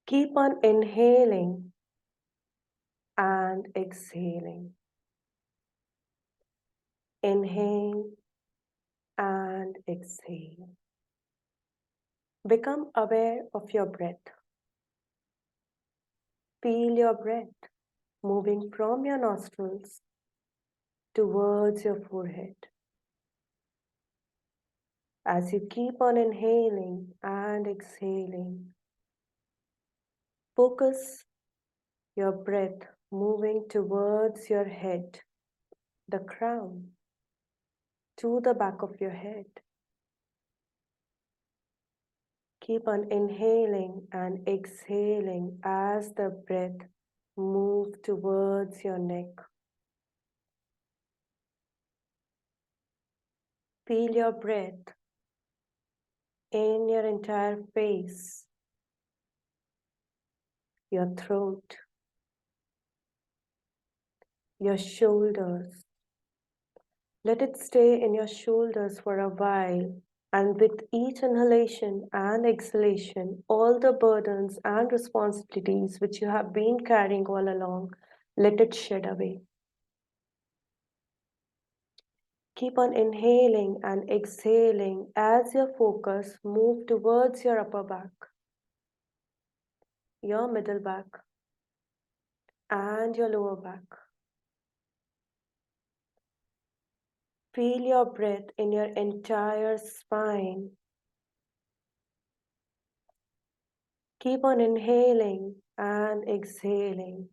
Keep on inhaling and exhaling. Inhale and exhale. Become aware of your breath. Feel your breath moving from your nostrils towards your forehead. As you keep on inhaling and exhaling, focus your breath moving towards your head, the crown, to the back of your head. Keep on inhaling and exhaling as the breath moves towards your neck. Feel your breath in your entire face, your throat, your shoulders. Let it stay in your shoulders for a while, and with each inhalation and exhalation, all the burdens and responsibilities which you have been carrying all along, let it shed away. Keep on inhaling and exhaling as your focus moves towards your upper back, your middle back, and your lower back. Feel your breath in your entire spine. Keep on inhaling and exhaling.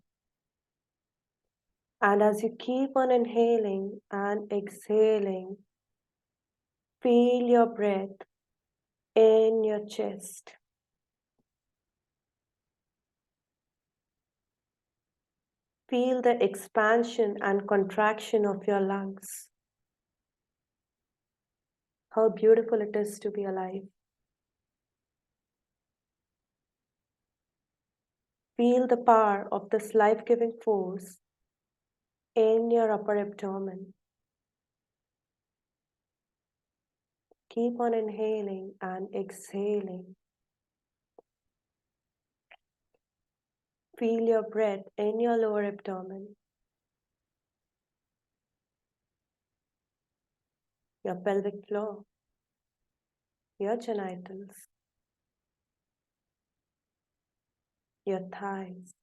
And as you keep on inhaling and exhaling, feel your breath in your chest. Feel the expansion and contraction of your lungs. How beautiful it is to be alive. Feel the power of this life-giving force in your upper abdomen. Keep on inhaling and exhaling. Feel your breath in your lower abdomen, your pelvic floor, your genitals, your thighs,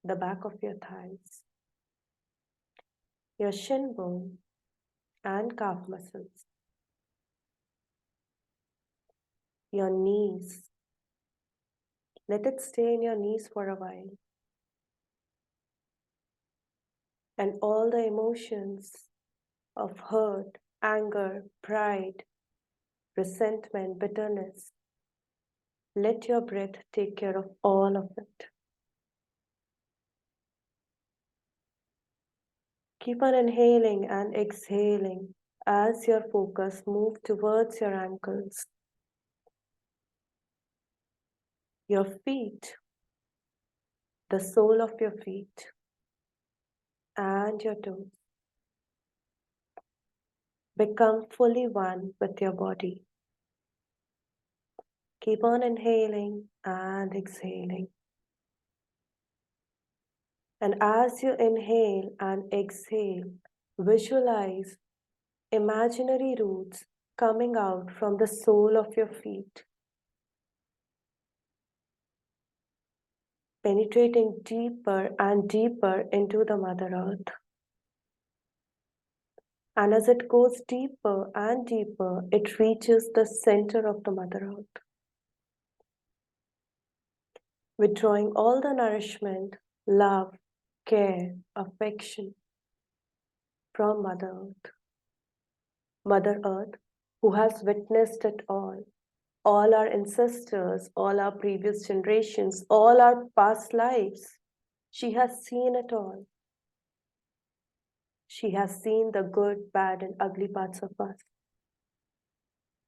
the back of your thighs, your shin bone and calf muscles, your knees. Let it stay in your knees for a while. And all the emotions of hurt, anger, pride, resentment, bitterness, let your breath take care of all of it. Keep on inhaling and exhaling as your focus moves towards your ankles, your feet, the sole of your feet, and your toes. Become fully one with your body. Keep on inhaling and exhaling. And as you inhale and exhale, visualize imaginary roots coming out from the sole of your feet, penetrating deeper and deeper into the Mother Earth. And as it goes deeper and deeper, it reaches the center of the Mother Earth, withdrawing all the nourishment, love, care, affection from Mother Earth. Mother Earth, who has witnessed it all our ancestors, all our previous generations, all our past lives. She has seen it all. She has seen the good, bad, and ugly parts of us.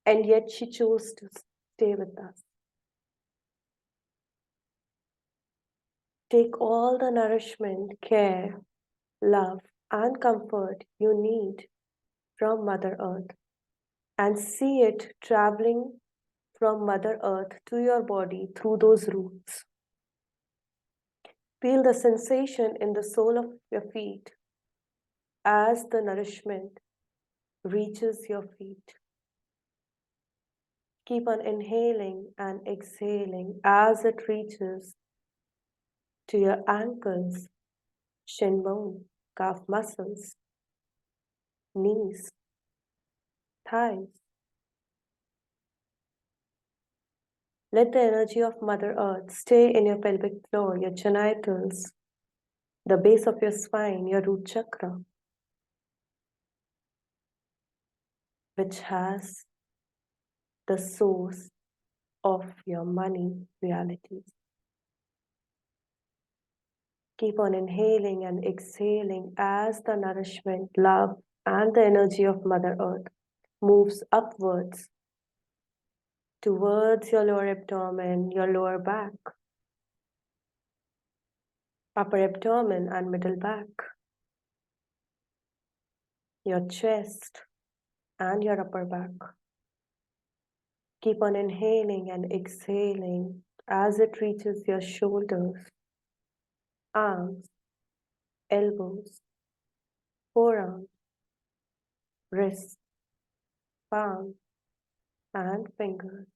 And yet she chose to stay with us. Take all the nourishment, care, love, and comfort you need from Mother Earth and see it traveling from Mother Earth to your body through those roots. Feel the sensation in the sole of your feet as the nourishment reaches your feet. Keep on inhaling and exhaling as it reaches to your ankles, shin bone, calf muscles, knees, thighs. Let the energy of Mother Earth stay in your pelvic floor, your genitals, the base of your spine, your root chakra, which has the source of your money realities. Keep on inhaling and exhaling as the nourishment, love, and the energy of Mother Earth moves upwards towards your lower abdomen, your lower back, upper abdomen, and middle back, your chest, and your upper back. Keep on inhaling and exhaling as it reaches your shoulders, arms, elbows, forearms, wrists, palms, and fingers.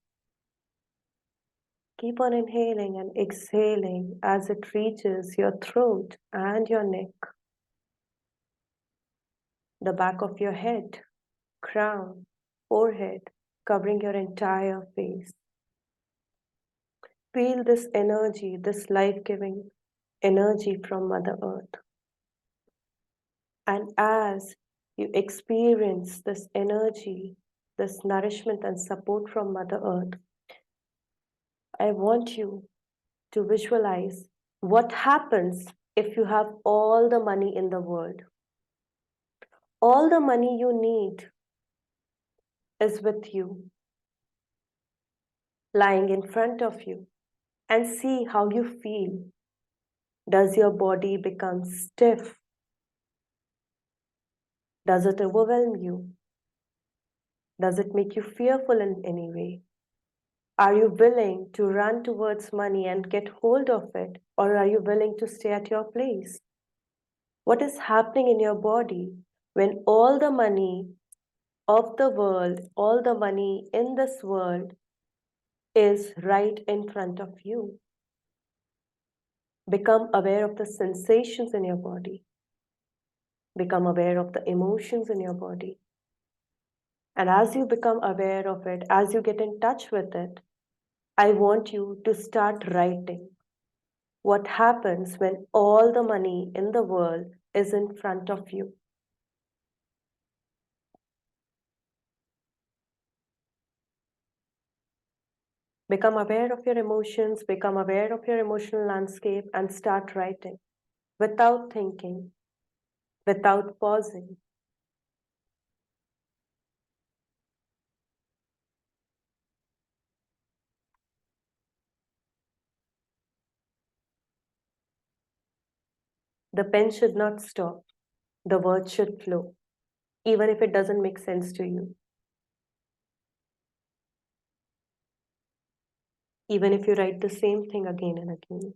Keep on inhaling and exhaling as it reaches your throat and your neck, the back of your head, crown, forehead, covering your entire face. Feel this energy, this life-giving energy from Mother Earth. And as you experience this energy, this nourishment and support from Mother Earth, I want you to visualize what happens if you have all the money in the world. All the money you need is with you, lying in front of you, and see how you feel. Does your body become stiff? Does it overwhelm you? Does it make you fearful in any way? Are you willing to run towards money and get hold of it, or are you willing to stay at your place? What is happening in your body when all the money of the world, all the money in this world is right in front of you? Become aware of the sensations in your body. Become aware of the emotions in your body. And as you become aware of it, as you get in touch with it, I want you to start writing what happens when all the money in the world is in front of you. Become aware of your emotions, become aware of your emotional landscape, and start writing without thinking, without pausing. The pen should not stop. The words should flow, even if it doesn't make sense to you. Even if you write the same thing again and again.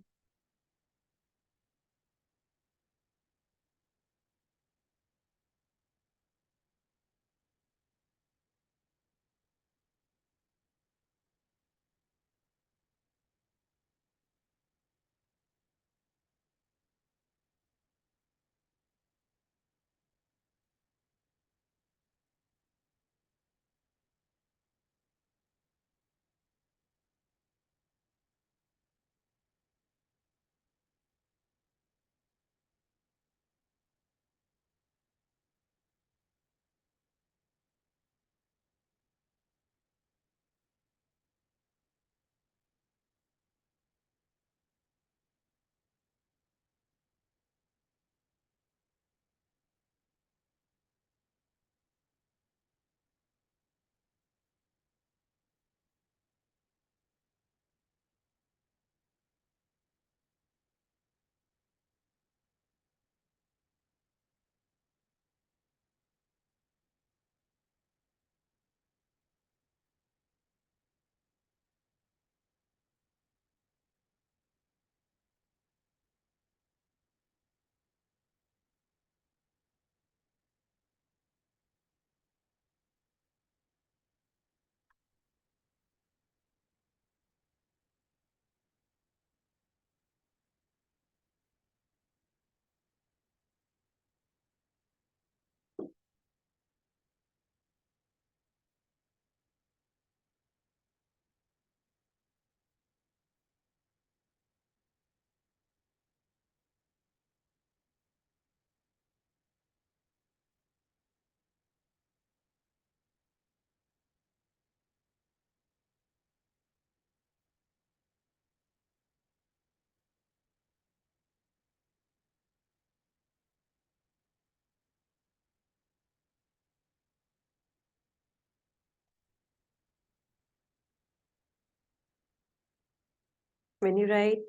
When you write,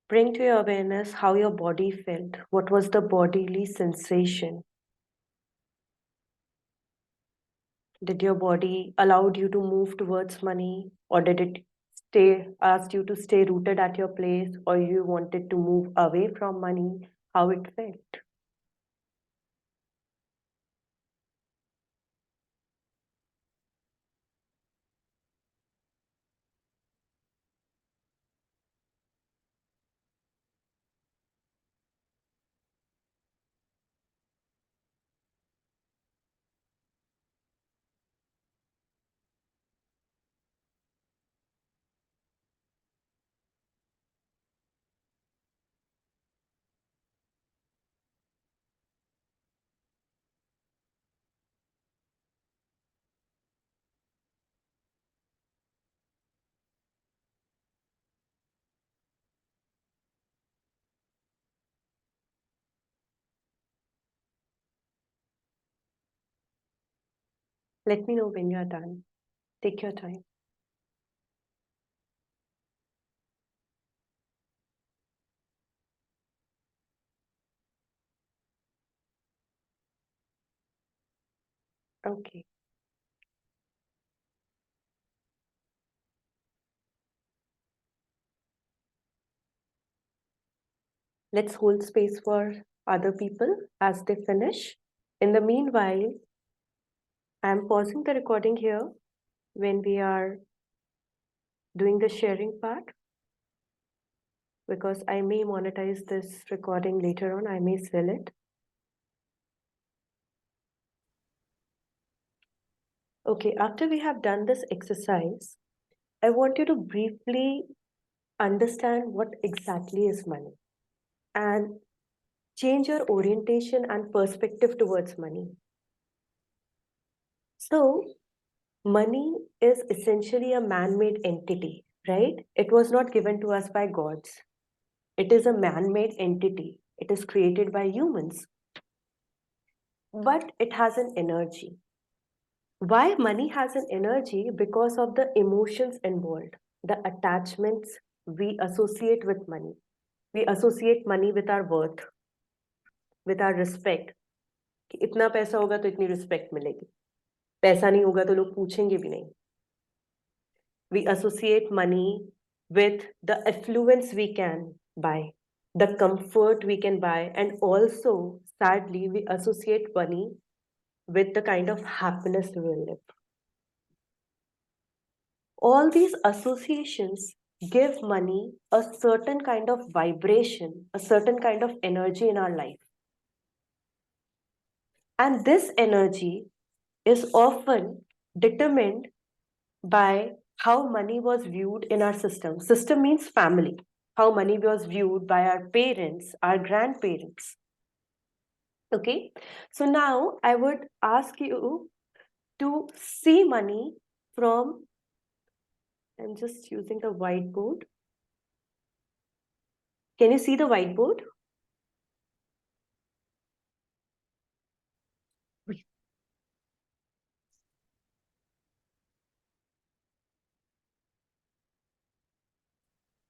bring to your awareness how your body felt. What was the bodily sensation? Did your body allowed you to move towards money, or did it asked you to stay rooted at your place, or you wanted to move away from money? How it felt? Let me know when you are done. Take your time. Okay. Let's hold space for other people as they finish. In the meanwhile, I'm pausing the recording here when we are doing the sharing part, because I may monetize this recording later on. I may sell it. Okay, after we have done this exercise, I want you to briefly understand what exactly is money and change your orientation and perspective towards money. So, money is essentially a man made entity, right? It was not given to us by gods, it is a man made entity. It is created by humans, but it has an energy. Why money has an energy? Because of the emotions involved, the attachments we associate with money. We associate money with our worth, with our respect. कि इतना पैसा होगा तो इतनी respect मिलेगी, पैसा नहीं होगा तो लोग पूछेंगे भी नहीं. We associate money with the affluence we can buy, the comfort we can buy, and also, sadly, we associate money with the kind of happiness we will live. All these associations give money a certain kind of vibration, a certain kind of energy in our life. And this energy is often determined by how money was viewed in our system. System means family. How money was viewed by our parents, our grandparents. Okay, so now I would ask you to see money from, I'm just using the whiteboard. Can you see the whiteboard?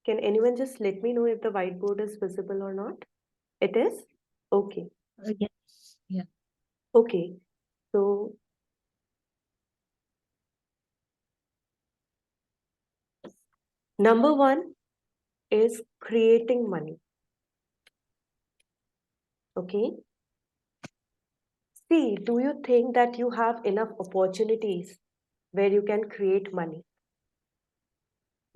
Can anyone just let me know if the whiteboard is visible or not? It is? Okay. Yes. Yeah. Okay. So number one is creating money. Okay. See, do you think that you have enough opportunities where you can create money?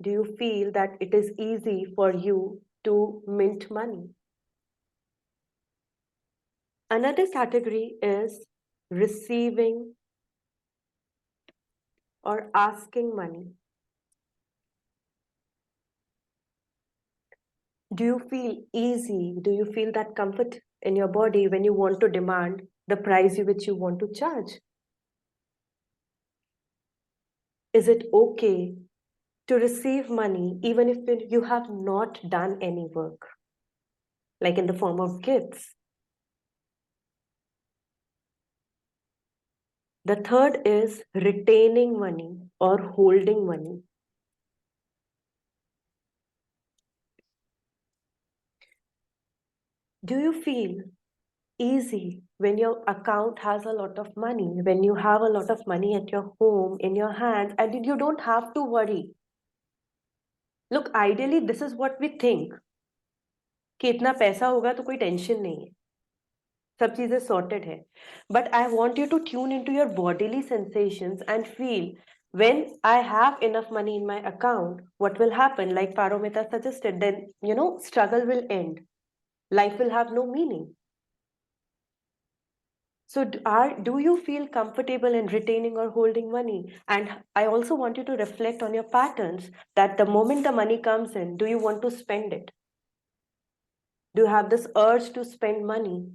Do you feel that it is easy for you to mint money? Another category is receiving or asking money. Do you feel easy? Do you feel that comfort in your body when you want to demand the price which you want to charge? Is it okay to receive money even if you have not done any work, like in the form of gifts? The third is retaining money or holding money. Do you feel easy when your account has a lot of money, when you have a lot of money at your home, in your hands, and you don't have to worry? Look, ideally, this is what we think कि इतना पैसा होगा तो कोई tension नहीं है, सब चीजें sorted है. But I want you to tune into your bodily sensations and feel when I have enough money in my account, what will happen? Like Paromita suggested, then struggle will end. Life will have no meaning. So do you feel comfortable in retaining or holding money? And I also want you to reflect on your patterns, that the moment the money comes in, do you want to spend it? Do you have this urge to spend money?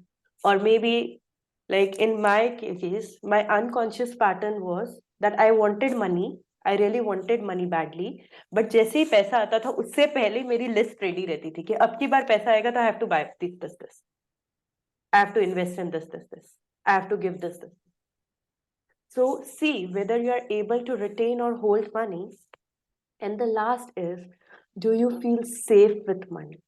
Or maybe, like in my case, my unconscious pattern was that I wanted money. I really wanted money badly. But जैसे ही पैसा आता था, उससे पहले मेरी list ready रहती थी कि अब की बार पैसा आएगा तो I have to buy this. I have to invest in this. I have to give this. So see whether you are able to retain or hold money. And the last is, do you feel safe with money?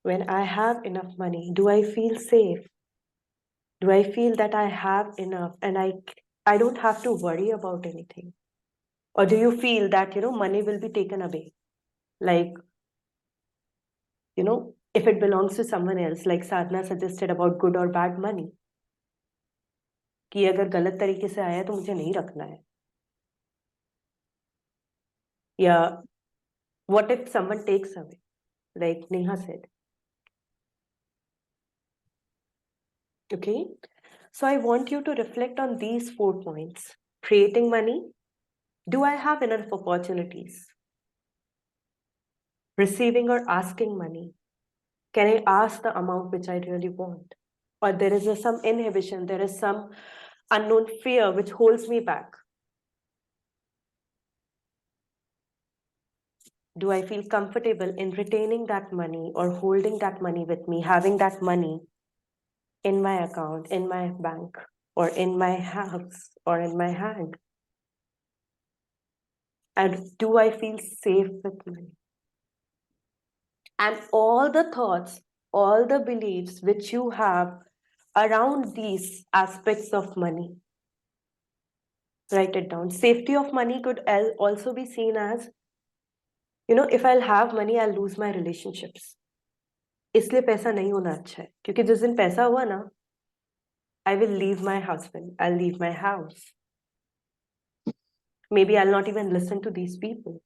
When I have enough money, do I feel safe? Do I feel that I have enough and I don't have to worry about anything? Or do you feel that, money will be taken away? Like, if it belongs to someone else, like Sadhna suggested about good or bad money, कि अगर गलत तरीके से आया तो मुझे नहीं रखना है. या what if someone takes away, like Neha said? Okay, so I want you to reflect on these 4 points. Creating money. Do I have enough opportunities? Receiving or asking money. Can I ask the amount which I really want? Or there is some inhibition, there is some unknown fear which holds me back. Do I feel comfortable in retaining that money or holding that money with me, having that money in my account, in my bank, or in my house, or in my hand? And do I feel safe with money? And all the thoughts, all the beliefs which you have around these aspects of money, write it down. Safety of money could also be seen as, if I'll have money, I'll lose my relationships. इसलिए पैसा नहीं होना अच्छा है, क्योंकि जिस दिन पैसा हुआ ना, I will leave my husband, I'll leave my house. Maybe I'll not even listen to these people.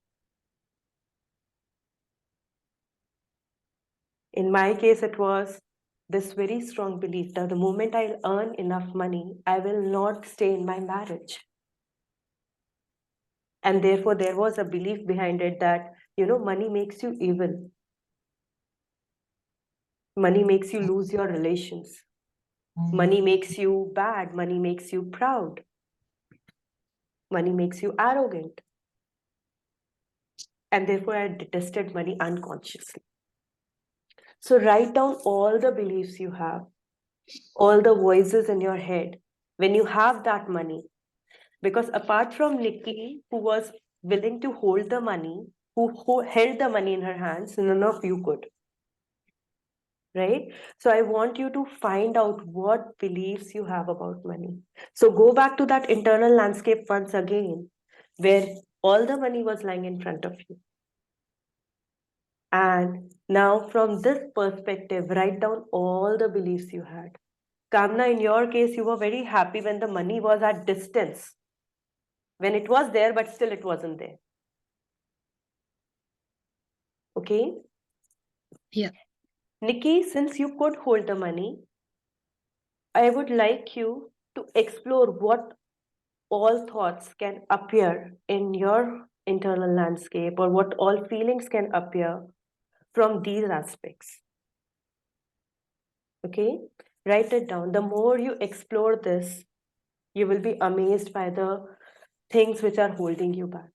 In my case, it was this very strong belief that the moment I'll earn enough money, I will not stay in my marriage. And therefore, there was a belief behind it that, money makes you evil. Money makes you lose your relations. Money makes you bad. Money makes you proud. Money makes you arrogant. And therefore, I detested money unconsciously. So write down all the beliefs you have, all the voices in your head when you have that money. Because apart from Nikki, who was willing to hold the money, who held the money in her hands, none of you could. Right? So I want you to find out what beliefs you have about money. So go back to that internal landscape once again, where all the money was lying in front of you. And now from this perspective, write down all the beliefs you had. Kamna, in your case, you were very happy when the money was at distance. When it was there, but still it wasn't there. Okay? Yeah. Nikki, since you could hold the money, I would like you to explore what all thoughts can appear in your internal landscape, or what all feelings can appear from these aspects. Okay? Write it down. The more you explore this, you will be amazed by the things which are holding you back.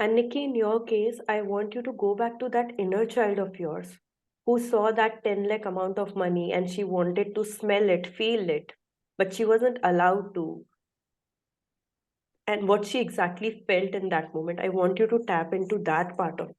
And Nikki, in your case, I want you to go back to that inner child of yours who saw that 10 lakh amount of money and she wanted to smell it, feel it, but she wasn't allowed to. And what she exactly felt in that moment, I want you to tap into that part of you.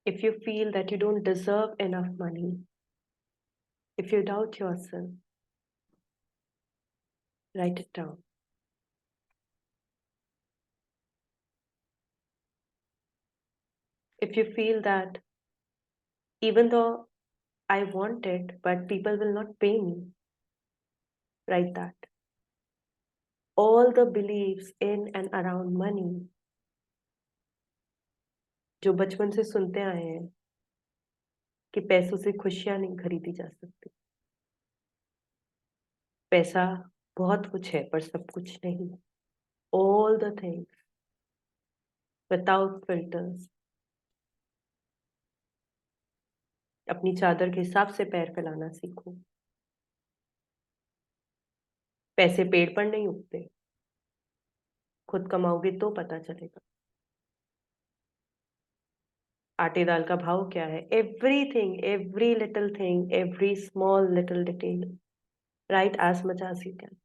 If you feel that you don't deserve enough money, if you doubt yourself, write it down. If you feel that even though I want it, but people will not pay me, write that. All the beliefs in and around money जो बचपन से सुनते आए हैं कि पैसों से खुशियां नहीं खरीदी जा सकती, पैसा बहुत कुछ है पर सब कुछ नहीं. All the things without filters. अपनी चादर के हिसाब से पैर फैलाना सीखो. पैसे पेड़ पर नहीं उगते, खुद कमाओगे तो पता चलेगा. आटे दाल का भाव क्या है? Everything, every little thing, every small little detail. Write as much as you can.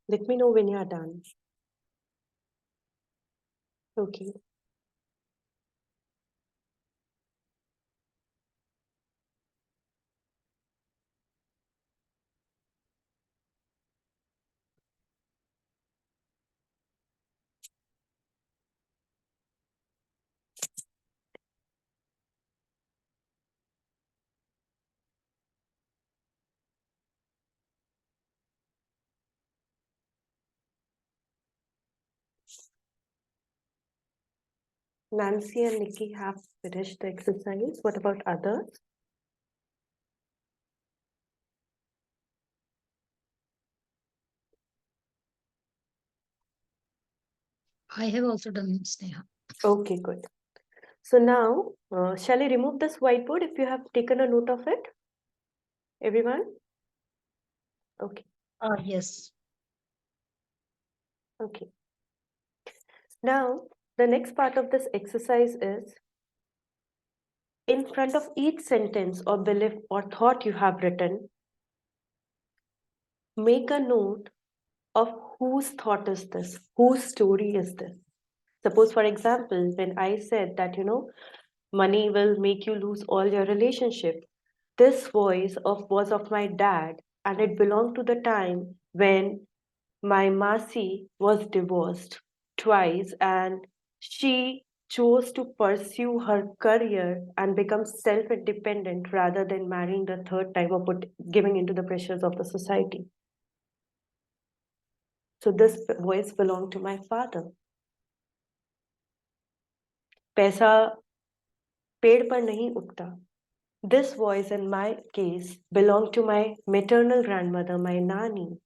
Let me know when you are done. Okay. Nancy and Nikki have finished the exercise. What about others? I have also done, Sneha. Okay, good. So now, shall I remove this whiteboard if you have taken a note of it? Everyone? Okay, Yes. okay. Now, the next part of this exercise is in front of each sentence or belief or thought you have written, make a note of whose thought is this, whose story is this. Suppose, for example, when I said that, money will make you lose all your relationship, this voice was of my dad, and it belonged to the time when my Masi was divorced twice and she chose to pursue her career and become self independent rather than marrying the third time or giving into the pressures of the society. So this voice belonged to my father. पैसा पेड़ पर नहीं उगता. This voice in my case belonged to my maternal grandmother, my Nani,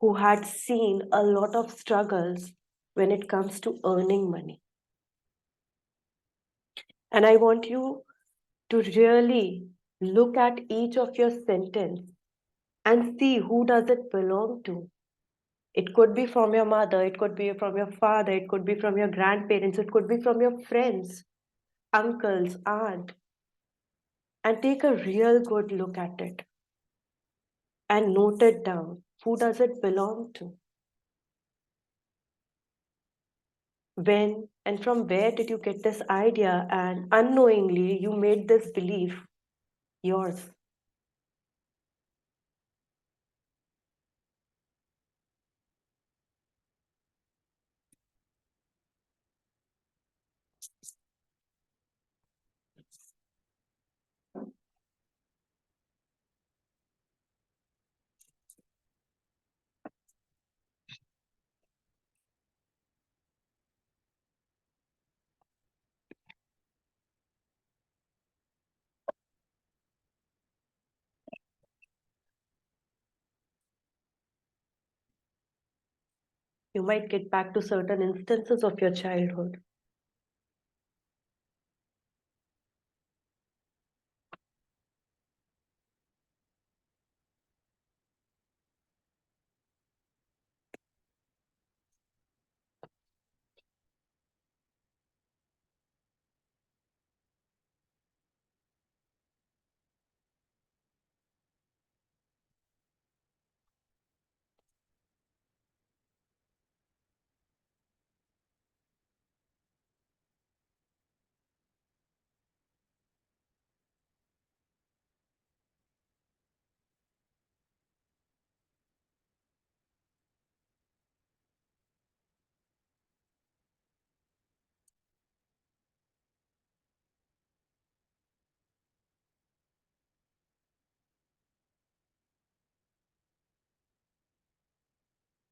who had seen a lot of struggles when it comes to earning money. And I want you to really look at each of your sentence and see who does it belong to. It could be from your mother, it could be from your father, it could be from your grandparents, it could be from your friends, uncles, aunt. And take a real good look at it and note it down. Who does it belong to? When and from where did you get this idea and unknowingly you made this belief yours? You might get back to certain instances of your childhood.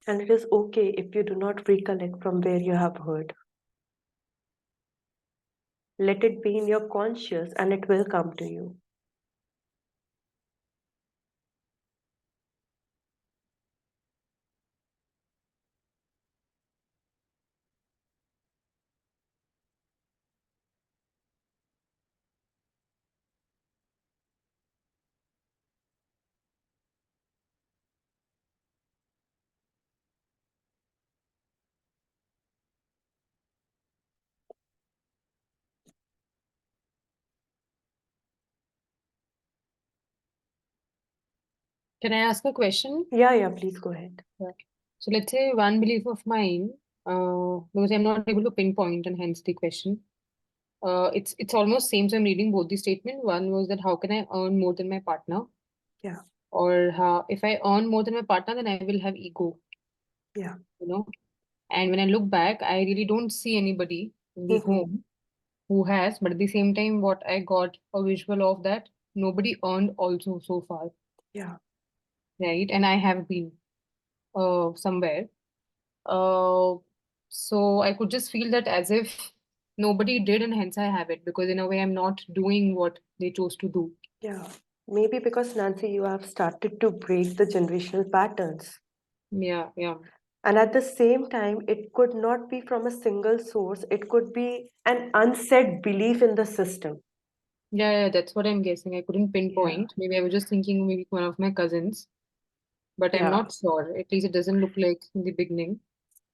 And it is okay if you do not recollect from where you have heard. Let it be in your conscious and it will come to you. Can I ask a question? Yeah, please go ahead. So let's say one belief of mine, because I'm not able to pinpoint, and hence the question. It's almost same. So I'm reading both the statement. One was that how can I earn more than my partner, Yeah, or how if I earn more than my partner, then I will have ego, yeah. you know. And when I look back, I really don't see anybody in the Mhm. home who has. But at the same time, what I got a visual of that nobody earned also so far, Yeah, right? And I have been somewhere. Uh, so I could just feel that as if nobody did, and hence I have it because in a way I'm not doing what they chose to do. yeah. Maybe because Nancy, you have started to break the generational patterns. Yeah, yeah. And at the same time, it could not be from a single source, it could be an unsaid belief in the system. Yeah, that's what I'm guessing. I couldn't Yeah, pinpoint. Maybe I was just thinking maybe one of my cousins, but I'm yeah. not sure. At least it doesn't look like in the beginning.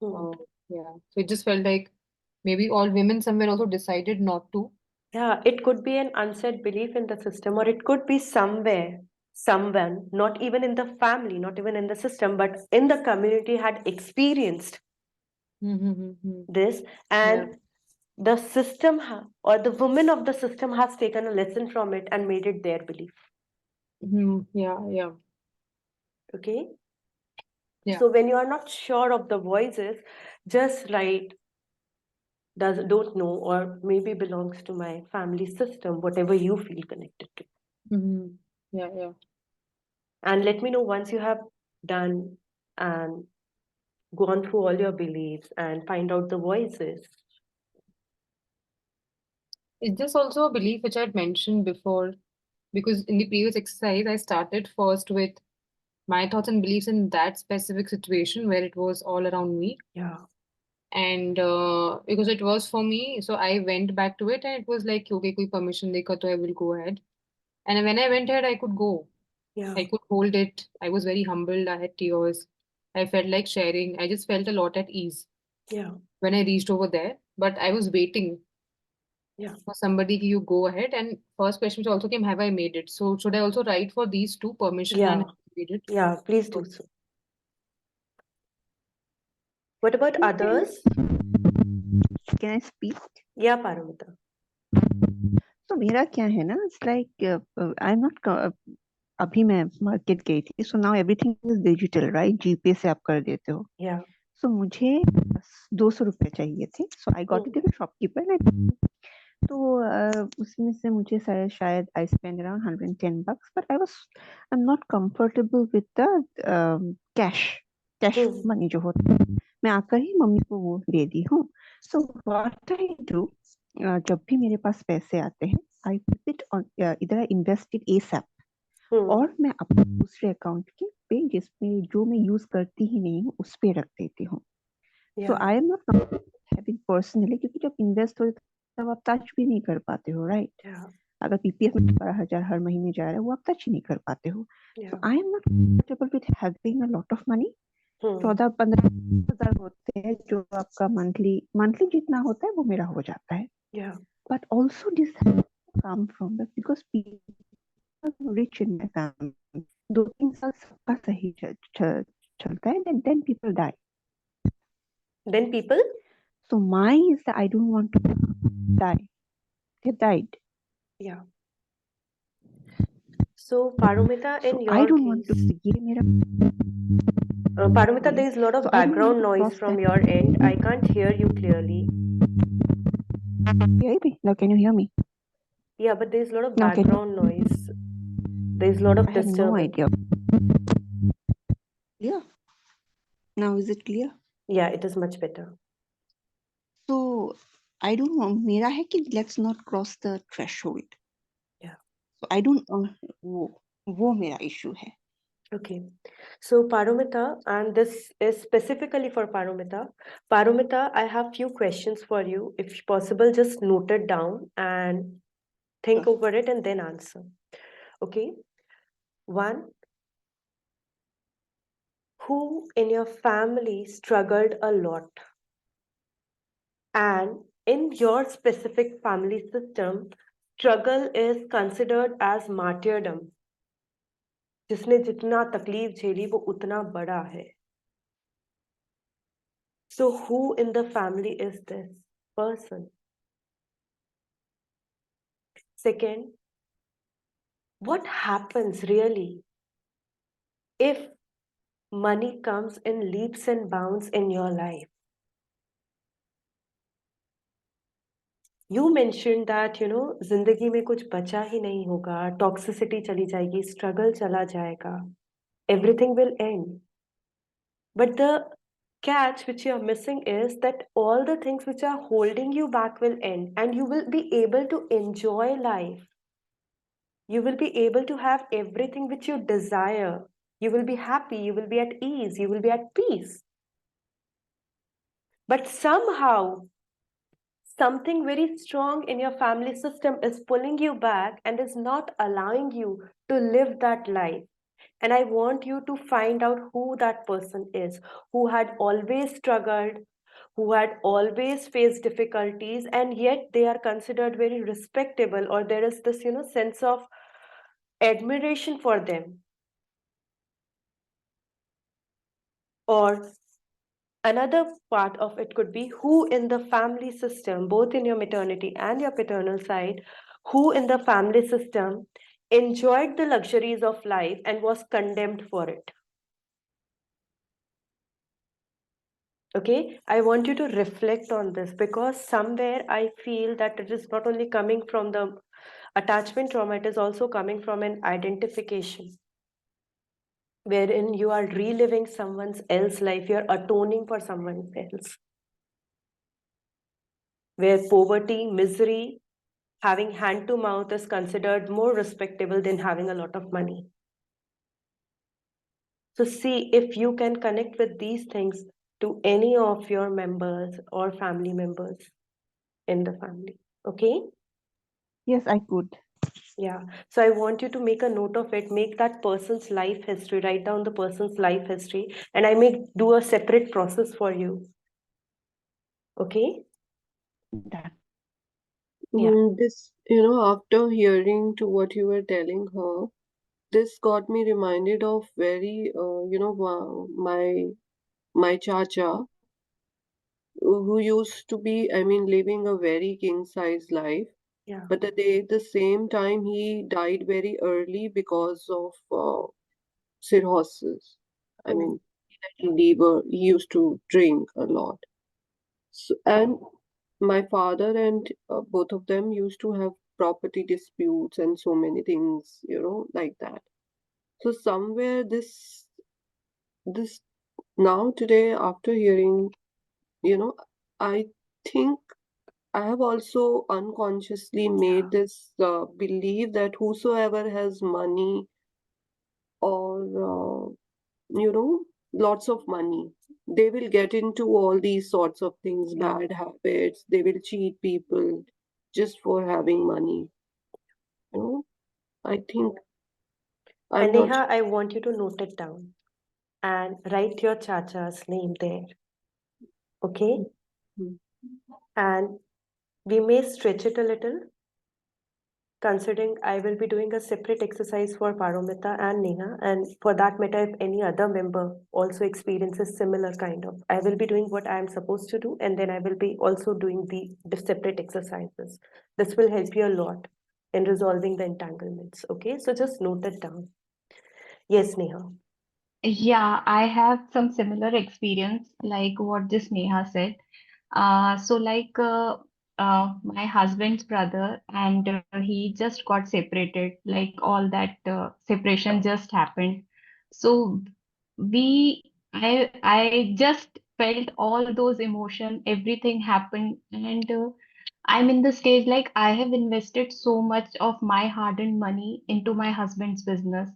Hmm. Yeah. So it just felt like maybe all women somewhere also decided not to. Yeah, it could be an unsaid belief in the system, or it could be somewhere, someone, not even in the family, not even in the system, but in the community had experienced Mm-hmm. this, Yeah. and the system or the woman of the system has taken a lesson from it and made it their belief. Yeah, yeah, Okay. yeah. So when you are not sure of the voices, just write don't know or maybe belongs to my family system, whatever you feel connected to. Mm-hmm. Yeah, yeah. And let me know once you have done and gone through all your beliefs and find out the voices. Is this also a belief which I'd mentioned before? Because in the previous exercise, I started first with my thoughts and beliefs in that specific situation where it was all around me. Yeah, And because it was for me, so I went back to it and it was like, okay, koi permission dekha to I will go ahead. And when I went ahead, I could go. yeah, I could hold it. I was very humbled. I had tears. I felt like sharing. I just felt a lot at ease yeah, when I reached over there. But I was waiting yeah, for somebody you go ahead. And first question also came, have I made it? So should I also write for these two, permission and yeah, have I made it? yeah. Please do so. What about Can others? can I speak? Yeah, Paramita. तो मेरा क्या है ना, it's like I'm not अभी मैं market गई थी, so now everything is digital, right? जीपे से आप कर देते हो. Yeah. So मुझे 200 रुपए चाहिए थे, so I got to give a shopkeeper. तो उसमें से मुझे शायद I spent around $110, but I'm not comfortable with the cash money जो होता है. मैं आकर ही मम्मी को वो दे दी हूँ. So what I do, जब भी मेरे पास पैसे आते हैं, I put it on either I invest it ASAP और मैं अपने दूसरे अकाउंट के पे जिसमें जो मैं यूज करती ही नहीं हूँ उस पे रख देती हूँ. So I am not having personally, क्योंकि जब इन्वेस्ट हो तब आप टच भी नहीं कर पाते हो, राइट? अगर पीपीएफ में 12,000 हर महीने जा रहा है वो आप टच ही नहीं कर पाते हो. So I am not comfortable with having a lot of money. 14-15,000 होते हैं जो आपका मंथली जितना होता है वो मेरा हो जाता है. But also this has come from that because people are rich in my family. 2-3 साल सबका सही चलता है, then people die. Then people? So mine is that I don't want to die. They died. Yeah. So Parumita, in So your I don't want to. case, ये मेरा Parumita, there is a lot of So I don't want background to noise cross from that. your end. I can't hear you clearly. Now can you hear me? Yeah, but there's a lot of Now can background noise. There's a lot I of have no disturbance. idea. Yeah. Now is it clear? Yeah, it is much better. So I don't want. मेरा है कि let's not cross the threshold. Yeah. So I don't. वो मेरा issue है. Okay. So Parumita, and this is specifically for Parumita. Parumita, I have few questions for you. If possible, just note it down and think over it and then answer. Okay. One, who in your family struggled a lot? And in your specific family system, struggle is considered as martyrdom. जिसने जितना तकलीफ झेली वो उतना बड़ा है. So who in the family is this person? Second, what happens really if money comes in leaps and bounds in your life? You mentioned that, जिंदगी में कुछ बचा ही नहीं होगा, toxicity चली जाएगी, struggle चला जाएगा, everything will end. But the catch which you're missing is that all the things which are holding you back will end, and you will be able to enjoy life. You will be able to have everything which you desire. You will be happy, you will be at ease, you will be at peace. But somehow, something very strong in your family system is pulling you back and is not allowing you to live that life. And I want you to find out who that person is, who had always struggled, who had always faced difficulties, and yet they are considered very respectable, or there is this, sense of admiration for them. Or another part of it could be who in the family system, both in your maternity and your paternal side, who in the family system enjoyed the luxuries of life and was condemned for it. Okay, I want you to reflect on this, because somewhere I feel that it is not only coming from the attachment trauma, it is also coming from an identification, wherein you are reliving someone else's life, you're atoning for someone else. Where poverty, misery, having hand to mouth is considered more respectable than having a lot of money. So see if you can connect with these things to any of your members or family members in the family. Okay? Yes, I could. Yeah. So I want you to make a note of it, make that person's life history, write down the person's life history, and I may do a separate process for you. Okay? That. Yeah. This, after hearing to what you were telling her, this got me reminded of very, my chacha, who used to be, living a very king-size life. Yeah. But at the same time, he died very early because of cirrhosis. I Oh. mean, liver, he used to drink a lot. So, and my father and both of them used to have property disputes and so many things, like that. So somewhere this now today after hearing, I think I have also unconsciously made this belief that whosoever has money or lots of money, they will get into all these sorts of things, Yeah. bad habits, they will cheat people just for having money. I think I'm And not. Neha, I want you to note it down and write your chacha's name there. Okay? Mm. And we may stretch it a little, considering I will be doing a separate exercise for Paromita and Neha. And for that matter, if any other member also experiences similar kind of, I will be doing what I am supposed to do, and then I will be also doing the separate exercises. This will help you a lot in resolving the entanglements. Okay, so just note it down. Yes, Neha. Yeah, I have some similar experience like what this Neha said. My husband's brother and he just got separated, like all that separation just happened. So I just felt all those emotion, everything happened, and I'm in the stage like I have invested so much of my hard-earned money into my husband's business,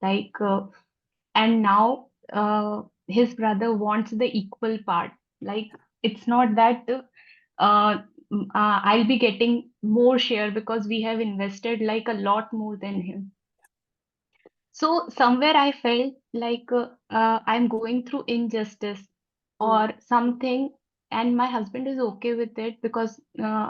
like. And now his brother wants the equal part, like it's not that I'll be getting more share because we have invested like a lot more than him. So somewhere I felt like I'm going through injustice or something, and my husband is okay with it because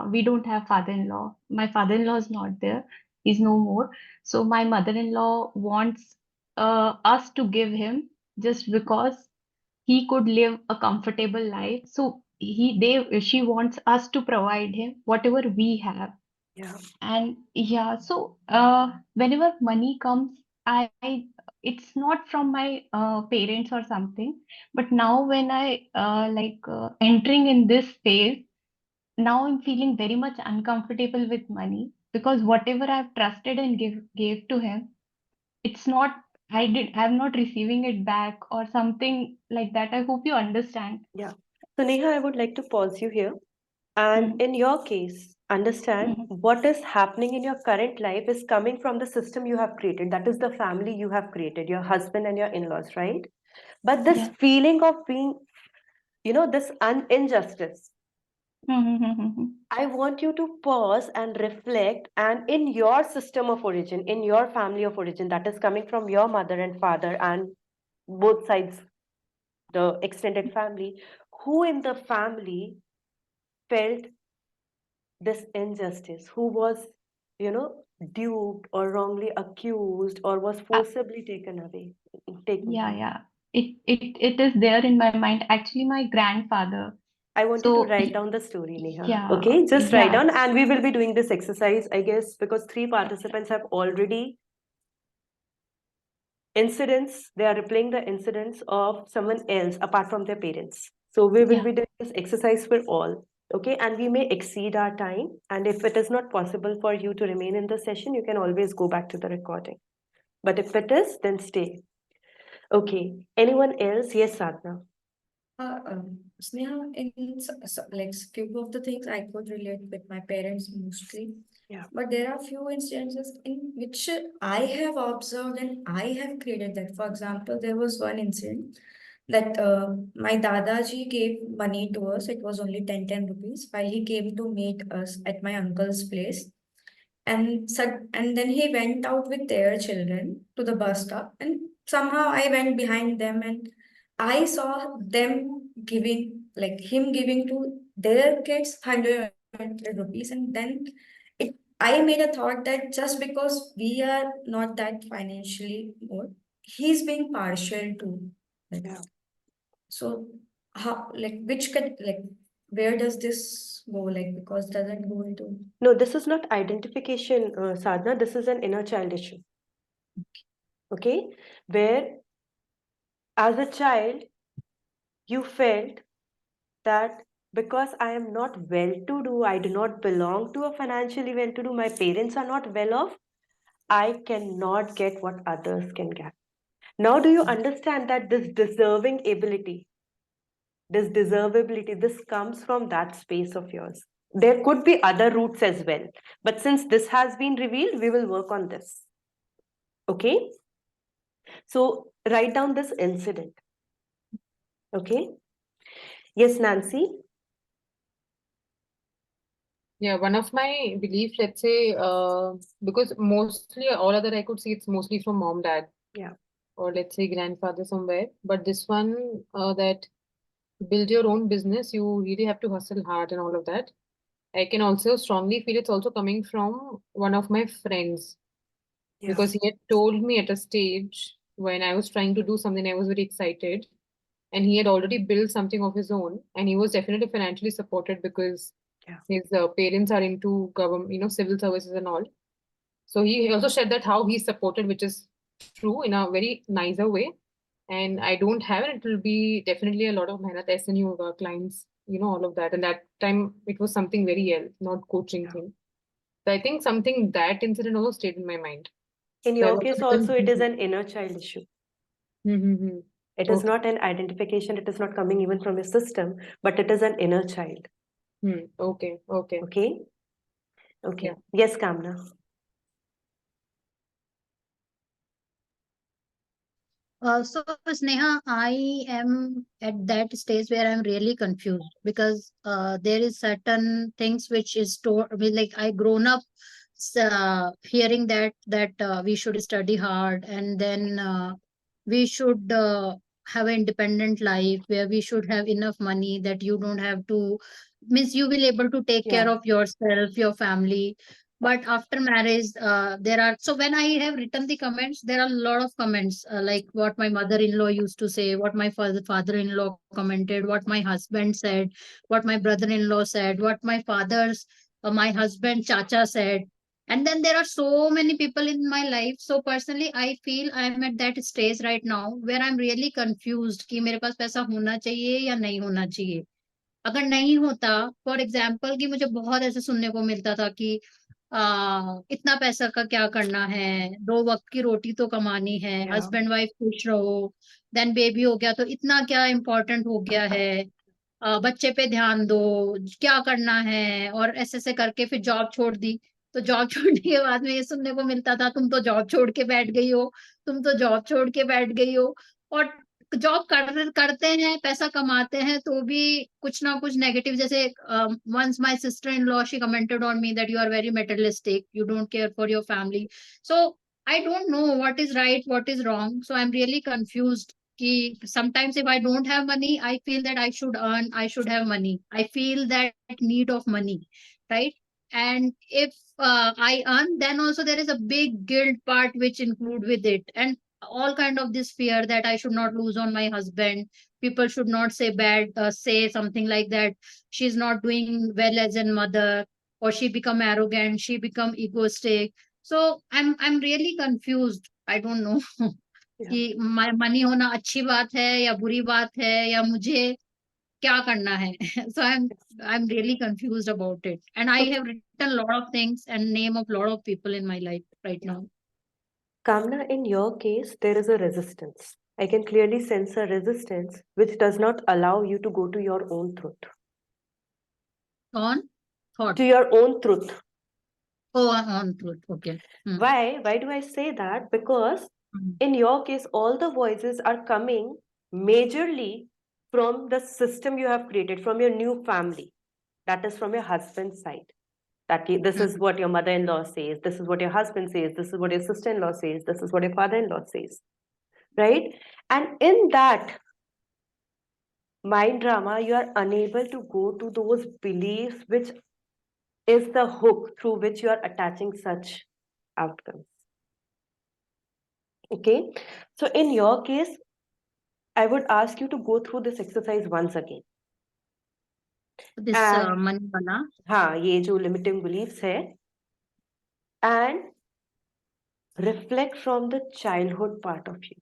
we don't have father-in-law. My father-in-law is not there, he's no more. So my mother-in-law wants us to give him just because he could live a comfortable life. So she wants us to provide him whatever we have. Yeah. And yeah, so whenever money comes, it's not from my parents or something, but now when I entering in this phase, now I'm feeling very much uncomfortable with money because whatever I've trusted and gave to him, it's not I'm not receiving it back or something like that. I hope you understand. Yeah. So Neha, I would like to pause you here. And Mhm. in your case, understand Mhm. what is happening in your current life is coming from the system you have created. That is the family you have created, your husband and your in-laws, right? But this Yeah. feeling of being, this injustice, Mhm. I want you to pause and reflect. And in your system of origin, in your family of origin, that is coming from your mother and father and both sides, the extended family, who in the family felt this injustice, who was, duped or wrongly accused or was Uh, forcibly taken yeah, from. yeah. It is there in my mind. Actually, my grandfather. I want you to So write down the story, Neha. yeah, Okay, just write yeah. down, and we will be doing this exercise, I guess, because 3 participants have already incidents, they are replaying the incidents of someone else apart from their parents. So we will Yeah. be doing this exercise for all. Okay, and we may exceed our time. And if it is not possible for you to remain in the session, you can always go back to the recording. But if it is, then stay. Okay, anyone else? Yes, Sadhna. Sneha, in like few of the things I could relate with my parents mostly. Yeah. But there are few instances in which I have observed and I have created that. For example, there was one incident that my Dadaji gave money to us. It was only 10 rupees while he came to meet us at my uncle's place. And then he went out with their children to the bus stop, and somehow I went behind them and I saw them giving, like him giving to their kids 100 rupees. And then I made a thought that just because we are not that financially more, he's being partial to. Like, Yeah. so how, like, where does this go? Like, because doesn't go into. No, this is not identification, Sadhna. This is an inner child issue. Okay, where as a child you felt that because I am not well to do, I do not belong to a financially well to do, my parents are not well off, I cannot get what others can get. Now, do you understand that this deservability, this comes from that space of yours? There could be other roots as well, but since this has been revealed, we will work on this. Okay? So, write down this incident. Okay? Yes, Nancy? Yeah, one of my beliefs, let's say, because mostly all other I could see it's mostly from mom, dad. Yeah. Or let's say grandfather somewhere. But this one, that build your own business, you really have to hustle hard and all of that. I can also strongly feel it's also coming from one of my friends, Yeah. because he had told me at a stage when I was trying to do something, I was very excited, and he had already built something of his own, and he was definitely financially supported because Yeah. his parents are into government, civil services and all. So he also said that how he's supported, which is true in a very nicer way. And I don't have it. It will be definitely a lot of mehnat, SNU clients, all of that. And that time it was something very else, not coaching Yeah. thing. So I think something that incident also stayed in my mind. In So I've your also case, become. also, it is an inner child issue. Mm-hmm. It is Okay. not an identification, it is not coming even from your system, but it is an inner child. Okay. Okay. Okay? Okay. Yeah. Yes, Kamna. So Sneha, I am at that stage where I'm really confused because there is certain things which is told, I mean, like I grown up hearing that we should study hard and then we should have an independent life where we should have enough money that you don't have to, means you will able to take care Yeah. of yourself, your family. But after marriage, there are, so when I have written the comments, there are a lot of comments, like what my mother-in-law used to say, what my father-in-law commented, what my husband said, what my brother-in-law said, what my husband chacha said. And then there are so many people in my life. So personally, I feel I'm at that stage right now where I'm really confused कि मेरे पास पैसा होना चाहिए या नहीं होना चाहिए. अगर नहीं होता, फॉर एग्जाम्पल, कि मुझे बहुत ऐसे सुनने को मिलता था कि इतना पैसा का क्या करना है, 2 वक्त की रोटी तो कमानी है, Yeah. हस्बैंड वाइफ खुश रहो, देन बेबी हो गया तो इतना क्या इम्पोर्टेंट हो गया है, बच्चे पे ध्यान दो, क्या करना है, और ऐसे ऐसे करके फिर जॉब छोड़ दी. तो जॉब छोड़ने के बाद में ये सुनने को मिलता था, तुम तो जॉब छोड़ के बैठ गई हो, तुम तो जॉब छोड़ के बैठ गई हो. और जॉब करते हैं, पैसा कमाते हैं, तो भी कुछ ना कुछ नेगेटिव, जैसे once my sister-in-law, she commented on me that you are very materialistic, you don't care for your family. So I don't know what is right, what is wrong. So I'm really confused. कि sometimes if I don't have money, I feel that I should earn, I should have money. I feel that need of money, right? And if I earn, then also there is a big guilt part which include with it, and all kind of this fear that I should not lose on my husband. People should not say something like that. She's not doing well as a mother, or she become arrogant, she become egoistic. So I'm really confused. I don't know Yeah. कि money होना अच्छी बात है या बुरी बात है, या मुझे क्या करना है. So I'm really confused about it, and I have written a lot of things and name of lot of people in my life right Yeah. now. Kamna, in your case, there is a resistance. I can clearly sense a resistance which does not allow you to go to your own truth. On thought. To your own truth. Oh, on truth. Okay. Why? Why do I say that? Because Hmm. in your case, all the voices are coming majorly from the system you have created, from your new family. That is from your husband's side. This is what your mother-in-law says, this is what your husband says, this is what your sister-in-law says, this is what your father-in-law says, right? And in that mind drama, you are unable to go to those beliefs, which is the hook through which you are attaching such outcomes. Okay, so in your case, I would ask you to go through this exercise once again. This And money wala. हाँ, ये जो limiting beliefs है, and reflect from the childhood part of you.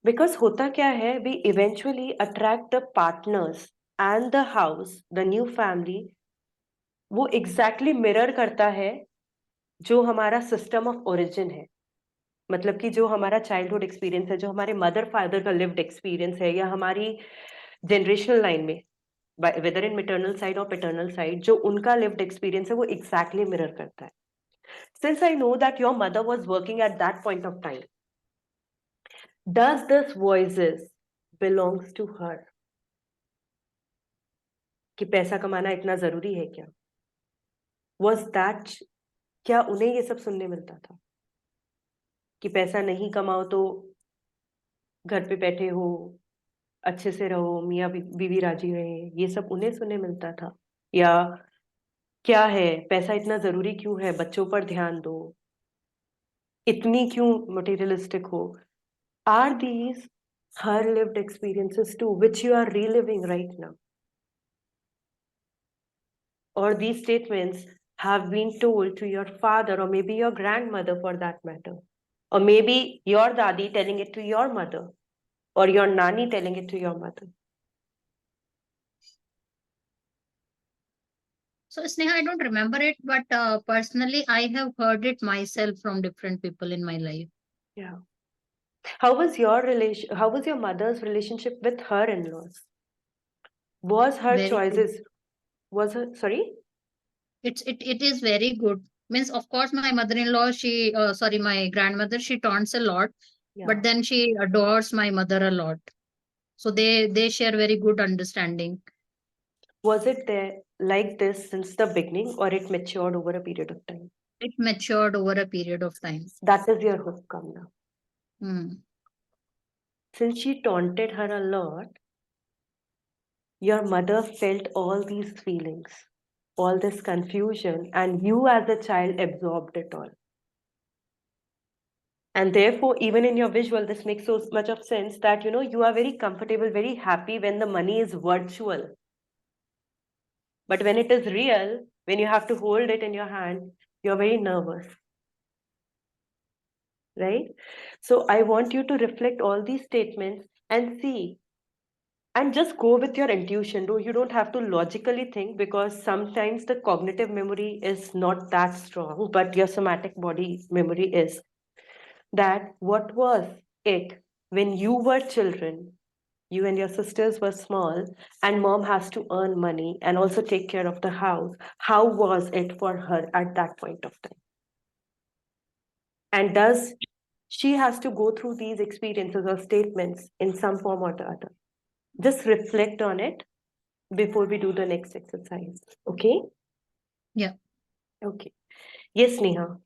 Because होता क्या है, we eventually attract the partners and the house, the new family, वो exactly mirror करता है जो हमारा system of origin है. मतलब कि जो हमारा childhood experience है, जो हमारे mother father का lived experience है, या हमारी generational line में, whether in maternal side or paternal side, जो उनका lived experience है, वो exactly mirror करता है. Since I know that your mother was working at that point of time, does this voices belongs to her? कि पैसा कमाना इतना जरूरी है क्या? Was that, क्या उन्हें ये सब सुनने मिलता था कि पैसा नहीं कमाओ तो घर पे बैठे हो, अच्छे से रहो, मियाँ बीवी राजी रहे, ये सब उन्हें सुनने मिलता था? या क्या है, पैसा इतना जरूरी क्यों है, बच्चों पर ध्यान दो, इतनी क्यों मटेरियलिस्टिक हो? Are these her lived experiences too, which you are reliving right now? Or these statements have been told to your father, or maybe your grandmother for that matter, or maybe your dadi telling it to your mother, or your nani telling it to your mother. So Sneha, I don't remember it, but personally, I have heard it myself from different people in my life. Yeah. How was your how was your mother's relationship with her in-laws? Was her Very good. choices, was her, sorry? It is very good. Means, of course, my mother-in-law, my grandmother, she taunts a lot, Yeah. but then she adores my mother a lot. So they share very good understanding. Was it there like this since the beginning, or it matured over a period of time? It matured over a period of time. That is your hook, Kamna. Since she taunted her a lot, your mother felt all these feelings. all this confusion, and you as a child absorbed it all. And therefore, even in your visual, this makes so much of sense that, you know, you are very comfortable, very happy when the money is virtual. But when it is real, when you have to hold it in your hand, you're very nervous. Right? So I want you to reflect all these statements and see, and just go with your intuition. You don't have to logically think, because sometimes the cognitive memory is not that strong, but your somatic body memory is. That what was it when you were children, you and your sisters were small, and mom has to earn money and also take care of the house? How was it for her at that point of time? And does she has to go through these experiences or statements in some form or the other? Just reflect on it before we do the next exercise. Okay? Yeah. Okay. Yes, Neha.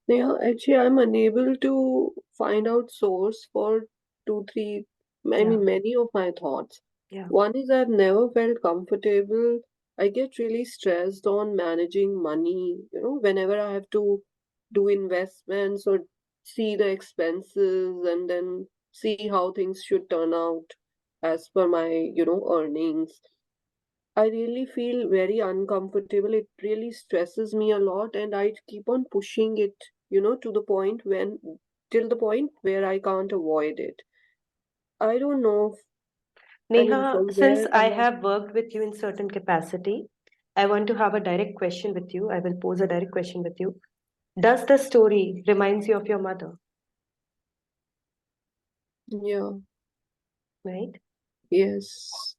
Yeah, actually, I'm unable to find out source for two, three, I mean, many of my thoughts. Yeah. One is I've never felt comfortable. I get really stressed on managing money, you know, whenever I have to do investments or see the expenses and then see how things should turn out as per my, you know, earnings. I really feel very uncomfortable. It really stresses me a lot, and I keep on pushing it, you know, to the point till the point where I can't avoid it. I don't know. I mean, Neha, from since where I I have worked with you in certain capacity, I want to have a direct question with you. I will pose a direct question with you. Does the story reminds you of your mother? yeah, Right? yes,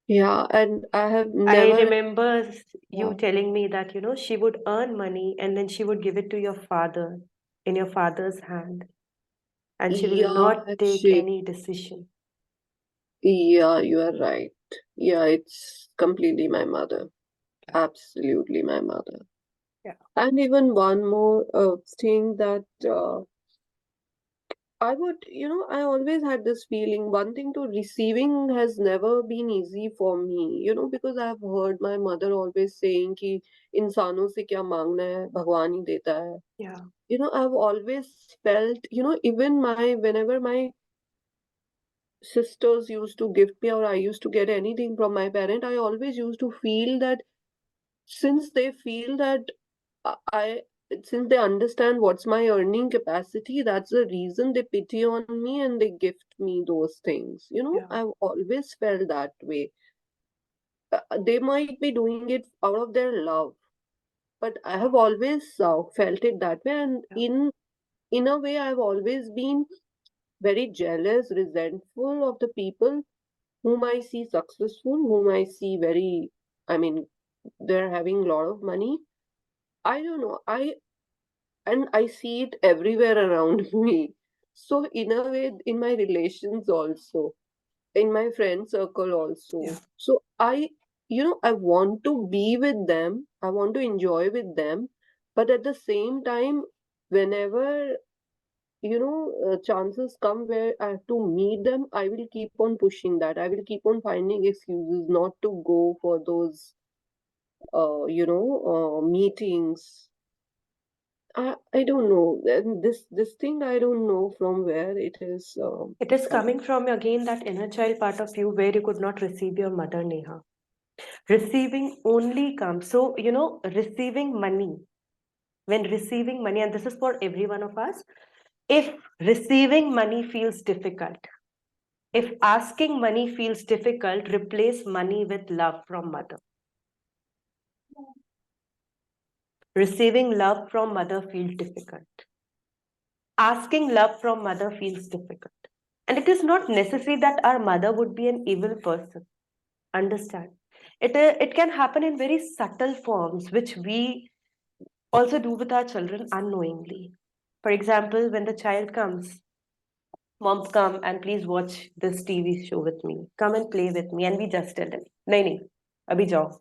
yeah, and I have I never, remember you yeah, telling me that, you know, she would earn money and then she would give it to your father in your father's hand, and she will yeah, not take actually, any decision. yeah, you are right. Yeah, it's completely my mother. Absolutely my mother. Yeah. And even one more thing that I would, you know, I always had this feeling, one thing to receiving has never been easy for me, you know, because I've heard my mother always saying कि इंसानों से क्या मांगना है भगवान ही देता है. Yeah. You know, I've always felt, you know, even whenever my sisters used to gift me or I used to get anything from my parent, I always used to feel that since they feel that I since they understand what's my earning capacity, that's the reason they pity on me and they gift me those things. You know, Yeah. I've always felt that way. They might be doing it out of their love, but I have always felt it that way. And Yeah. in a way, I've always been very jealous, resentful of the people whom I see successful, whom I see very, I mean, they're having a lot of money. I don't know. And I see it everywhere around me. So in a way, in my relations also, in my friend circle also. Yeah. So you know, I want to be with them. I want to enjoy with them. But at the same time, whenever, you know, chances come where I have to meet them, I will keep on pushing that. I will keep on finding excuses not to go for those, meetings. I don't know. And this thing I don't know from where it is. It is coming from again that inner child part of you where you could not receive your mother, Neha. Receiving only comes. So, you know, receiving money, when receiving money, and this is for every one of us, if receiving money feels difficult, if asking money feels difficult, replace money with love from mother. Receiving love from mother feels difficult. Asking love from mother feels difficult. And it is not necessary that our mother would be an evil person. Understand? It can happen in very subtle forms, which we also do with our children unknowingly. For example, when the child comes, mom, come and please watch this TV show with me. Come and play with me. And we just tell them, nahi, abhi jao.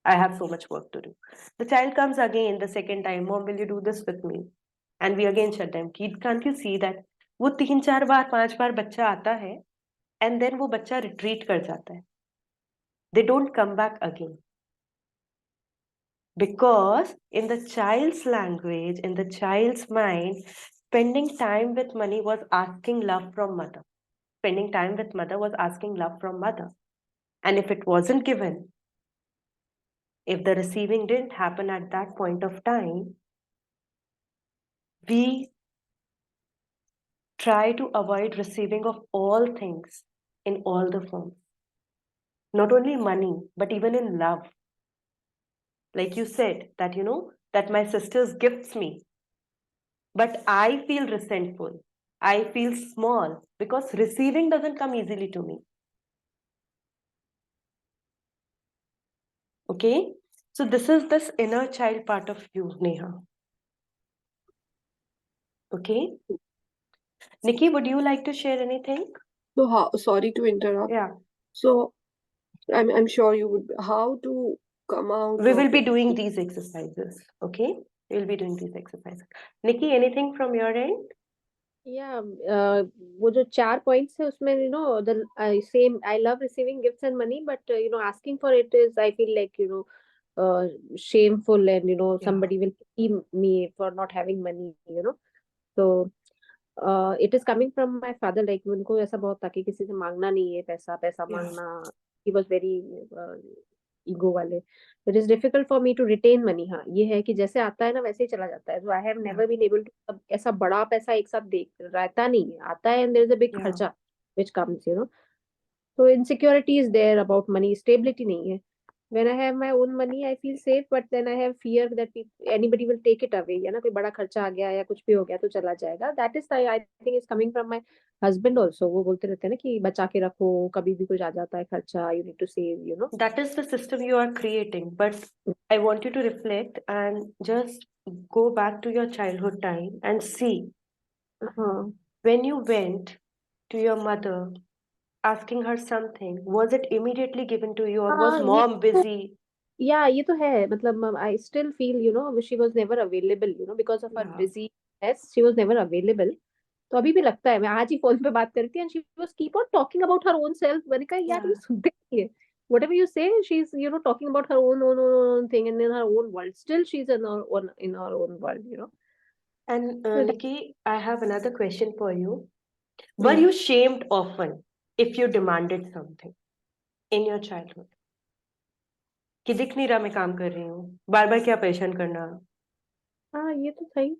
I have so much work to do. The child comes again the second time, mom, will you do this with me? And we again shut them. Can't you see that? वो 3-4 बार 5 बार बच्चा आता है and then वो बच्चा retreat कर जाता है. they don't come back again. Because in the child's language, in the child's mind, spending time with money was asking love from mother. Spending time with mother was asking love from mother. And if it wasn't given, if the receiving didn't happen at that point of time, we try to avoid receiving of all things in all the forms. Not only money, but even in love. Like you said, that that my sisters gifts me, but I feel resentful. I feel small because receiving doesn't come easily to me. Okay? So this is this inner child part of you, Neha. Okay? Nikki, would you like to share anything? So sorry to interrupt. Yeah. So I'm sure you would. How to come out We will of be it? doing these exercises. Okay? We'll be doing these exercises. Nikki, anything from your end? Yeah, वो जो 4 points है उसमें the same I love receiving gifts and money, but asking for it is I feel like shameful, and Yeah. somebody will pity me for not having money. So it is coming from my father, like उनको ऐसा बहुत था कि किसी से मांगना नहीं है, पैसा पैसा Yeah. मांगना. He was very ईगो वाले. It is difficult for me to retain money. हाँ, ये है कि जैसे आता है ना वैसे ही चला जाता है. So I have never been able to अब ऐसा बड़ा पैसा एक साथ देख रहता नहीं है, आता है and there is a big Yeah. खर्चा which comes. So insecurity is there about money, stability नहीं है. When I have my own money, I feel safe, but then I have fear that anybody will take it away. या ना कोई बड़ा खर्चा आ गया या कुछ भी हो गया तो चला जाएगा. That is I think is coming from my husband also. वो बोलते रहते हैं ना कि बचा के रखो, कभी भी कुछ आ जाता है खर्चा, you need to save. That is the system you are creating. But I want you to reflect and just go back to your childhood time and see हाँ. when you went to your mother asking her something, was it immediately given to you or was हाँ, mom busy? Yeah, ये तो है. मतलब I still feel she was never available because of her Yeah. busyness. She was never available. तो अभी भी लगता है मैं आज ही फोन पे बात करती हूँ and she was keep on talking about her own self. मैंने कहा यार ये Yeah. सुनते नहीं है. Whatever you say, she's talking about her own thing and in her own world. Still, she's in her own world. And So Nikki, I have another question for you. Were Hmm. you shamed often if you demanded something in your childhood? कि दिख नहीं रहा मैं काम कर रही हूँ, बार बार क्या परेशान करना? हाँ, ये तो सही.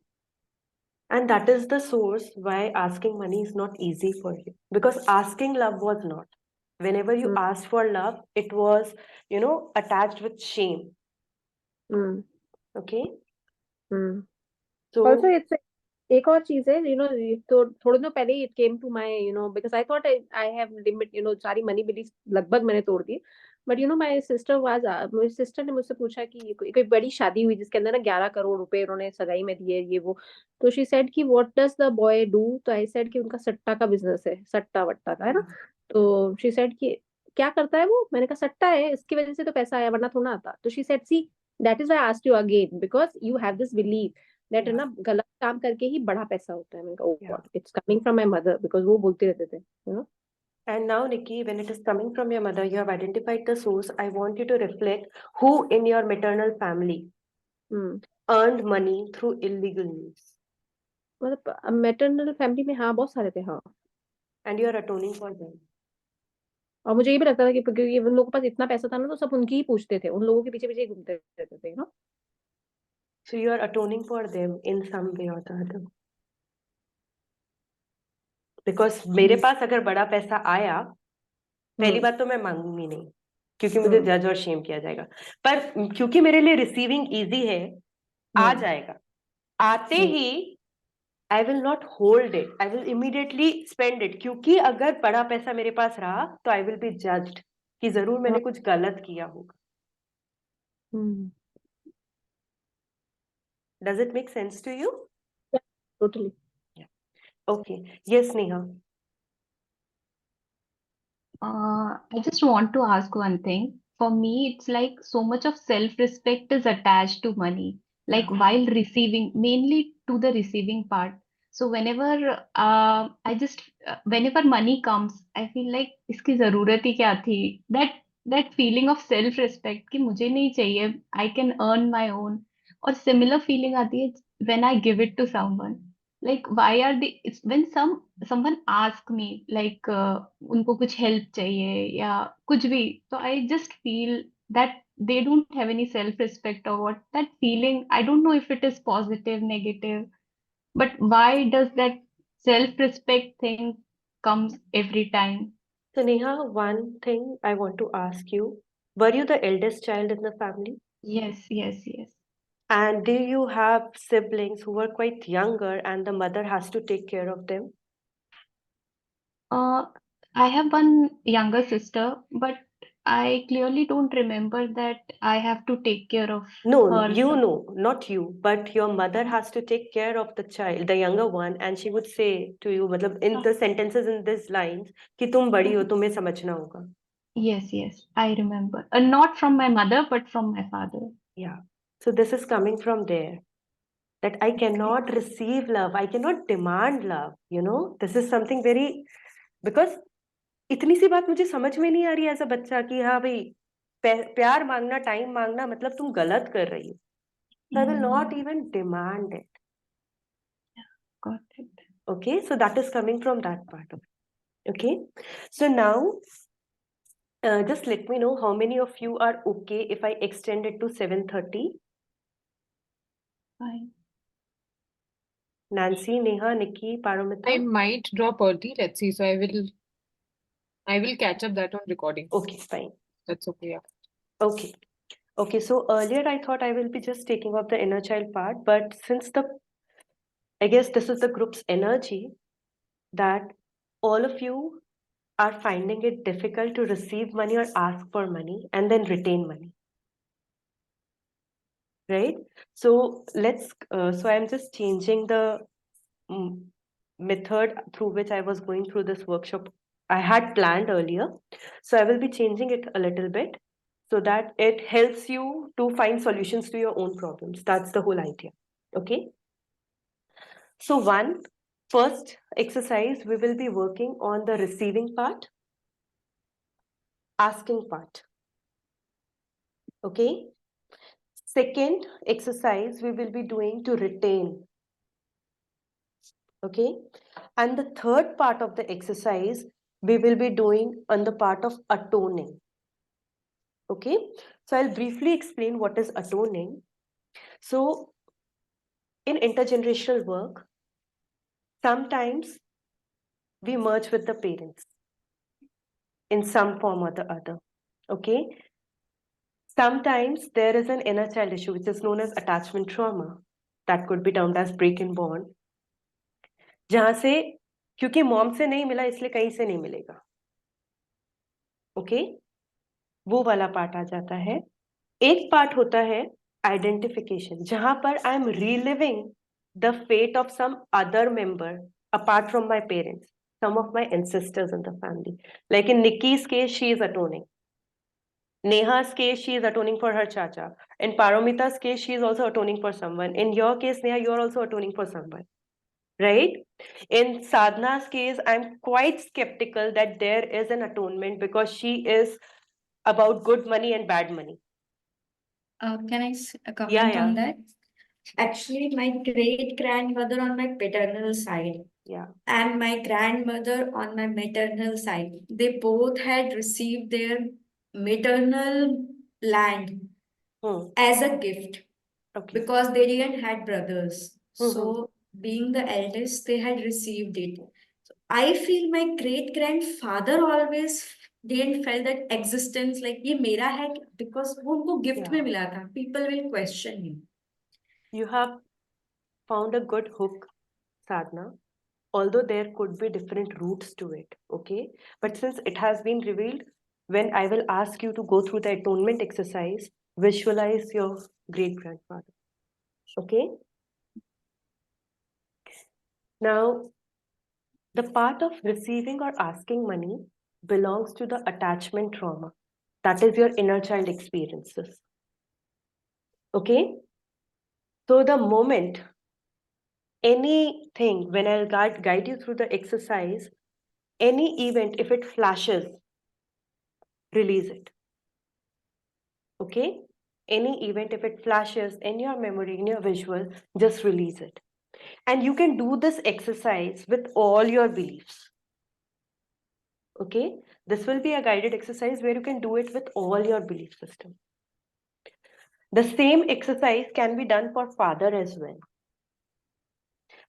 And that is the source why asking money is not easy for you. Because asking love was not. Whenever you Hmm. asked for love, it was, attached with shame. Hmm. Okay? Hmm. So, Also, it's एक और चीज है तो थोड़े दिनों पहले it came to my because I thought I have limit सारी money belief लगभग मैंने तोड़ दी. बट my sister was मेरी सिस्टर ने मुझसे पूछा कि कोई बड़ी शादी हुई जिसके अंदर ना 11 करोड़ रुपए उन्होंने सगाई में दिए ये वो. तो शी सेड कि what does the boy do. तो आई सेड कि उनका सट्टा का बिजनेस है, सट्टा वट्टा का है ना. तो शी सेड कि क्या करता है वो. मैंने कहा सट्टा है, इसकी वजह से तो पैसा आया वरना थोड़ा ना आता. तो she said see that is why I asked you again because you have this belief that है yeah, ना गलत काम करके ही बड़ा पैसा होता है. मैंने कहा yeah. What it's coming from my mother because वो बोलते रहते थे. And now, Nikki, when it is coming from your mother, you have identified the source. I want you to reflect who in your maternal family earned money through illegal means. मतलब maternal family में हाँ बहुत सारे थे. हाँ. And you are atoning for them. और मुझे ये भी लगता था कि क्योंकि उन लोगों के पास इतना पैसा था ना तो सब उनकी ही पूछते थे, उन लोगों के पीछे पीछे घूमते रहते थे ना. So you are atoning for them in some way or the other. Because मेरे पास अगर बड़ा पैसा आया, पहली बात तो मैं मांगूंगी नहीं क्योंकि मुझे जज और शेम किया जाएगा. पर क्योंकि मेरे लिए रिसीविंग इजी है, आ जाएगा. आते ही I will not hold it, I will immediately spend it. क्योंकि अगर बड़ा पैसा मेरे पास रहा तो आई विल बी जज्ड कि जरूर मैंने कुछ गलत किया होगा. Does it make sense to you? Totally. Okay, yes Neha. I just want to ask one thing. For me, it's like so much of self-respect is attached to money, like while receiving, mainly to the receiving part. So whenever whenever money comes, I feel like इसकी जरूरत ही क्या थी? That that feeling of self respect कि मुझे नहीं चाहिए, I can earn my own. और similar feeling आती है when I give it to someone. Like why are they? It's when someone ask me like उनको कुछ help चाहिए या कुछ भी, so I just feel that they don't have any self respect or what. That feeling, I don't know if it is positive, negative, but why does that self respect thing comes every time? So Neha, one thing I want to ask you, were you the eldest child in the family? Yes, yes, yes. And do you have siblings who were quite younger and the mother has to take care of them? Uh, I have one younger sister, but I clearly don't remember that I have to take care of No, her. you know, not you, but your mother has to take care of the child, the younger one, and she would say to you, मतलब in the sentences in these lines, कि तुम बड़ी हो, तुम्हें समझना होगा. Yes, yes, I remember. Not from my mother, but from my father. Yeah. So this is coming from there. That I cannot receive love, I cannot demand love, you know. This is something very, because इतनी सी बात मुझे समझ में नहीं आ रही as a बच्चा कि हाँ भाई प्यार मांगना, टाइम मांगना, मतलब तुम गलत कर रही हो. So I will not even demand it. Got it. Okay, so that is coming from that part of it. Okay, so now just let me know how many of you are okay if I extend it to 7:30. Fine. Nancy, Neha, Nikki, I Paramita. might drop early. Let's see. So I will catch up that on recording. Okay, fine. That's okay. Yeah. Okay. Okay, so earlier I thought I will be just taking up the inner child part, but since I guess this is the group's energy that all of you are finding it difficult to receive money or ask for money and then retain money. Right? So so I'm just changing the method through which I was going through this workshop. I had planned earlier. So I will be changing it a little bit so that it helps you to find solutions to your own problems. That's the whole idea. Okay. So first exercise, we will be working on the receiving part, asking part. Okay. Second exercise, we will be doing to retain. Okay. And the third part of the exercise, we will be doing on the part of atoning. Okay. So I'll briefly explain what is atoning. So in intergenerational work, sometimes we merge with the parents in some form or the other. Okay. Sometimes there is an inner child issue, which is known as attachment trauma. That could be termed as break in bond. जहां से क्योंकि mom से नहीं मिला इसलिए कहीं से नहीं मिलेगा. ओके, वो वाला पार्ट आ जाता है. एक पार्ट होता है आइडेंटिफिकेशन, जहां पर I am reliving the fate of some other member apart from my parents, some of my ancestors in the family. Like in Nikki's case, she is atoning. Neha's case, she is atoning for her chacha. In Paramita's case, she is also atoning for someone. In your case, Neha, you are also atoning for someone. Right? In Sadhana's case, I'm quite skeptical that there is an atonement because she is about good money and bad money. Can I comment Yeah. on that? Actually, my great grandmother on my paternal side Yeah. and my grandmother on my maternal side, they both had received their maternal land as a gift Okay. because they didn't had brothers. Mhm. So being the eldest, they had received it. So I feel my great grandfather always didn't felt that existence like ये मेरा है because वो उनको gift में Yeah. मिला था. People will question him. You have found a good hook, Sadhana, although there could be different routes to it. Okay. But since it has been revealed, when I will ask you to go through the atonement exercise, visualize your great grandfather. Okay. Now, the part of receiving or asking money belongs to the attachment trauma. That is your inner child experiences. Okay. So the moment anything, when I'll guide you through the exercise, any event, if it flashes, release it. Okay? Any event, if it flashes in your memory, in your visual, just release it. And you can do this exercise with all your beliefs. Okay? This will be a guided exercise where you can do it with all your belief system. The same exercise can be done for father as well.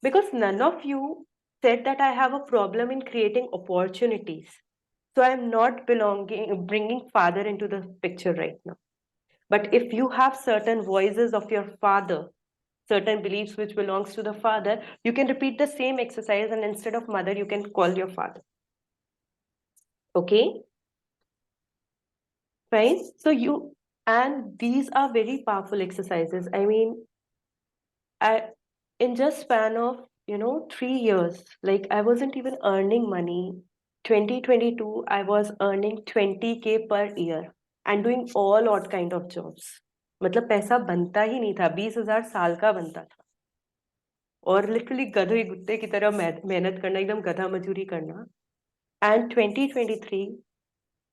Because none of you said that I have a problem in creating opportunities. So I'm not bringing father into the picture right now. But if you have certain voices of your father, certain beliefs which belongs to the father, you can repeat the same exercise, and instead of mother, you can call your father. Okay? Right? So and these are very powerful exercises. I mean, in just span of 3 years, like I wasn't even earning money. 2022, I was earning 20K per year and doing all odd kind of jobs. मतलब पैसा बनता ही नहीं था, 20,000 साल का बनता था और लिटरली गधे गुत्ते की तरह मेहनत करना, एकदम गधा मजूरी करना. And 2023,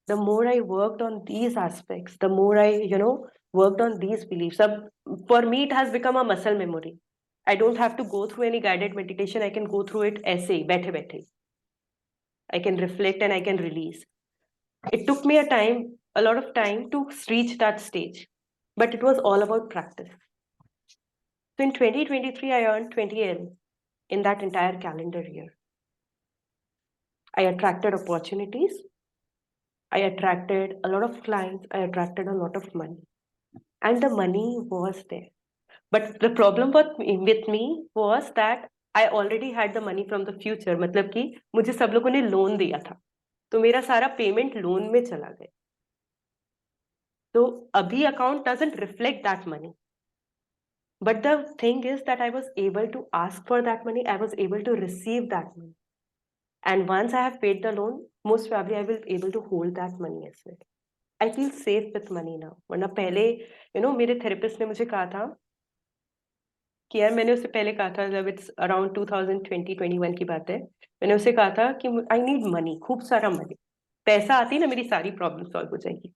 the more I worked on these aspects, the more I worked on these beliefs. For me, it has become a muscle memory. I don't have to go through any guided meditation. I can go through it essay, bethe bethe. I can reflect and I can release. It took me a lot of time to reach that stage, but it was all about practice. So in 2023, I earned 20L in that entire calendar year. I attracted opportunities. I attracted a lot of clients. I attracted a lot of money. And the money was there. But the problem with me was that I already had the money from the future. मतलब कि मुझे सब लोगों ने loan दिया था, तो मेरा सारा पेमेंट लोन में चला गया. तो अभी account doesn't reflect that money. But the thing is that I was able to ask for that money. I was able to receive that money. And once I have paid the loan, most probably I will be able to hold that money as well. I feel safe with money now. वरना पहले मेरे therapist ने मुझे कहा था कि यार, मैंने उससे पहले कहा था, जब इट्स अराउंड 2020-21 की बात है, मैंने उसे कहा था कि आई नीड मनी, खूब सारा मनी. पैसा आती ना, मेरी सारी प्रॉब्लम सॉल्व हो जाएगी.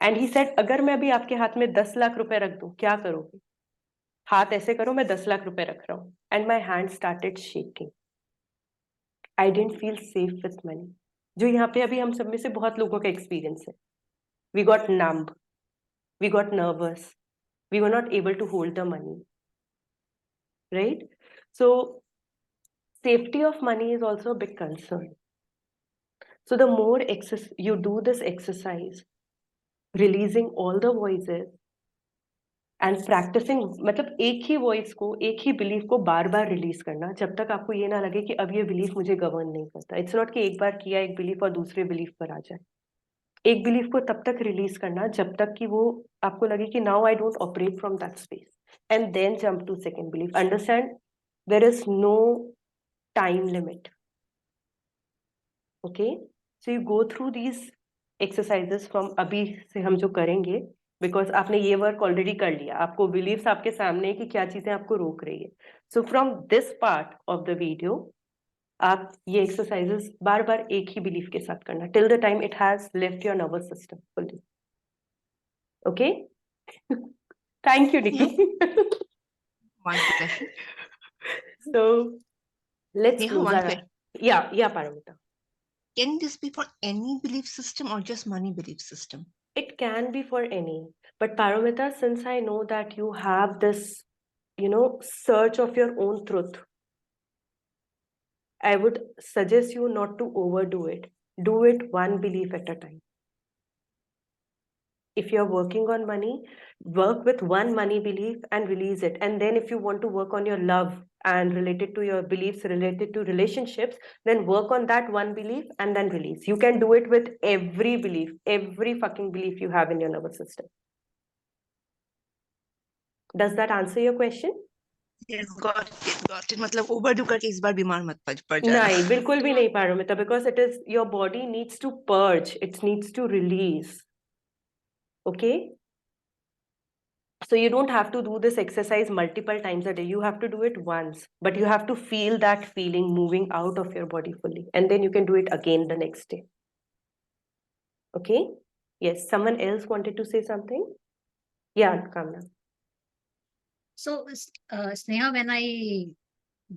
एंड ही सेड, अगर मैं अभी आपके हाथ में 10 लाख रुपए रख दूं, क्या करोगे? हाथ ऐसे करो, मैं 10 लाख रुपए रख रहा हूँ. And my hand started shaking. I didn't feel safe with money. जो यहाँ पे अभी हम सब में से बहुत लोगों का एक्सपीरियंस है. We got numb, we got nervous, we were not able to hold the money. Right? So safety of money is also a big concern. So the more you do this exercise, releasing all the voices and practicing, मतलब एक ही voice को, एक ही belief को बार बार release करना, जब तक आपको ये ना लगे कि अब ये belief मुझे govern नहीं करता. It's not कि एक बार किया एक belief और दूसरे belief पर आ जाए. एक belief को तब तक release करना जब तक कि वो आपको लगे कि now I don't operate from that space. And then jump to second belief. Understand? There is no time limit. Okay, so you go through these exercises from अभी से हम जो करेंगे, because आपने ये work already कर लिया, आपको beliefs आपके सामने है कि क्या चीजें आपको रोक रही है. So from this part of the video, आप ये exercises बार बार एक ही belief के साथ करना till the time it has left your nervous system fully. Okay? Thank you, Nikki. One question. So let's Neha, close one our. question. Yeah, Paramita. Can this be for any belief system or just money belief system? It can be for any, but Paramita, since I know that you have this, search of your own truth, I would suggest you not to overdo it. Do it one belief at a time. If you're working on money, work with one money belief and release it. And then if you want to work on your love and related to your beliefs related to relationships, then work on that one belief and then release. You can do it with every belief, every fucking belief you have in your nervous system. Does that answer your question? Yes, got it. मतलब overdo करके इस बार बीमार मत पड़ जाना. नहीं, बिल्कुल भी नहीं Paramita, because it is your body needs to purge, it needs to release. Okay? So you don't have to do this exercise multiple times a day. You have to do it once, but you have to feel that feeling moving out of your body fully. And then you can do it again the next day. Okay? Yes, someone else wanted to say something? Yeah, Kamna. So, Sneha, when I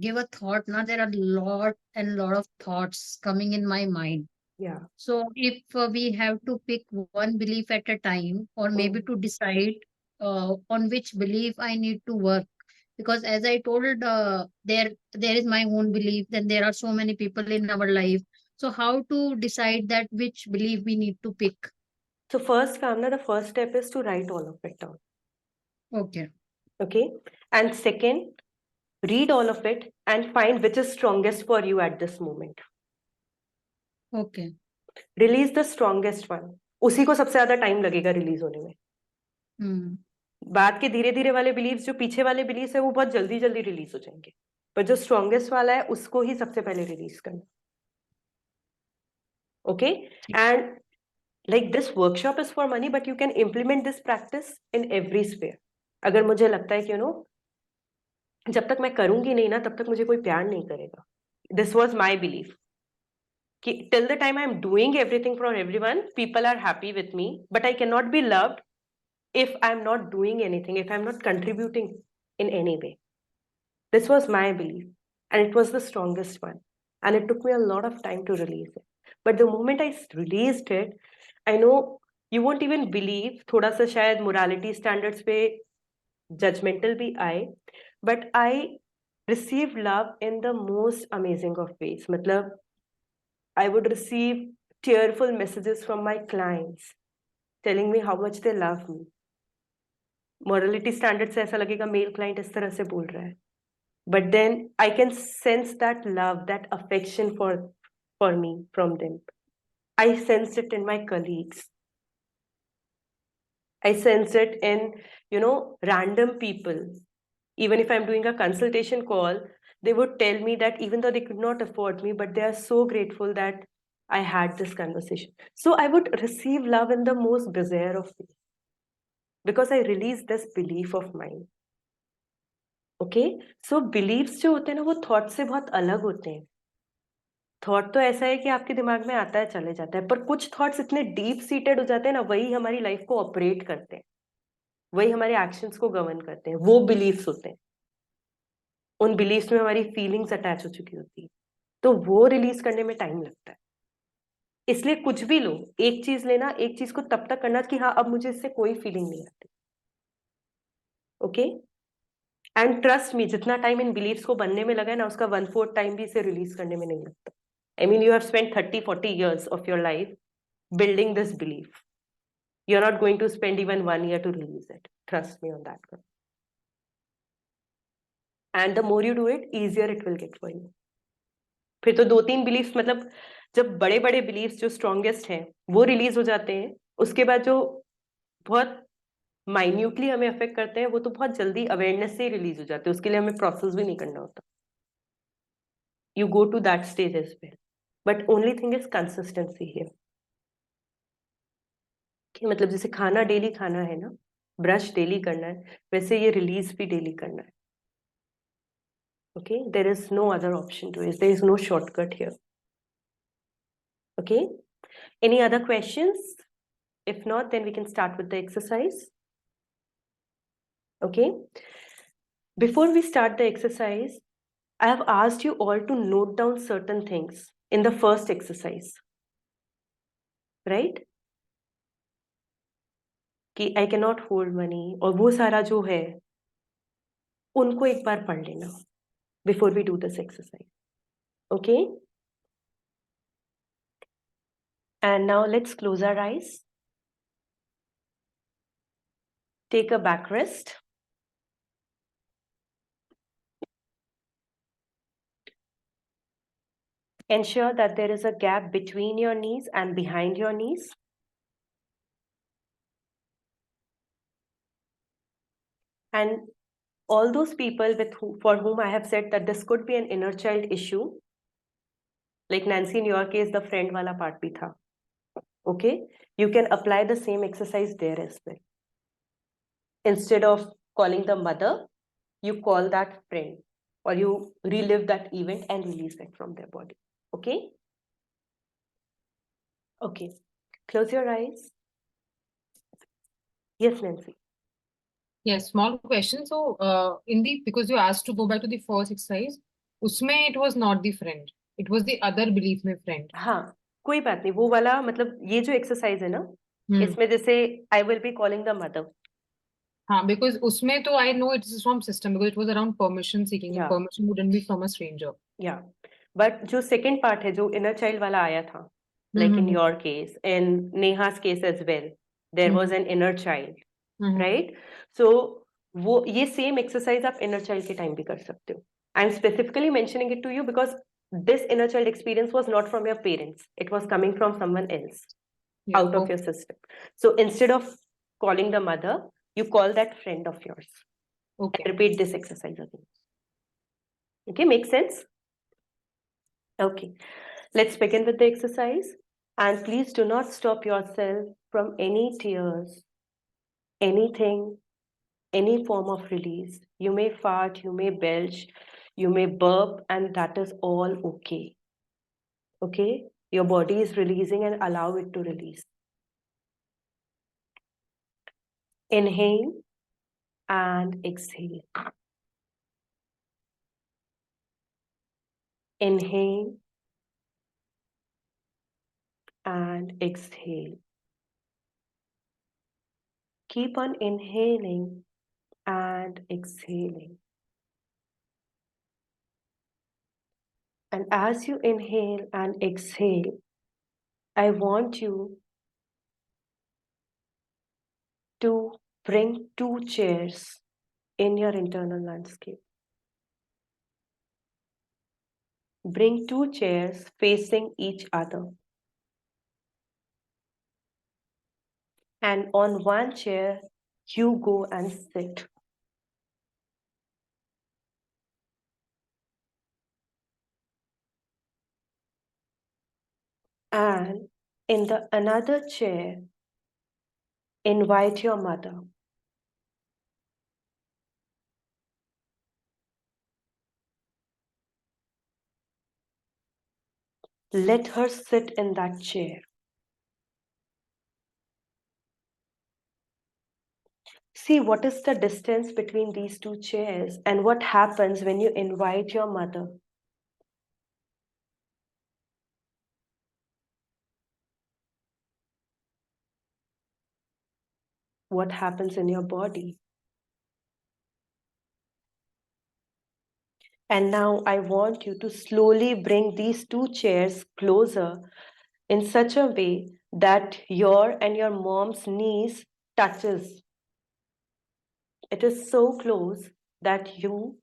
give a thought, now there are lot of thoughts coming in my mind. Yeah. So if we have to pick one belief at a time, or maybe to decide on which belief I need to work, because as I told, there is my own belief, then there are so many people in our life. So how to decide that which belief we need to pick? So first, Kamna, the first step is to write all of it down. Okay. Okay. And second, read all of it and find which is strongest for you at this moment. Okay. Release the strongest one. उसी को सबसे ज्यादा time लगेगा release होने में. बाद के धीरे धीरे वाले बिलीव्स, जो पीछे वाले बिलीव्स है, वो बहुत जल्दी जल्दी रिलीज हो जाएंगे. पर जो स्ट्रॉन्गेस्ट वाला है उसको ही सबसे पहले रिलीज करना. Okay. And like this workshop is for money, but you can implement this practice in every sphere. अगर मुझे लगता है कि जब तक मैं करूंगी नहीं ना, तब तक मुझे कोई प्यार नहीं करेगा. This was my belief. Till the time I'm doing everything for everyone, people are happy with me, but I cannot be loved if I'm not doing anything, if I'm not contributing in any way. This was my belief, and it was the strongest one. And it took me a lot of time to release it. But the moment I released it, I know you won't even believe, थोड़ा सा शायद morality standards पे judgmental भी आए, but I received love in the most amazing of ways. मतलब I would receive tearful messages from my clients telling me how much they love me. Morality standards से ऐसा लगेगा मेल client इस तरह से बोल रहा है. But then I can sense that love, that affection for me from them. I sense it in my colleagues. I sense it in, random people. Even if I'm doing a consultation call, they would tell me that even though they could not afford me, but they are so grateful that I had this conversation. So I would receive love in the most bizarre of ways because I released this belief of mine. Okay? So beliefs जो होते हैं ना, वो thought से बहुत अलग होते हैं. थॉट तो ऐसा है कि आपके दिमाग में आता है, चले जाता है, पर कुछ थॉट्स इतने डीप सीटेड हो जाते हैं ना, वही हमारी लाइफ को ऑपरेट करते हैं, वही हमारे एक्शंस को गवर्न करते हैं. वो बिलीफ्स होते हैं. उन बिलीफ्स में हमारी फीलिंग्स अटैच हो चुकी होती है, तो वो रिलीज करने में टाइम लगता है. इसलिए कुछ भी लो, एक चीज लेना, एक चीज को तब तक करना कि हाँ अब मुझे इससे कोई फीलिंग नहीं आती. ओके. एंड ट्रस्ट मी, जितना टाइम इन बिलीफ्स को बनने में लगा है ना, उसका 1/4 टाइम भी इसे रिलीज करने में नहीं लगता. I mean, you have spent 30-40 years of your life building this belief. You're not going to spend even 1 year to release it. Trust me on that one. And the more you do it, easier it will get for you. फिर तो 2-3 beliefs, मतलब जब बड़े बड़े beliefs जो strongest हैं वो release हो जाते हैं, उसके बाद जो बहुत minutely हमें अफेक्ट करते हैं वो तो बहुत जल्दी अवेयरनेस से ही रिलीज हो जाते हैं. उसके लिए हमें प्रोसेस भी नहीं करना होता. You go to that stage as well. But only thing is consistency here. कि मतलब जैसे खाना डेली खाना है ना, ब्रश डेली करना है, वैसे ये रिलीज भी डेली करना है. Okay, there is no other option to it. There is no shortcut here. Okay, any other questions? If not, then we can start with the exercise. Okay, before we start the exercise, I have asked you all to note down certain things in the first exercise, right? कि I cannot hold money और वो सारा जो है उनको एक बार पढ़ लेना before we do this exercise. Okay? And now let's close our eyes. Take a back rest. Ensure that there is a gap between your knees and behind your knees. And all those people for whom I have said that this could be an inner child issue, like Nancy, in your case, the friend wala part bhi tha. Okay? You can apply the same exercise there as well. Instead of calling the mother, you call that friend, or you relive that event and release it from their body. Okay? Okay. Close your eyes. Yes, Nancy. Yes, small question. So, because you asked to go back to the first exercise, उसमें it was not the friend. It was the other belief में friend. हाँ, कोई बात नहीं, वो वाला मतलब ये जो एक्सरसाइज है ना, Hmm. इसमें जैसे I will be calling the mother. हाँ, because उसमें तो I know it is from system because it was around permission seeking and Yeah. permission wouldn't be from a stranger. Yeah. But जो second part है, जो inner child वाला आया था, like in your case, in Neha's case as well, there was an inner child, right? So वो ये same exercise आप inner child के time भी कर सकते हो. I'm specifically mentioning it to you because this inner child experience was not from your parents. It was coming from someone else Yeah, out of your system. So instead of calling the mother, you call that friend of yours. okay. Repeat this exercise again. Okay, makes sense? Okay, let's begin with the exercise. And please do not stop yourself from any tears, anything, any form of release. You may fart, you may belch, you may burp, and that is all okay. Okay? Your body is releasing and allow it to release. Inhale and exhale. Inhale and exhale. Keep on inhaling and exhaling. And as you inhale and exhale, I want you to bring 2 chairs in your internal landscape. Bring 2 chairs facing each other. And on one chair, you go and sit. And in the another chair, invite your mother. Let her sit in that chair. See what is the distance between these 2 chairs and what happens when you invite your mother. What happens in your body. And now I want you to slowly bring these 2 chairs closer in such a way that your and your mom's knees touches. It is so close that you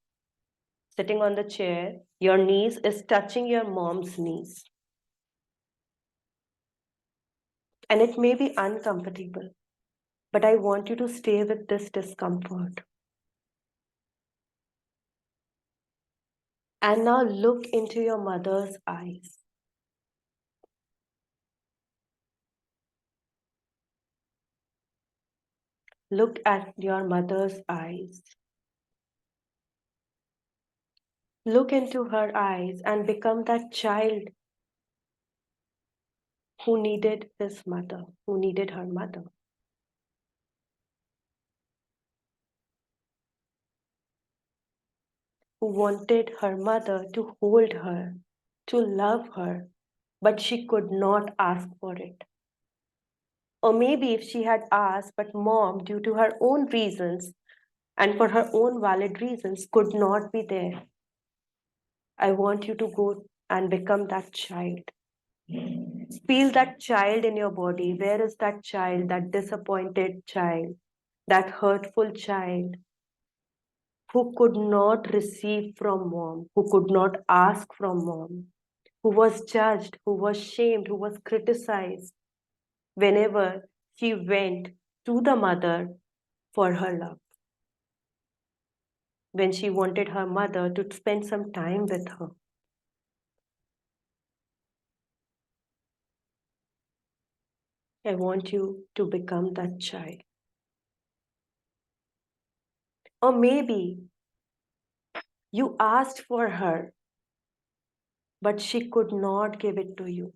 sitting on the chair, your knees is touching your mom's knees. And it may be uncomfortable, but I want you to stay with this discomfort. And now look into your mother's eyes. Look at your mother's eyes. Look into her eyes and become that child who needed his mother, who needed her mother. Who wanted her mother to hold her, to love her, but she could not ask for it. Or maybe if she had asked, but mom, due to her own reasons and for her own valid reasons, could not be there. I want you to go and become that child. Feel that child in your body. Where is that child, that disappointed child, that hurtful child who could not receive from mom, who could not ask from mom, who was judged, who was shamed, who was criticized whenever she went to the mother for her love? When she wanted her mother to spend some time with her. I want you to become that child. Or maybe you asked for her, but she could not give it to you.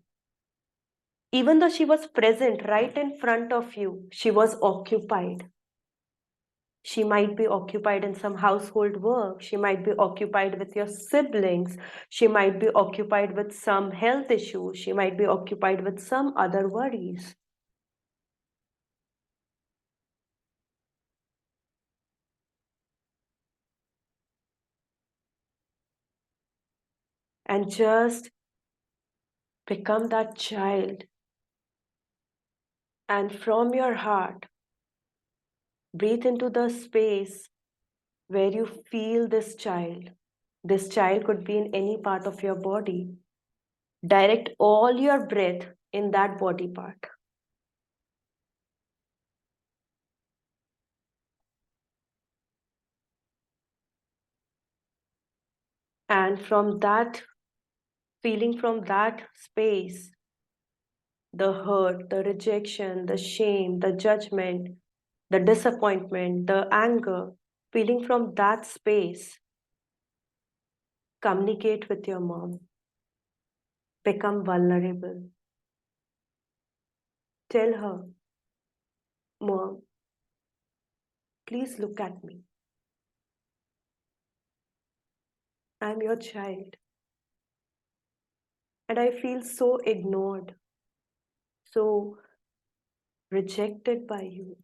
Even though she was present right in front of you, she was occupied. She might be occupied in some household work. She might be occupied with your siblings. She might be occupied with some health issue. She might be occupied with some other worries. And just become that child. And from your heart, breathe into the space where you feel this child. This child could be in any part of your body. Direct all your breath in that body part. And from that, feeling from that space, the hurt, the rejection, the shame, the judgment, the disappointment, the anger, feeling from that space, communicate with your mom. Become vulnerable. Tell her, Mom, please look at me. I'm your child. And I feel so ignored, so rejected by you.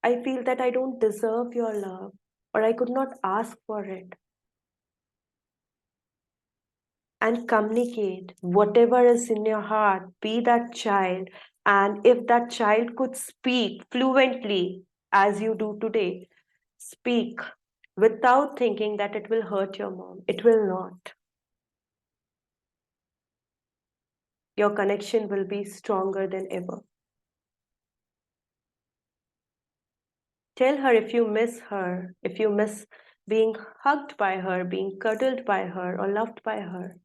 I feel that I don't deserve your love, or I could not ask for it. And communicate whatever is in your heart, be that child. And if that child could speak fluently as you do today, speak without thinking that it will hurt your mom. It will not. Your connection will be stronger than ever. Tell her if you miss her, if you miss being hugged by her, being cuddled by her, or loved by her.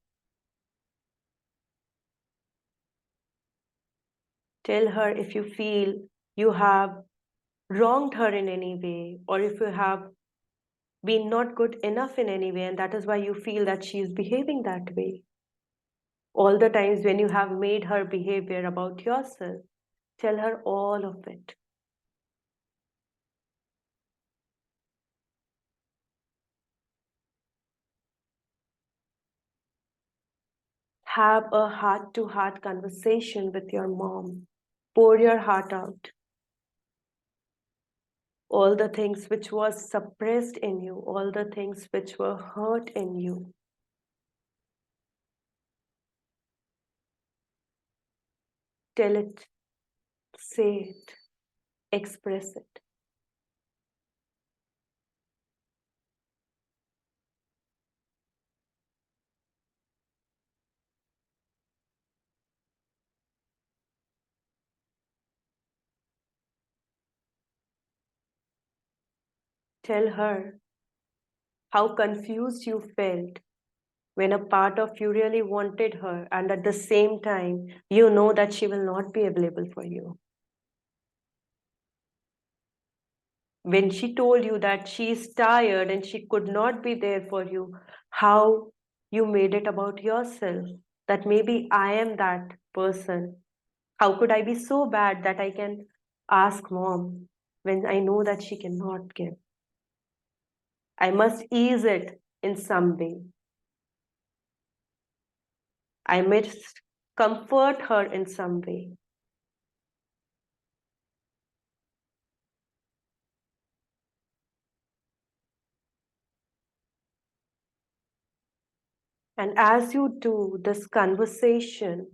Tell her if you feel you have wronged her in any way, or if you have been not good enough in any way, and that is why you feel that she is behaving that way. All the times when you have made her behavior about yourself, tell her all of it. Have a heart-to-heart conversation with your mom. Pour your heart out. All the things which was suppressed in you, all the things which were hurt in you. Tell it, say it, express it. Tell her how confused you felt when a part of you really wanted her, and at the same time, you know that she will not be available for you. When she told you that she is tired and she could not be there for you, how you made it about yourself, that maybe I am that person. How could I be so bad that I can ask mom when I know that she cannot give? I must ease it in some way. I must comfort her in some way. And as you do this conversation,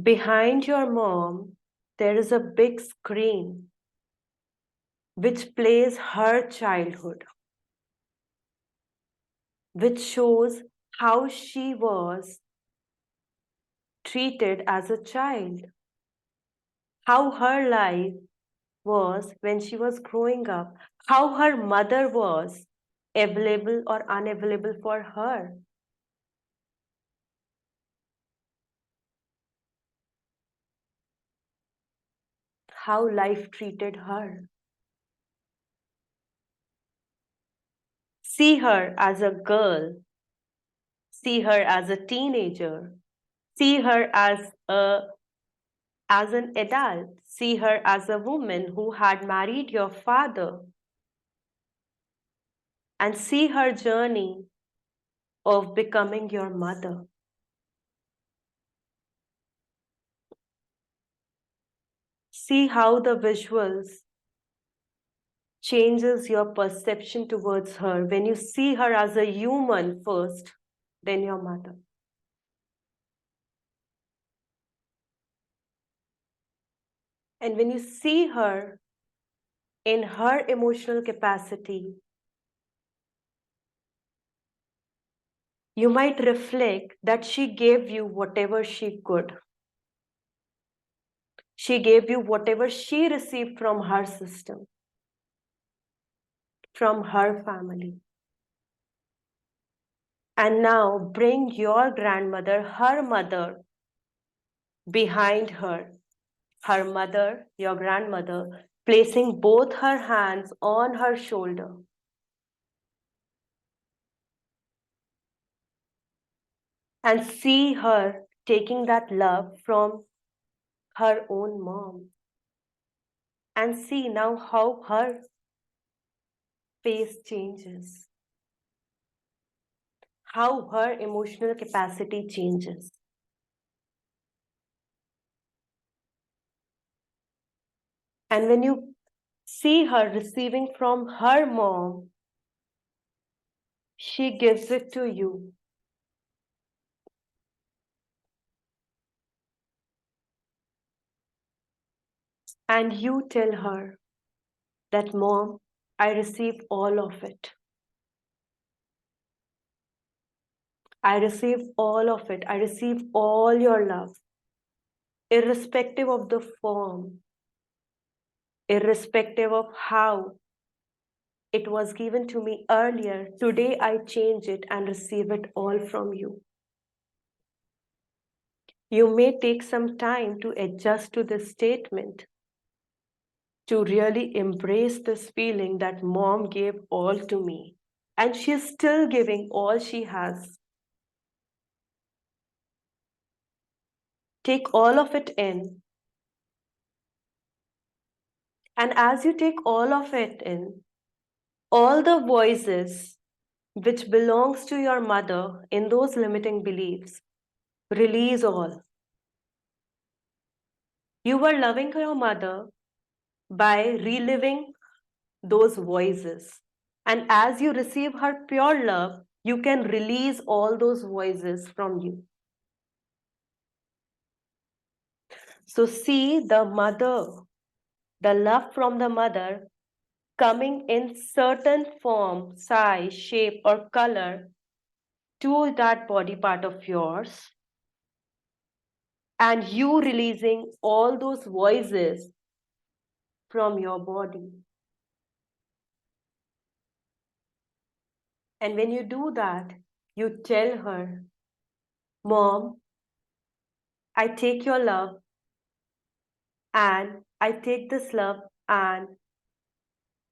behind your mom, there is a big screen which plays her childhood, which shows how she was treated as a child, how her life was when she was growing up, how her mother was available or unavailable for her. How life treated her. See her as a girl. see her as a teenager, see her as an adult, see her as a woman who had married your father, and see her journey of becoming your mother. See how the visuals changes your perception towards her when you see her as a human first, then your mother. And when you see her in her emotional capacity, you might reflect that she gave you whatever she could. She gave you whatever she received from her system, from her family. And now bring your grandmother, her mother, behind her. Her mother, your grandmother, placing both her hands on her shoulder. And see her taking that love from her own mom. And see now how her face changes, how her emotional capacity changes. And when you see her receiving from her mom, she gives it to you. And you tell her that, Mom, I receive all of it. I receive all of it. I receive all your love, irrespective of the form, irrespective of how it was given to me earlier. Today I change it and receive it all from you. You may take some time to adjust to this statement, to really embrace this feeling that Mom gave all to me, and she's still giving all she has. Take all of it in. And as you take all of it in, all the voices which belongs to your mother in those limiting beliefs, release all. You were loving your mother by reliving those voices. And as you receive her pure love, you can release all those voices from you. So see the mother, the love from the mother coming in certain form, size, shape, or color to that body part of yours, and you releasing all those voices from your body. And when you do that, you tell her, Mom, I take your love and I take this love and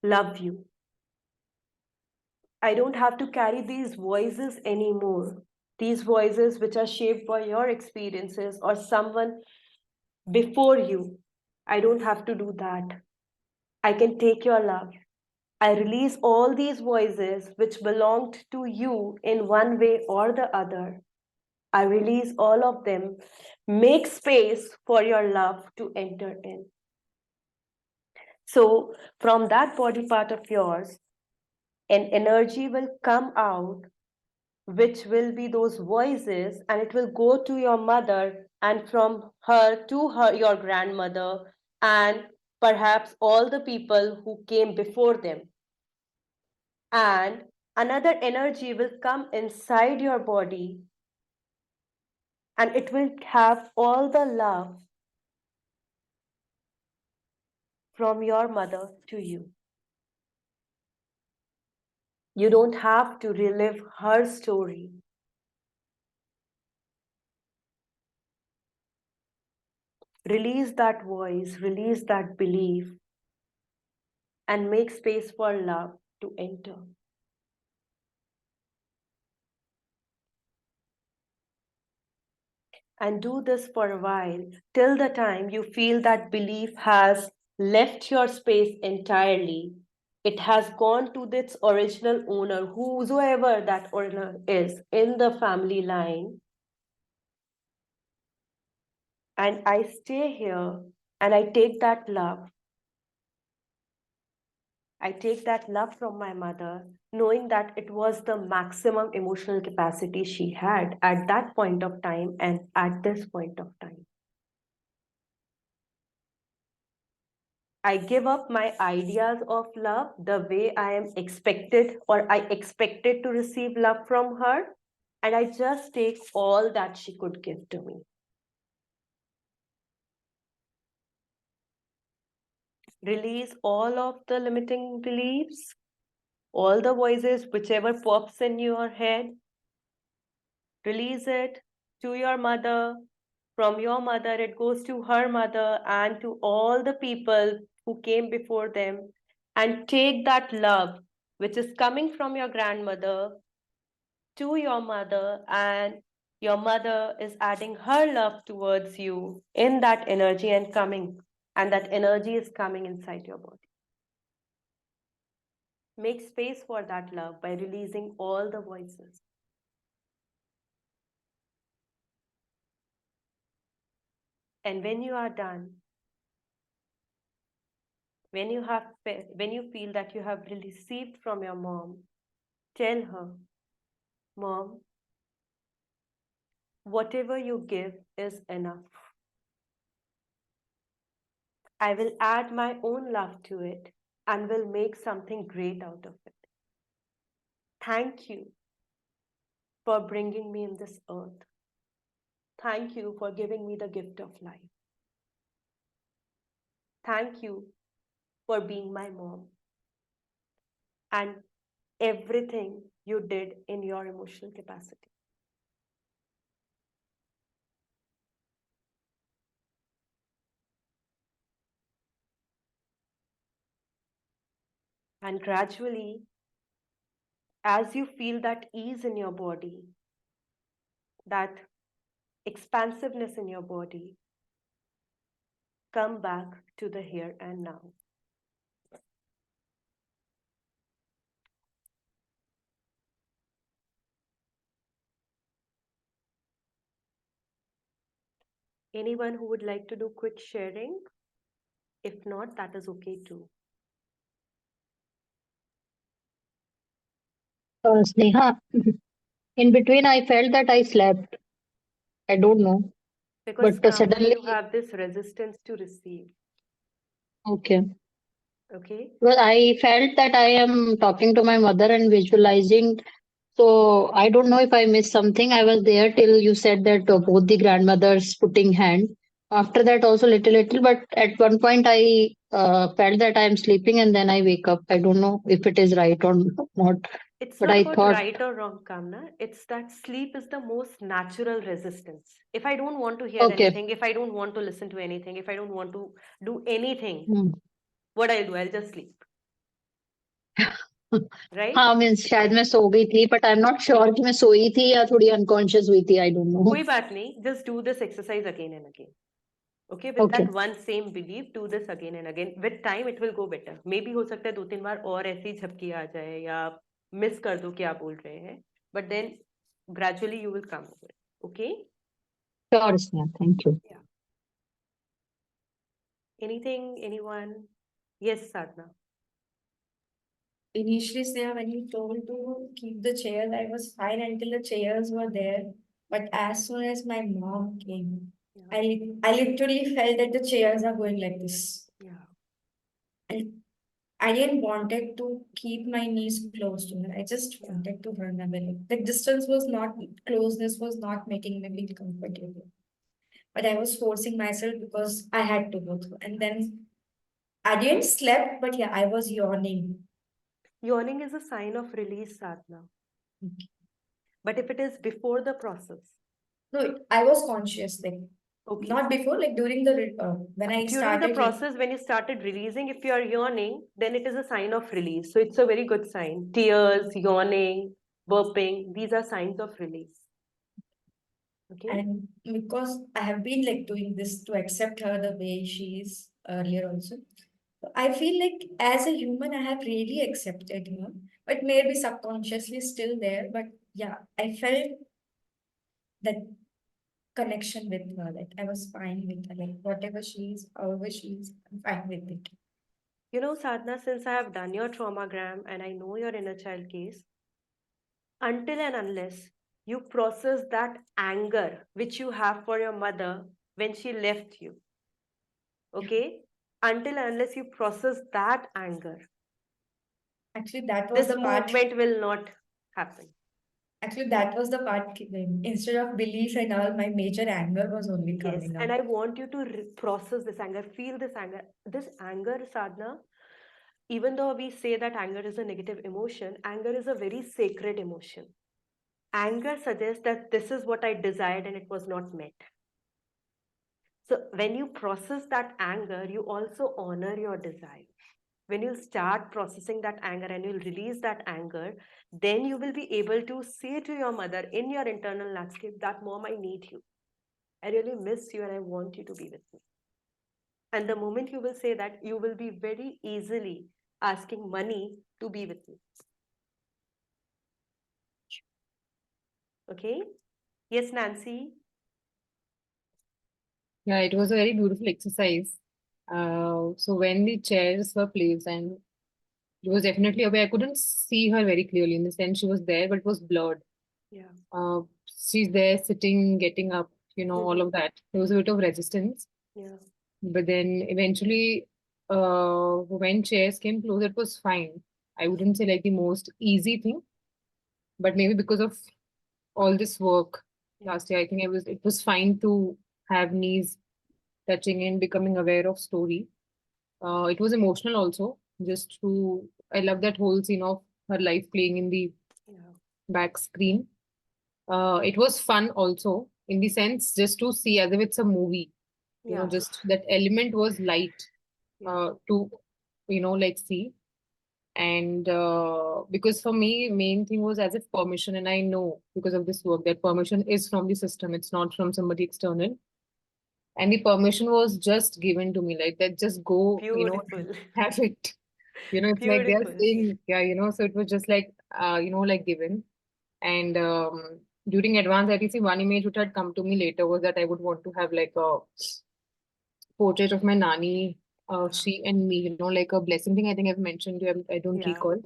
love you. I don't have to carry these voices anymore. These voices which are shaped by your experiences or someone before you. I don't have to do that. I can take your love. I release all these voices which belonged to you in one way or the other. I release all of them. Make space for your love to enter in. So from that body part of yours, an energy will come out, which will be those voices, and it will go to your mother, and from her to her, your grandmother, and perhaps all the people who came before them. And another energy will come inside your body, and it will have all the love from your mother to you. You don't have to relive her story. Release that voice, release that belief, and make space for love to enter. And do this for a while, till the time you feel that belief has left your space entirely. It has gone to its original owner, whosoever that owner is in the family line. And I stay here and I take that love. I take that love from my mother, knowing that it was the maximum emotional capacity she had at that point of time and at this point of time. I give up my ideas of love, the way I am expected or I expected to receive love from her, and I just take all that she could give to me. Release all of the limiting beliefs, all the voices, whichever pops in your head. Release it to your mother. From your mother, it goes to her mother and to all the people who came before them. And take that love, which is coming from your grandmother, to your mother, and your mother is adding her love towards you in that energy and coming, and that energy is coming inside your body. Make space for that love by releasing all the voices. And when you are done, when you feel that you have received from your mom, tell her, Mom, whatever you give is enough. I will add my own love to it and will make something great out of it. Thank you for bringing me in this earth. Thank you for giving me the gift of life. Thank you for being my mom and everything you did in your emotional capacity. And gradually, as you feel that ease in your body, that expansiveness in your body, come back to the here and now. Anyone who would like to do quick sharing? If not, that is okay too. Sneha, in between, I felt that I slept. I don't know. Because But suddenly you suddenly, have this resistance to receive. okay. Okay. Well, I felt that I am talking to my mother and visualizing. So I don't know if I missed something. I was there till you said that both the grandmothers putting hand. After that, also little, but at one point I felt that I am sleeping and then I wake up. I don't know if it is right or not. It's But not I about thought, right or wrong, Kamna. It's that sleep is the most natural resistance. If I don't want to hear okay. anything, if I don't want to listen to anything, if I don't want to do anything, Hmm. what I'll do, I'll just sleep. Right? हाँ means शायद मैं सो गई थी but I am not sure कि मैं सोई थी या थोड़ी अनकॉन्शियस हुई थी आई डोंट नो कोई बात नहीं, just do this exercise again and again. Okay, with Okay. that one same belief, do this again and again. With time, it will go better. Maybe हो सकता है 2-3 बार और ऐसी झपकी आ जाए या मिस कर दो क्या बोल रहे हैं. But then gradually you will come over it. Okay? Sure, Sneha. Thank you. Yeah. Anything, anyone? Yes, Sadhna. Initially, Sneha, when you told to keep the chairs, I was fine until the chairs were there. But as soon as my mom came, Yeah. I literally felt that the chairs are going like this. Yeah. And I didn't wanted to keep my knees close to her. I just Yeah. wanted to run away. The distance was not, closeness was not making me feel comfortable. But I was forcing myself because I had to go through. And then I didn't sleep, but yeah, I was yawning. Yawning is a sign of release, Sadhna. But if it is before the process, No, I was conscious like okay. not before, like during the when I During the started. process, when you started releasing, if you are yawning, then it is a sign of release. So it's a very good sign. Tears, yawning, burping, these are signs of release. Okay. And because I have been like doing this to accept her the way she is earlier also. So I feel like as a human, I have really accepted her, but maybe subconsciously still there. But yeah, I felt that connection with her. Like I was fine with her. Like whatever she is, however she is, I'm fine with it. You know, Sadhna, since I have done your traumagram and I know your inner child case, until and unless you process that anger which you have for your mother when she left you, okay? Until and unless you process that anger, Actually, that was this the part. movement will not happen. Actually, that was the part. Instead of belief and all, my major anger was only Yes, coming and out. I want you to process this anger, feel this anger. This anger, Sadhna, even though we say that anger is a negative emotion, anger is a very sacred emotion. Anger suggests that this is what I desired and it was not met. So when you process that anger, you also honor your desire. When you start processing that anger and you'll release that anger, then you will be able to say to your mother in your internal landscape that, Mom, I need you. I really miss you and I want you to be with me. And the moment you will say that, you will be very easily asking money to be with me. Okay? Yes, Nancy? Yeah, it was a very beautiful exercise. So when the chairs were placed and it was definitely away, I couldn't see her very clearly in the sense she was there, but it was blurred. Yeah. She's there sitting, getting up, all Mhm. of that. There was a bit of resistance. Yeah. But then eventually, when chairs came close, it was fine. I wouldn't say like the most easy thing, but maybe because of all this work Yeah. last year, I think it was fine to have knees touching and becoming aware of story. It was emotional also, I love that whole scene of her life playing in the Yeah. back screen. It was fun also in the sense just to see as if it's a movie, Yeah. just that element was light Yeah. to, like see. And because for me, main thing was as if permission, and I know because of this work that permission is from the system, it's not from somebody external. And the permission was just given to me, like that, just go, Beautiful. have it. It's like they're Beautiful. saying, yeah, so it was just like, like given. And during advanced ITC, one image which had come to me later was that I would want to have like a portrait of my nanny, she and me, like a blessing thing. I think I've mentioned to you, I don't Yeah. recall.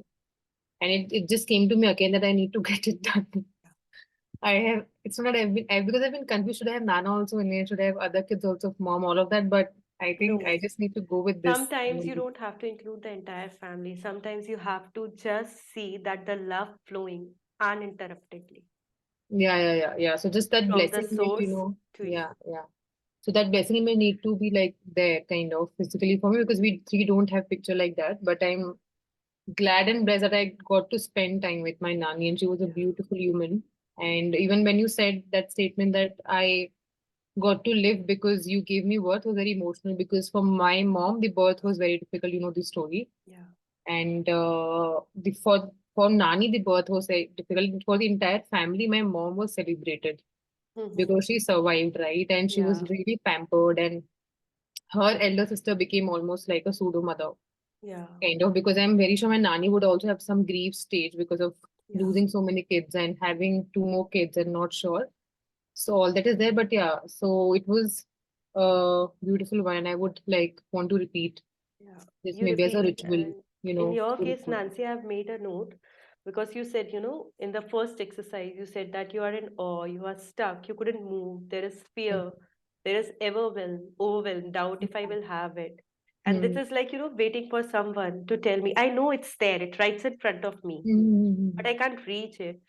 And it just came to me again that I need to get it done. It's not that because I've been confused. Should I have Nana also in it? Should I have other kids also, mom, all of that? But I think No. I just need to go with this. Sometimes you don't have to include the entire family. Sometimes you have to just see that the love flowing uninterruptedly Yeah. So just that from the blessing image, source to you. yeah. So that blessing image need to be like there kind of physically for me because we three don't have picture like that. But I'm glad and blessed that I got to spend time with my nanny and she was a Yeah. beautiful human. And even when you said that statement that I got to live because you gave me birth was very emotional because for my mom the birth was very difficult, the story. Yeah. And for Nani the birth was very difficult. For the entire family, my mom was celebrated Mhm. because she survived, right? And she was Yeah. really pampered and her elder sister became almost like a pseudo mother, Yeah. kind of, because I'm very sure my nanny would also have some grief stage because of Yeah. losing so many kids and having two more kids and not sure. So all that is there, but yeah, so it was a beautiful one, and I would like want to repeat Yeah. this You maybe as a repeat. ritual, And in your case, spiritual. Nancy, I've made a note because you said, in the first exercise, you said that you are in awe, you are stuck, you couldn't move, there is fear, there is overwhelm, doubt if I will have it. And this Hmm. is like, waiting for someone to tell me, I know it's there, it right in front of me, but Hmm. I can't reach it.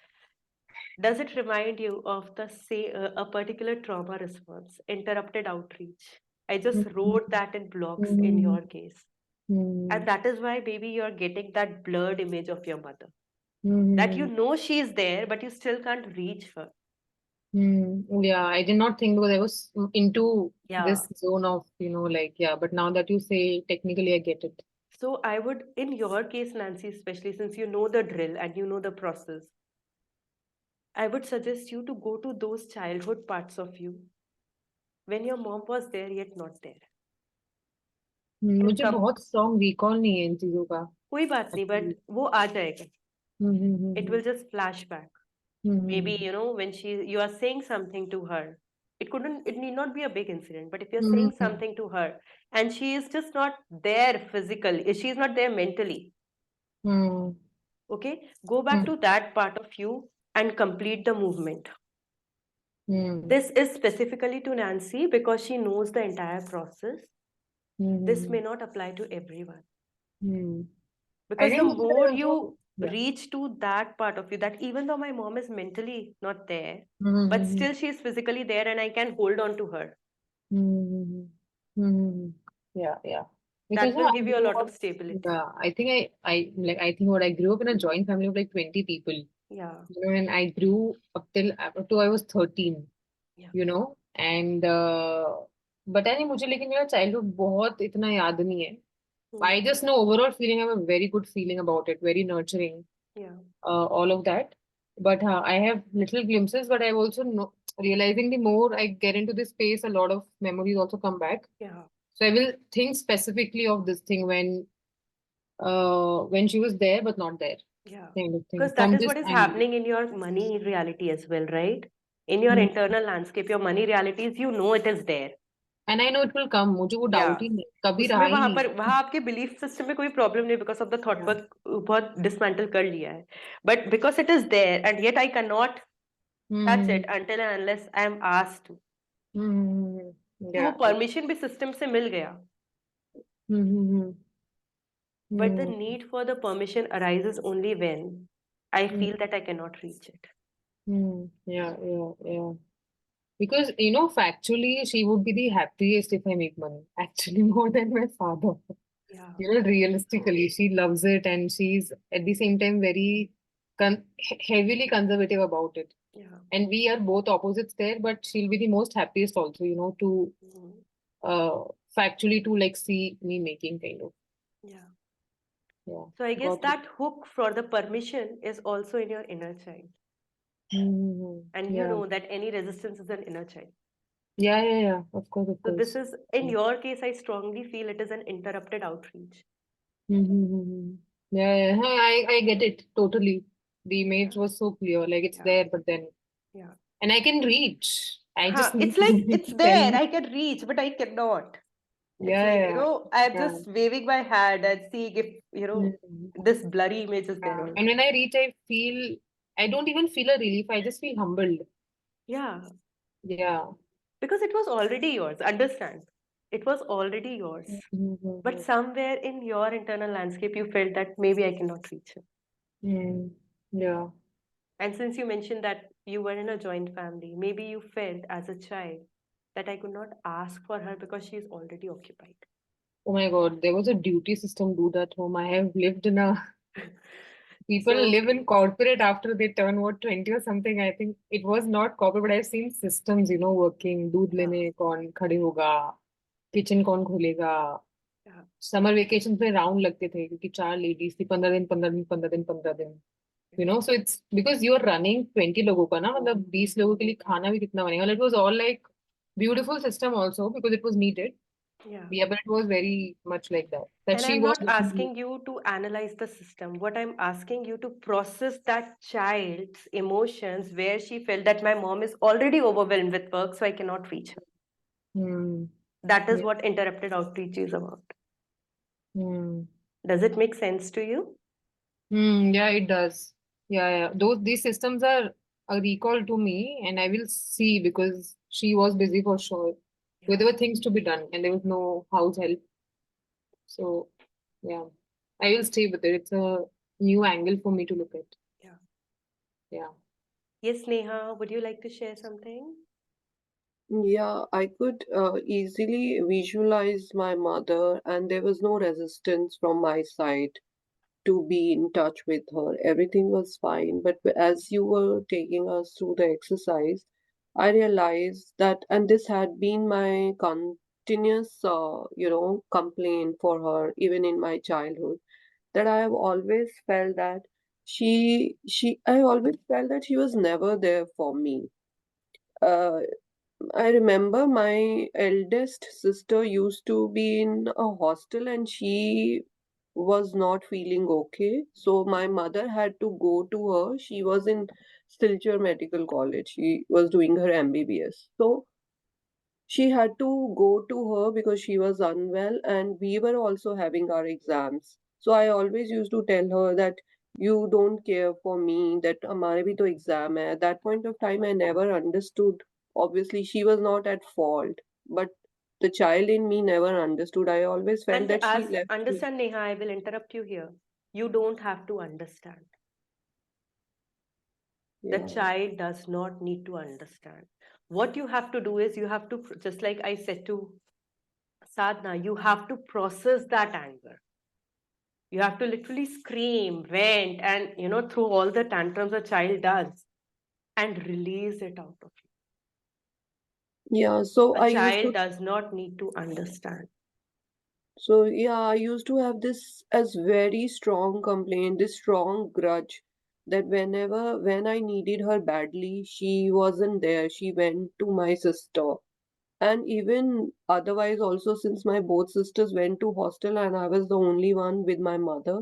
Does it remind you of a particular trauma response, interrupted outreach? I just wrote that in blocks in Hmm. your case. Hmm. And that is why maybe you're getting that blurred image of your mother. That Hmm. you know she's there, but you still can't reach her. Yeah, I did not think because I was into Yeah. this zone of, like, yeah, but now that you say technically I get it. So I would, in your case, Nancy, especially since you know the drill and you know the process, I would suggest you to go to those childhood parts of you when your mom was there yet not there. And मुझे come, बहुत strong recall नहीं है इन चीजों का कोई बात नहीं, but actually. वो आ जाएगा. It will hmm just flash back. Maybe, you know, when you are saying something to her, it need not be a big incident, but if you're saying something to her and she is just not there physically, she's not there mentally, okay, go back to that part of you and complete the movement. This is specifically to Nancy because she knows the entire process. This may not apply to everyone. Because the think more also- you yeah. reach to that part of you, that even though my mom is mentally not there, Mm-hmm. but still she is physically there and I can hold on to her. Yeah, yeah. That Because will I give you a grew lot of up- stability. Yeah, I think I think what I grew up in a joint family of like 20 people. Yeah. You know, and I grew up till I was 13. Yeah. You know, and पता नहीं मुझे लेकिन मेरा childhood बहुत इतना याद नहीं है. I just know overall feeling, I have a very good feeling about it, very nurturing, Yeah. all of that. But I have little glimpses, but I've also realizing the more I get into this space, a lot of memories also come back. Yeah. So I will think specifically of this thing when she was there but not there, Yeah. kind of thing. Because From that is this what is angle. happening in your money reality as well, right? In your internal landscape, your money realities, you know it is there. And I know it will come. मुझे वो Yeah. doubt ही नहीं, कभी उसमें रहा ही वहां नहीं. पर वहां आपके बिलीफ सिस्टम में कोई प्रॉब्लम नहीं because of the thought Yeah. Work बहुत डिसमेंटल कर लिया है but because it is there and yet I can not touch it until and unless I am asked to तो वो Yeah. परमिशन भी सिस्टम से मिल गया but the need for the permission arises only when I feel that I can not reach it Yeah. Because, you know, factually, she would be the happiest if I make money. Actually, more than my father. Yeah. You know, realistically, she loves it and she's at the same time very heavily conservative about it. Yeah. And we are both opposites there, but she'll be the most happiest also, you know, to factually to like see me making kind of. Yeah. Yeah. So I guess Got it. that hook for the permission is also in your inner child. And you Yeah. know that any resistance is an inner child. Yeah. Of course. So this is, in your case, I strongly feel it is an interrupted outreach. Yeah. I get it totally. The image was so clear, like it's Yeah. there, but then Yeah. and I can reach. I just need It's like somebody it's to tell there. me. I can reach, but I cannot. It's Yeah, like, yeah, you know, I'm yeah. just waving my hand and seeing if, you know, this blurry image is there. or And when I reach, I don't even feel a relief. I just feel humbled. Yeah, Yeah. because it was already yours. Understand? It was already yours. But somewhere in your internal landscape, you felt that maybe I cannot reach it. Yeah. And since you mentioned that you were in a joint family, maybe you felt as a child that I could not ask for her because she is already occupied. Oh my God, there was a duty system dude at home. I have lived in a people So- live in corporate after they turn what 20 or something. I think it was not corporate, but I've seen systems, you know, working. दूध लेने कौन खड़े होगा, kitchen कौन खोलेगा. Yeah. Summer vacation पे round लगते थे क्योंकि 4 लेडीज थी. 15 दिन. You know, so it's because you're running 20 लोगों का ना, मतलब 20 लोगों के लिए खाना भी कितना बनेगा. It was all like beautiful system also because it was needed. Yeah. Yeah, but it was very much like that. That And she I'm was not asking you to analyze the system. What I'm asking you to process that child's emotions where she felt that my mom is already overwhelmed with work, so I cannot reach her. That is Yeah. what interrupted outreach is about. Hmm. Does it make sense to you? Yeah, it does. Yeah. These systems are a recall to me, and I will see because she was busy for sure. There were things to be done, and there was no house help. So, yeah, I will stay with it. It's a new angle for me to look at. Yeah. Yes, Neha, would you like to share something? Yeah, I could easily visualize my mother, and there was no resistance from my side to be in touch with her. Everything was fine. But as you were taking us through the exercise, I realized that, and this had been my continuous, complaint for her, even in my childhood, that I have always felt that I always felt that she was never there for me. I remember my eldest sister used to be in a hostel and she was not feeling okay. So my mother had to go to her. She was in Silchar Medical College. She was doing her MBBS. So she had to go to her because she was unwell and we were also having our exams. So I always used to tell her that you don't care for me, that हमारे भी तो exam है. At that point of time, I never understood. Obviously, she was not at fault, but the child in me never understood. I always felt And that she as left me. understand, Neha, I will interrupt you here. You don't have to understand. The Yeah. child does not need to understand. What you have to do is you have to, just like I said to Sadhna, you have to process that anger. You have to literally scream, vent, and through all the tantrums a child does, and release it out of you. Yeah, so A I used child to does not need to understand. So yeah, I used to have this as very strong complaint, this strong grudge that when I needed her badly, she wasn't there. She went to my sister. And even otherwise also since my both sisters went to hostel and I was the only one with my mother.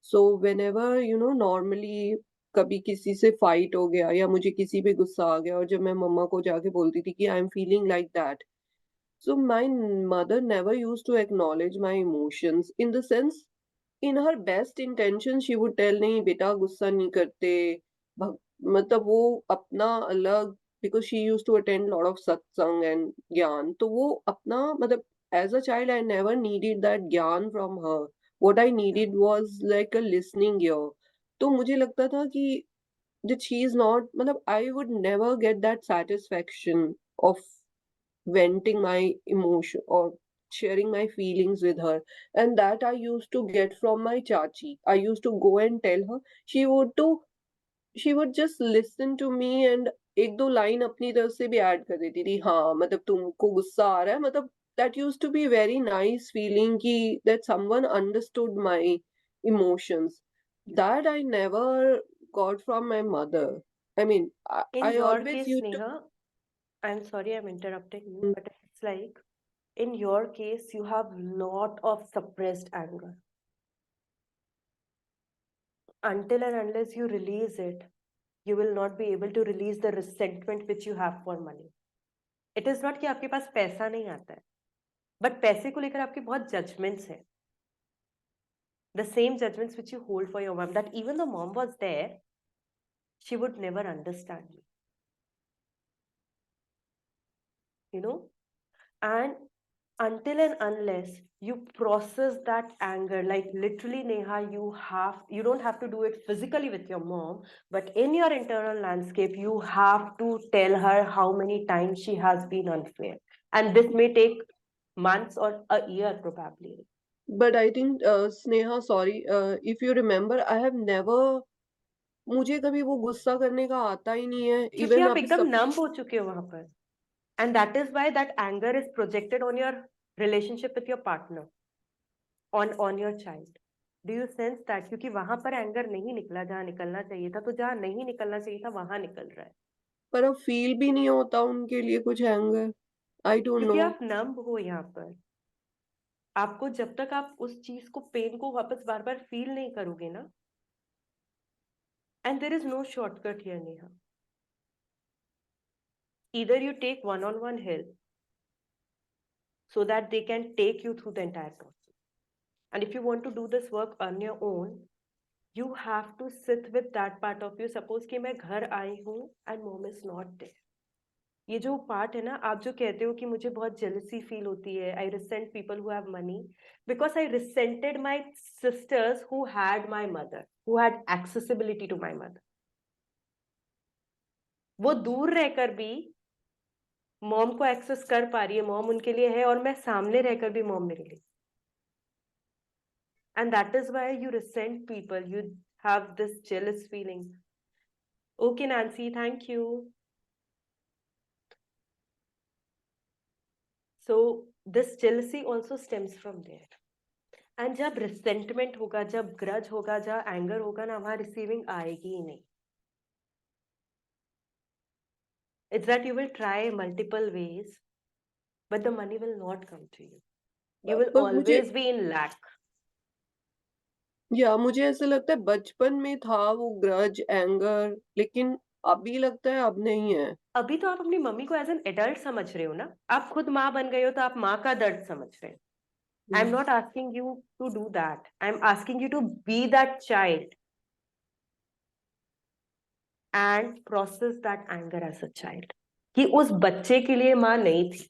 So whenever, normally कभी किसी से fight हो गया या मुझे किसी पे गुस्सा आ गया और जब मैं मम्मा को जाके बोलती थी कि I'm feeling like that, so my mother never used to acknowledge my emotions in the sense, in her best intention, she would tell नहीं बेटा गुस्सा नहीं करते मतलब वो अपना अलग because she used to attend lot of satsang and gyan तो वो अपना मतलब as a child I never needed that gyan from her. What I needed was like a listening ear. तो मुझे लगता था कि that she is not मतलब I would never get that satisfaction of venting my emotion or sharing my feelings with her, and that I used to get from my chachi. I used to go and tell her. She would just listen to me and एक दो line अपनी तरफ से भी add कर देती थी हाँ मतलब तुमको गुस्सा आ रहा है मतलब that used to be very nice feeling कि that someone understood my emotions that I never got from my mother. I mean In I your always case, used to Neha, I'm sorry I'm interrupting you, but it's like in your case, you have lot of suppressed anger. Until and unless you release it, you will not be able to release the resentment which you have for money. It is not कि आपके पास पैसा नहीं आता है, but पैसे को लेकर आपके बहुत judgments हैं. The same judgments which you hold for your mom, that even though mom was there, she would never understand you. And until and unless you process that anger, like literally Neha, you don't have to do it physically with your mom, but in your internal landscape, you have to tell her how many times she has been unfair. And this may take months or a year probably. But I think Sneha, sorry, if you remember, I have never मुझे कभी वो गुस्सा करने का आता ही नहीं है क्योंकि इवन आप अभी एकदम सब numb हो चुके हो वहां पर. And that is why that anger is projected on your relationship with your partner, on your child. Do you sense that? क्योंकि वहां पर एंगर नहीं निकला जहां निकलना चाहिए था, तो जहां नहीं निकलना चाहिए था वहां निकल रहा है. पर अब फील भी नहीं होता उनके लिए कुछ एंगर. आई डोंट क्योंकि नो. आप नंब हो यहाँ पर. आपको जब तक आप उस चीज को, पेन को वापस बार बार फील नहीं करोगे ना, and there is no shortcut here, Neha. Either you take one-on-one help so that they can take you through the entire process, and if you want to do this work on your own, you have to sit with that part of you. Suppose कि मैं घर आई हूँ and mom is not there. ये जो part है ना, आप जो कहते हो कि मुझे बहुत जेलसी फील होती है, I resent people who have money because I resented my sisters who had my mother, who had accessibility to my mother. वो दूर रहकर भी मॉम को एक्सेस कर पा रही है, मॉम उनके लिए है, और मैं सामने रहकर भी मॉम मेरे लिए. And that is why you recent people, you have this jealous feeling. Okay Nancy, thank you. So this jealousy also stems from there. And जब रिसेंटमेंट होगा, जब ग्रज होगा, जब एंगर होगा ना, वहां रिसीविंग आएगी ही नहीं. It's that you will try multiple ways, but the money will not come to you. You will पर मुझे always be in lack. या मुझे ऐसा लगता है बचपन में था वो ग्रज एंगर, लेकिन अभी लगता है अब नहीं है. अभी तो आप अपनी मम्मी को एज एन एडल्ट समझ रहे हो ना, आप खुद माँ बन गए हो तो आप माँ का दर्द समझ रहे हो. I am not asking you to do that, I am asking you to be that child and process that anger as a child. कि उस बच्चे के लिए माँ नहीं थी,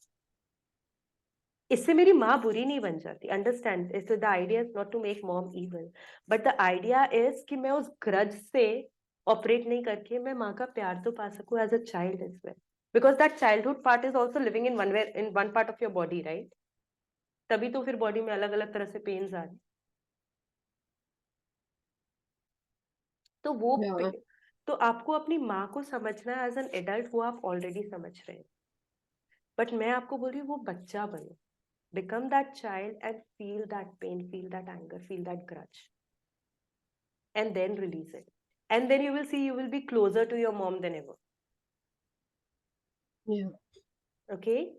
इससे मेरी माँ बुरी नहीं बन जाती. Understand, it's the idea is not to make mom evil, but the idea is कि मैं उस ग्रज से ऑपरेट नहीं करके मैं माँ का प्यार तो पा सकूं as a child as well, because that childhood part is also living in one part of your body, right? तभी तो फिर बॉडी में अलग अलग तरह से पेन्स आ रहे. तो वो या तो आपको अपनी माँ को समझना है एज एन एडल्ट, वो आप ऑलरेडी समझ रहे हैं. बट मैं आपको बोल रही हूँ वो बच्चा बनो. Become that child and feel that pain, feel that anger, feel that grudge. And then release it. And then you will see you will be closer to your mom than ever. या Okay?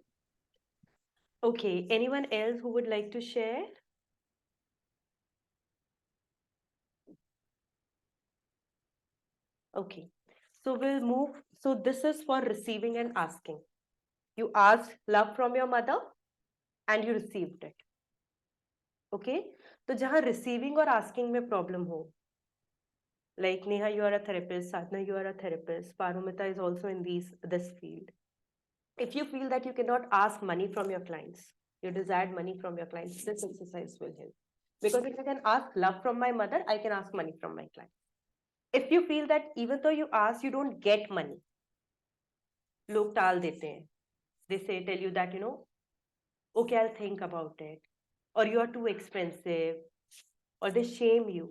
Okay. Anyone else who would like to share? Okay. So we'll move. So this is for receiving and asking. You asked love from your mother and you received it. Okay? तो जहाँ receiving और asking में problem हो, like Neha, you are a therapist, Sadhna, you are a therapist, Parumita is also in this field. If you feel that you cannot ask money from your clients, you desired money from your clients, this exercise will help. Because if I can ask love from my mother, I can ask money from my client. If you feel that even though you ask, you don't get money, लोग टाल देते हैं. They say, tell you that, okay, I'll think about it, or you are too expensive, or they shame you.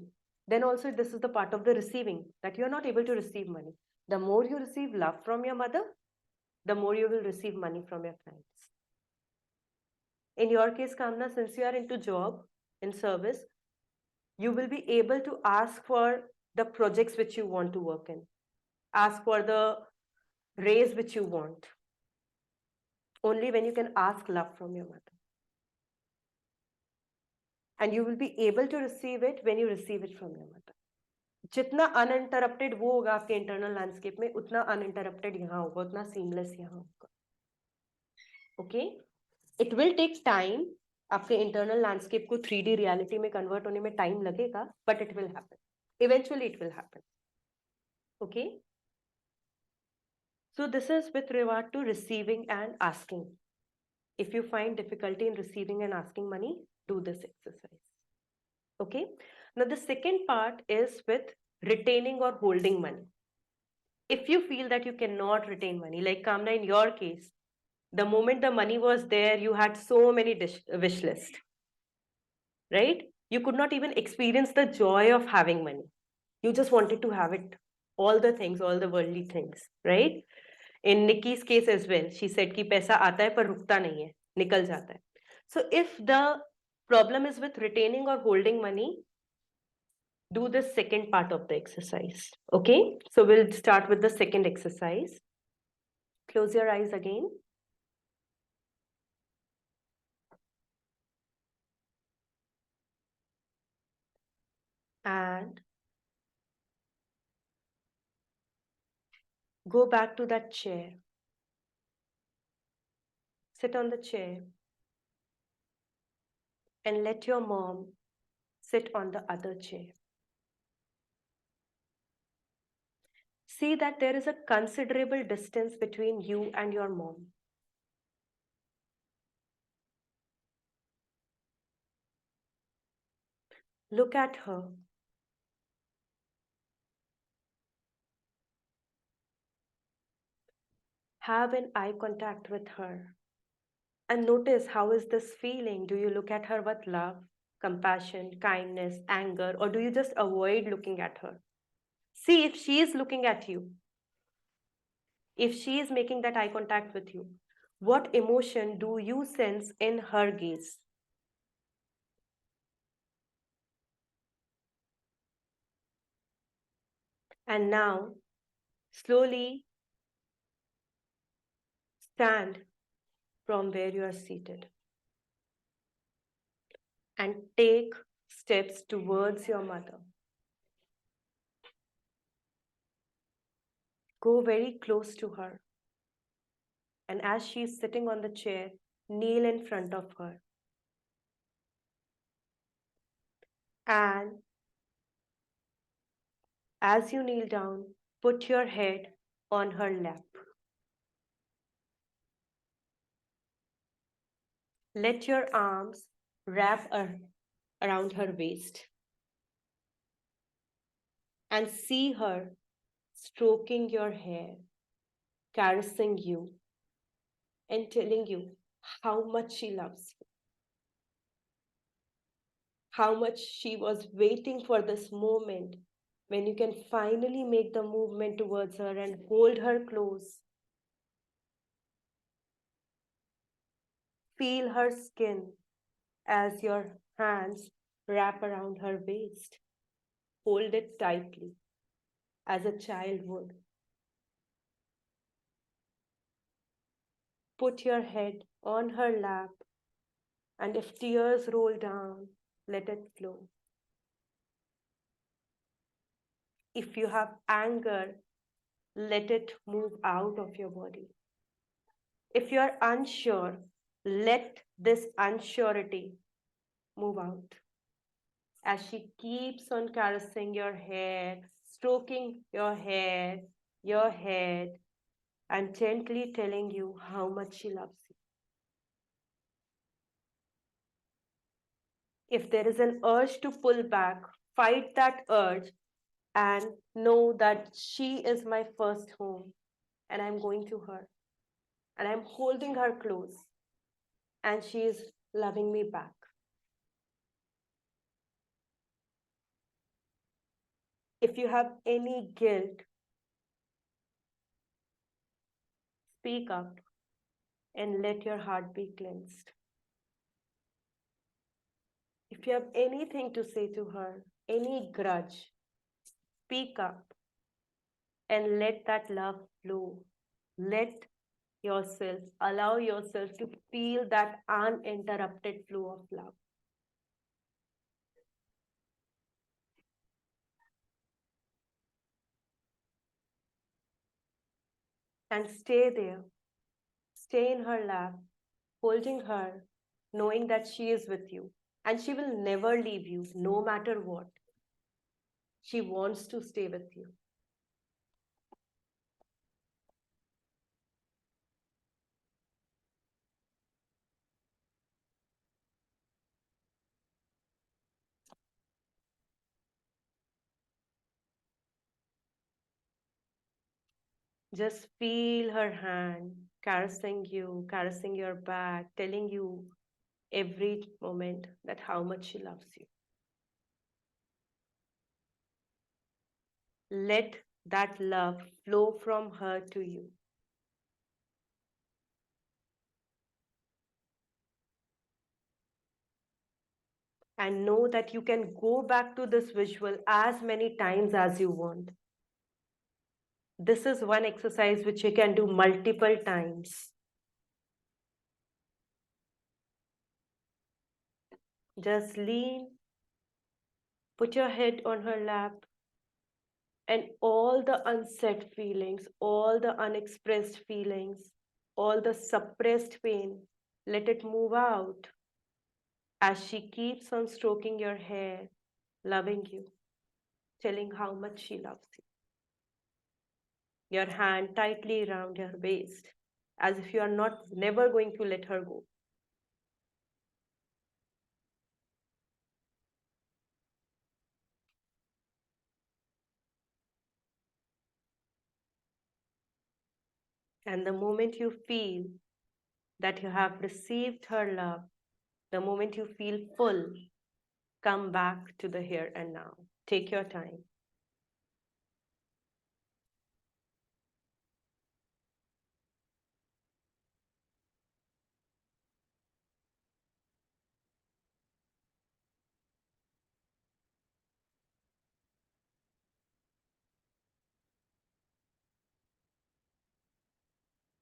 Then also this is the part of the receiving, that you are not able to receive money. The more you receive love from your mother, the more you will receive money from your clients. In your case, Kamna, since you are into job, in service, you will be able to ask for the projects which you want to work in. Ask for the raise which you want. Only when you can ask love from your mother. And you will be able to receive it when you receive it from your mother. जितना uninterrupted वो होगा आपके internal landscape में, उतना uninterrupted यहाँ होगा, उतना seamless यहाँ होगा. Okay? It will take time. आपके इंटरनल लैंडस्केप को 3D रियलिटी में कन्वर्ट होने में टाइम लगेगा, but it will happen. Eventually it will happen. Okay? So this is with regard to receiving and asking. If you find difficulty in receiving and asking money, do this exercise. Okay? Now the second part is with retaining और holding money. If you feel that you cannot retain money, like Kamna, in your case, the moment the money was there, you had so many wish lists, right? You could not even experience the joy of having money. You just wanted to have it, all the things, all the worldly things, right? In Nikki's case as well, she said कि पैसा आता है पर रुकता नहीं है, निकल जाता है. So if the problem is with retaining or holding money, do the second part of the exercise. Okay? So we'll start with the second exercise. Close your eyes again. And go back to that chair. Sit on the chair and let your mom sit on the other chair. See that there is a considerable distance between you and your mom. Look at her. Have an eye contact with her. And notice, how is this feeling? Do you look at her with love, compassion, kindness, anger, or do you just avoid looking at her? See if she is looking at you. If she is making that eye contact with you, what emotion do you sense in her gaze? And now, slowly stand from where you are seated and take steps towards your mother. Go very close to her. And as she is sitting on the chair, kneel in front of her. And as you kneel down, put your head on her lap. Let your arms wrap around her waist and see her stroking your hair, caressing you, and telling you how much she loves you, how much she was waiting for this moment when you can finally make the movement towards her and hold her close. Feel her skin as your hands wrap around her waist. Hold it tightly as a child would. Put your head on her lap, and if tears roll down, let it flow. If you have anger, let it move out of your body. If you are unsure, let this unsurety move out. As she keeps on caressing your hair, stroking your hair, your head, and gently telling you how much she loves you. If there is an urge to pull back, fight that urge and know that she is my first home and I'm going to her and I'm holding her close and she is loving me back. If you have any guilt, speak up and let your heart be cleansed. If you have anything to say to her, any grudge, speak up and let that love flow. Let yourself, allow yourself to feel that uninterrupted flow of love. And stay there, stay in her lap, holding her, knowing that she is with you. And she will never leave you, no matter what. She wants to stay with you. Just feel her hand caressing your back, telling you every moment that how much she loves you. Let that love flow from her to you. And know that you can go back to this visual as many times as you want. This is one exercise which you can do multiple times. Just lean, put your head on her lap, and all the unsaid feelings, all the unexpressed feelings, all the suppressed pain, let it move out as she keeps on stroking your hair, loving you, telling how much she loves you. Your hand tightly around her waist, as if you are not never going to let her go. And the moment you feel that you have received her love, the moment you feel full, come back to the here and now. Take your time.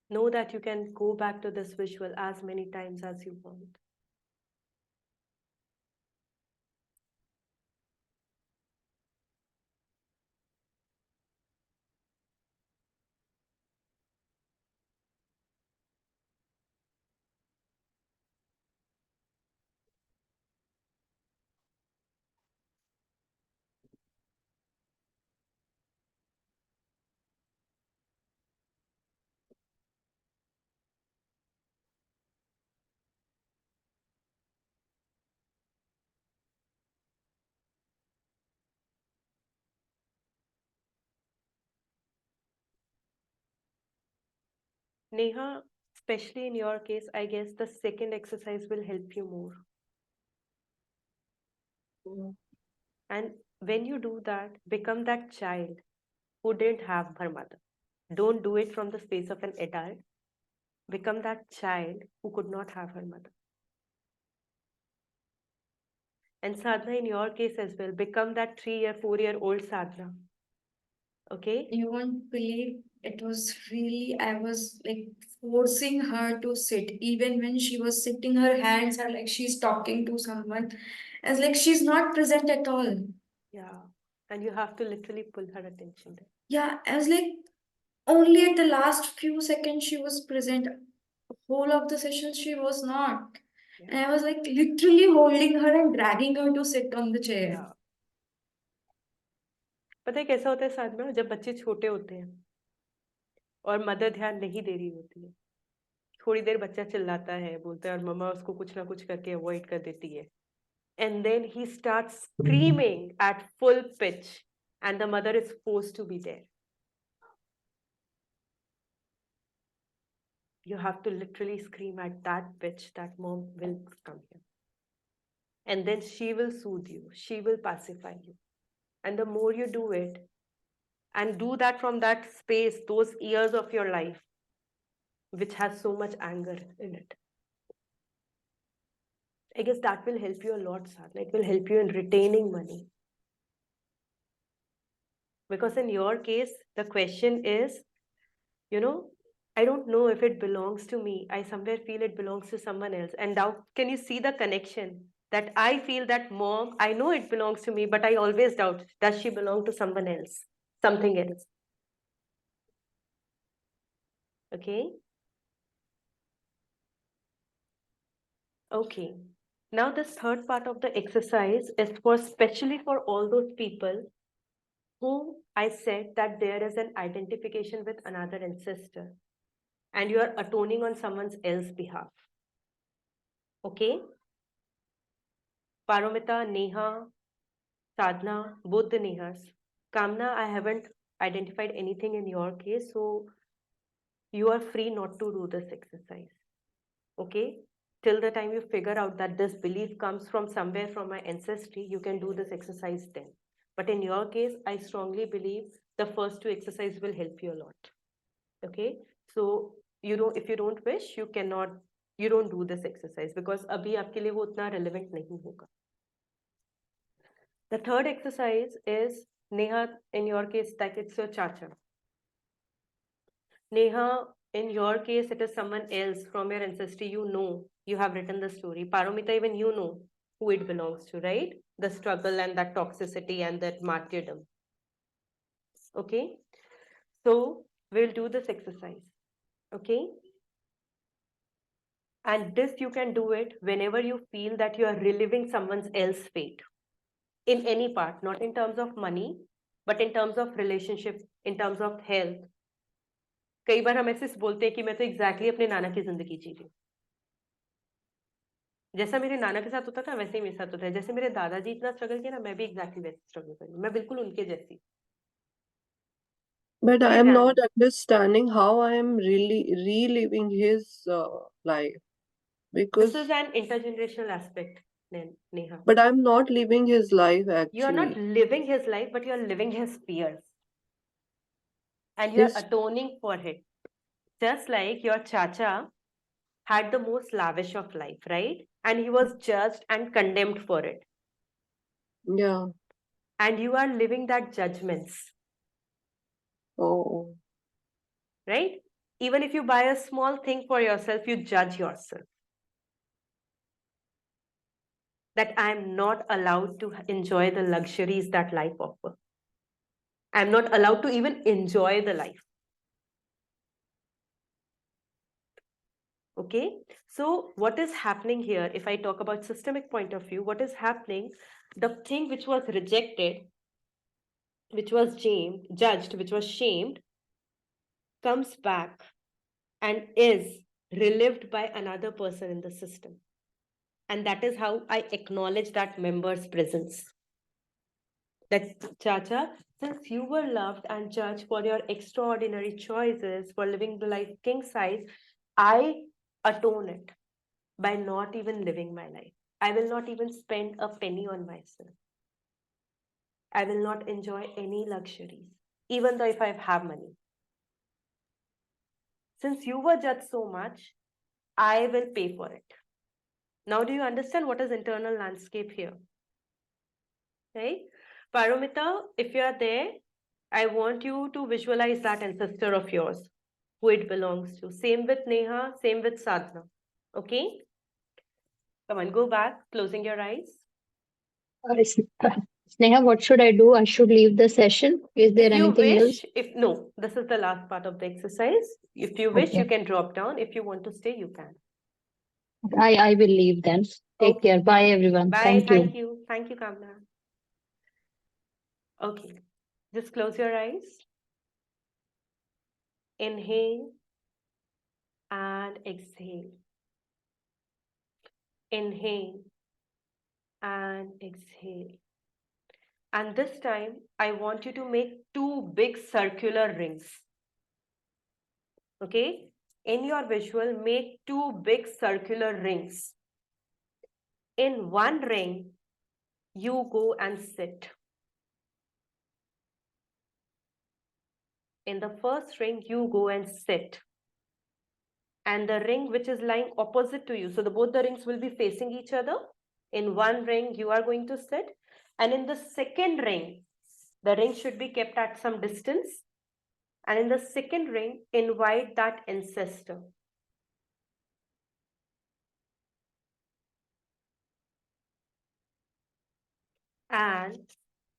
Know that you can go back to this visual as many times as you want. Neha, especially in your case, I guess the second exercise will help you more. And when you do that, become that child who didn't have her mother. Don't do it from the space of an adult. Become that child who could not have her mother. And Sadhna, in your case as well, become that 3-year, 4-year-old Sadhna. Okay? You won't believe it was really, I was like forcing her to sit. Even when she was sitting, her hands are like she's talking to someone. As like she's not present at all. Yeah. And you have to literally pull her attention there. Yeah, I was like, only at the last few seconds she was present. Whole of the session she was not. Yeah. And I was like literally holding her and dragging her to sit on the chair. Yeah. पता है कैसा होता है साधना, जब बच्चे छोटे होते हैं और मदर ध्यान नहीं दे रही होती है, थोड़ी देर बच्चा चिल्लाता है, बोलता है और मम्मा उसको कुछ ना कुछ करके अवॉइड कर देती है. And then he starts screaming at full pitch and the mother is forced to be there. You have to literally scream at that pitch that mom will come here. And then she will soothe you. She will pacify you. And the more you do it, and do that from that space, those years of your life, which has so much anger in it, I guess that will help you a lot, Sadhna. It will help you in retaining money. Because in your case, the question is, I don't know if it belongs to me. I somewhere feel it belongs to someone else. And now, can you see the connection? That I feel that mom, I know it belongs to me, but I always doubt, does she belong to someone else? Something else. Okay? Okay. Now this third part of the exercise is especially for all those people who I said that there is an identification with another ancestor and you are atoning on someone else's behalf. Okay? Paromita, Neha, Sadhna, both the Nehas. Kamna, I haven't identified anything in your case, so you are free not to do this exercise. Okay? Till the time you figure out that this belief comes from somewhere from my ancestry, you can do this exercise then. But in your case, I strongly believe the first two exercises will help you a lot. Okay? So if you don't wish, you don't do this exercise because abhi aapke liye wo utna relevant nahi hoga. The third exercise is, Neha, in your case, that it's your chacha. Neha, in your case, it is someone else from your ancestry. You have written the story. Paromita, even you know who it belongs to, right? The struggle and that toxicity and that martyrdom. Okay? So we'll do this exercise. Okay? And this you can do it whenever you feel that you are reliving someone else's fate. In any part, not in terms of money, but in terms of relationship, in terms of health. कई बार हम ऐसे बोलते हैं कि मैं तो exactly अपने नाना की जिंदगी जी रही हूँ. जैसा मेरे नाना के साथ होता था वैसे ही मेरे साथ होता है. जैसे मेरे दादाजी इतना स्ट्रगल किया ना, मैं भी एग्जैक्टली वैसे स्ट्रगल कर रही हूँ. मैं बिल्कुल उनके जैसी. But I ये am ध्यान not understanding how I am really reliving his life This because, is an intergenerational aspect, Neha. but I'm not living his life You are not actually. living his life, but you are living his fears. And you are His, atoning for it. Just like your chacha had the most lavish of life, right? And he was judged and condemned for it. yeah. And you are living that judgments, Oh, right? Even if you buy a small thing for yourself, you judge yourself. That I'm not allowed to enjoy the luxuries that life offers. I'm not allowed to even enjoy the life. Okay, so what is happening here, if I talk about systemic point of view, what is happening, the thing which was rejected, which was judged, which was shamed, comes back and is relived by another person in the system. And that is how I acknowledge that member's presence. That, Chacha, since you were loved and judged for your extraordinary choices, for living the life king size, I atone it by not even living my life. I will not even spend a penny on myself. I will not enjoy any luxuries, even though if I have money. Since you were judged so much, I will pay for it. Now, do you understand what is internal landscape here? Right? Paramita, if you are there, I want you to visualize that ancestor of yours, who it belongs to. Same with Neha, same with Sadhana. Okay? Come on, go back, closing your eyes. Sneha, what should I do? I should leave the session. Is there If you anything else? wish, no, this is the last part of the exercise. If you wish, Okay. you can drop down. If you want to stay, you can. I will leave then. Take Okay. care. Bye, everyone. Bye. Thank you. Thank you, Kamna. Okay. Just close your eyes. Inhale and exhale. Inhale and exhale. And this time, I want you to make 2 big circular rings. Okay? In your visual, make 2 big circular rings. In one ring, you go and sit. In the first ring, you go and sit. And the ring which is lying opposite to you, so both the rings will be facing each other. In one ring, you are going to sit. And in the second ring, the ring should be kept at some distance. And in the second ring, invite that ancestor. And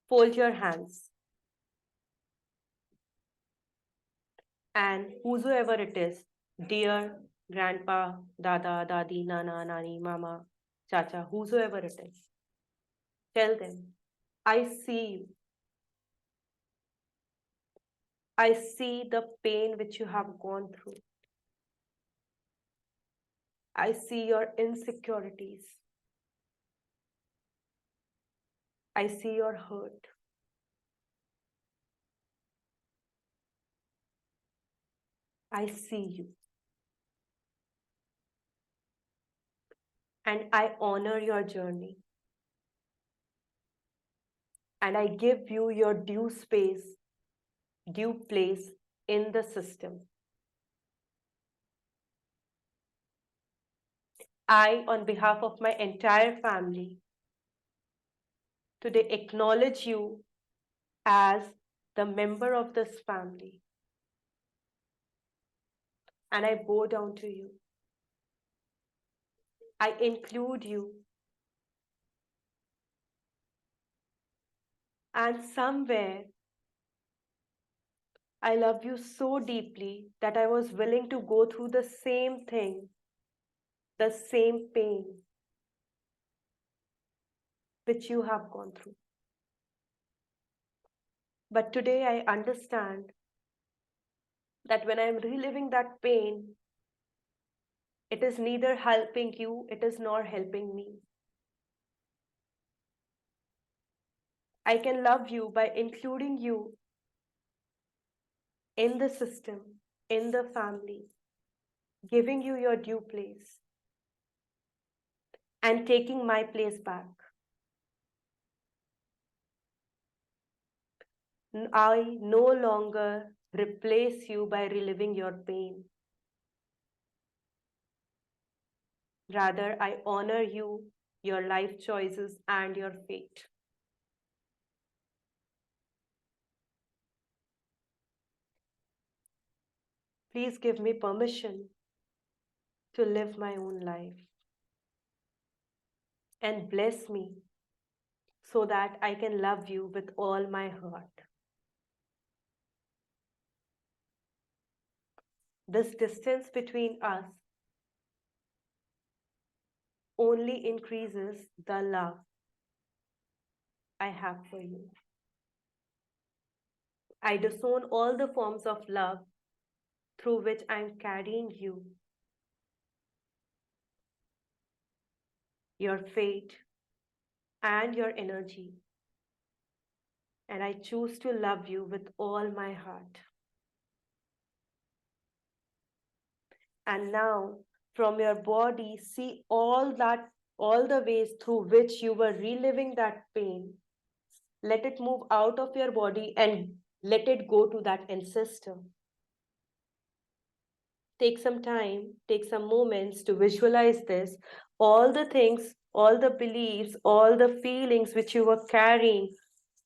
fold your hands. And whosoever it is, dear grandpa, dada, dadi, nana, nani, mama, chacha, whosoever it is, tell them, I see you. I see the pain which you have gone through. I see your insecurities. I see your hurt. I see you. And I honor your journey. And I give you your due space, due place in the system. I, on behalf of my entire family, today acknowledge you as the member of this family. And I bow down to you. I include you. And somewhere, I love you so deeply that I was willing to go through the same thing, the same pain which you have gone through. But today I understand that when I'm reliving that pain, it is neither helping you, it is nor helping me. I can love you by including you in the system, in the family, giving you your due place, and taking my place back. I no longer replace you by reliving your pain. Rather, I honor you, your life choices, and your fate. Please give me permission to live my own life and bless me so that I can love you with all my heart. This distance between us only increases the love I have for you. I disown all the forms of love through which I am carrying you, your fate, and your energy. And I choose to love you with all my heart. And now, from your body, see all the ways through which you were reliving that pain. Let it move out of your body and let it go to that ancestor. Take some time, take some moments to visualize this. All the things, all the beliefs, all the feelings which you were carrying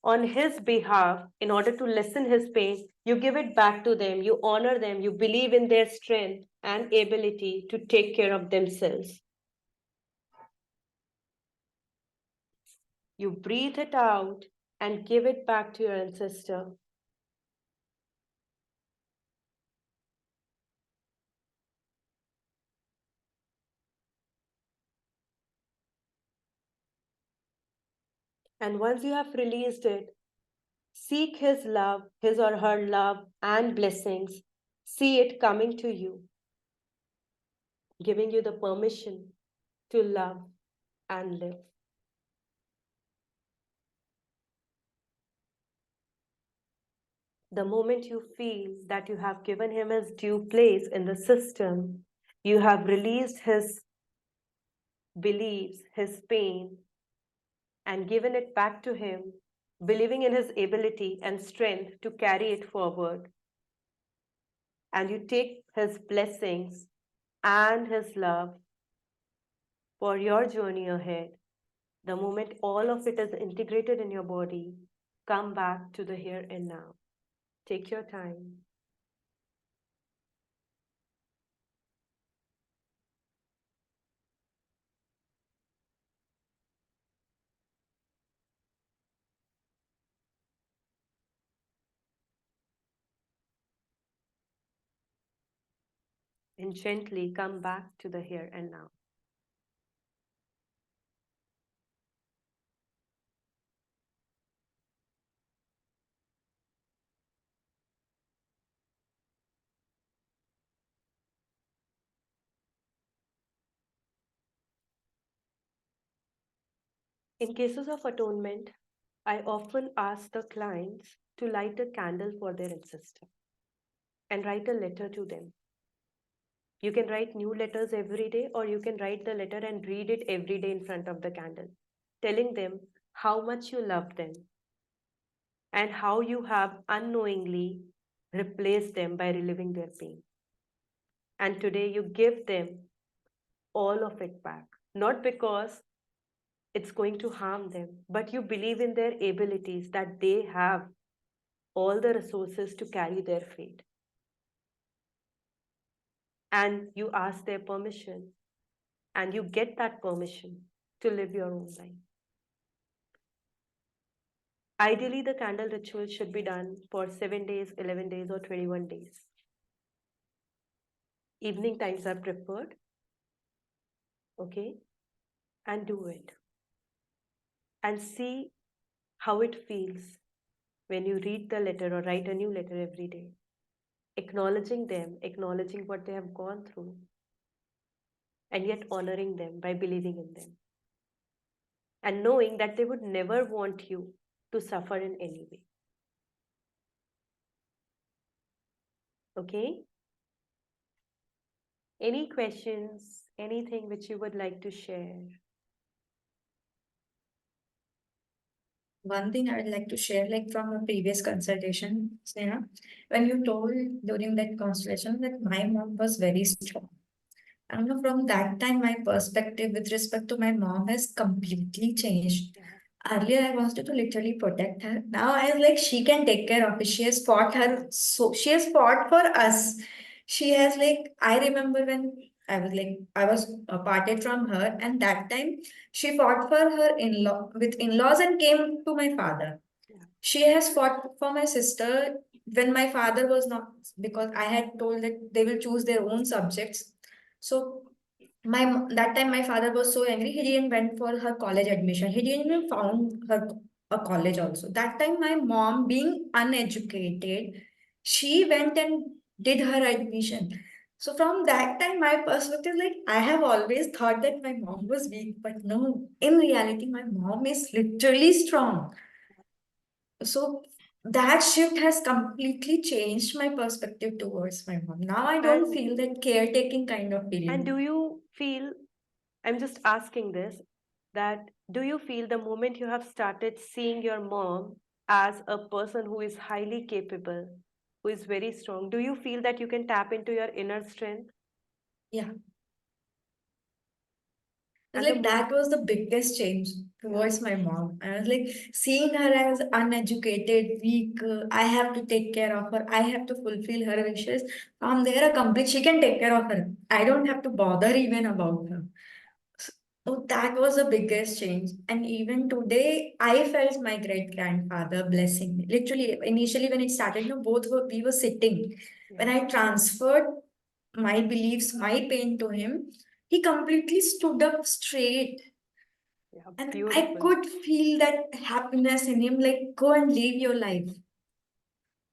on his behalf in order to lessen his pain, you give it back to them, you honor them, you believe in their strength and ability to take care of themselves. You breathe it out and give it back to your ancestor. And once you have released it, seek his love, his or her love and blessings. See it coming to you, giving you the permission to love and live. The moment you feel that you have given him his due place in the system, you have released his beliefs, his pain, and given it back to him, believing in his ability and strength to carry it forward. And you take his blessings and his love for your journey ahead. The moment all of it is integrated in your body, come back to the here and now. Take your time. And gently come back to the here and now. In cases of atonement, I often ask the clients to light a candle for their ancestor and write a letter to them. You can write new letters every day, or you can write the letter and read it every day in front of the candle, telling them how much you love them and how you have unknowingly replaced them by reliving their pain. And today you give them all of it back, not because it's going to harm them, but you believe in their abilities, that they have all the resources to carry their fate. And you ask their permission, and you get that permission to live your own life. Ideally, the candle ritual should be done for 7 days, 11 days, or 21 days. Evening times are preferred. Okay? And do it. And see how it feels when you read the letter or write a new letter every day. Acknowledging them, acknowledging what they have gone through, and yet honoring them by believing in them. And knowing that they would never want you to suffer in any way. Okay? Any questions, anything which you would like to share? One thing I would like to share, like from a previous consultation, Sneha, when you told during that constellation that my mom was very strong. I know from that time, my perspective with respect to my mom has completely changed. Earlier, I wanted to literally protect her. Now I was like, she can take care of it. She has fought for us. she has like, I remember when I was parted from her, and that time she fought for her in-laws and came to my father. Yeah. She has fought for my sister when my father was not, because I had told that they will choose their own subjects. So that time my father was so angry, he didn't went for her college admission. He didn't even found her a college also. That time my mom, being uneducated, she went and did her admission. So from that time, my perspective, like, I have always thought that my mom was weak, but no, in reality, my mom is literally strong. So that shift has completely changed my perspective towards my mom. Now I don't And- feel that caretaking kind of feeling. And do you feel, I'm just asking this, that do you feel the moment you have started seeing your mom as a person who is highly capable, who is very strong, do you feel that you can tap into your inner strength? Yeah. And Like the that was the biggest change towards my mom. I was like seeing her as uneducated, weak. I have to take care of her. I have to fulfill her wishes. From there, a complete she can take care of her. I don't have to bother even about her. So that was the biggest change. And even today, I felt my great grandfather blessing me. Literally, initially when it started, we were sitting. When I transferred my beliefs, my pain to him, he completely stood up straight. Yeah, And I beautiful. could feel that happiness in him, like, go and live your life.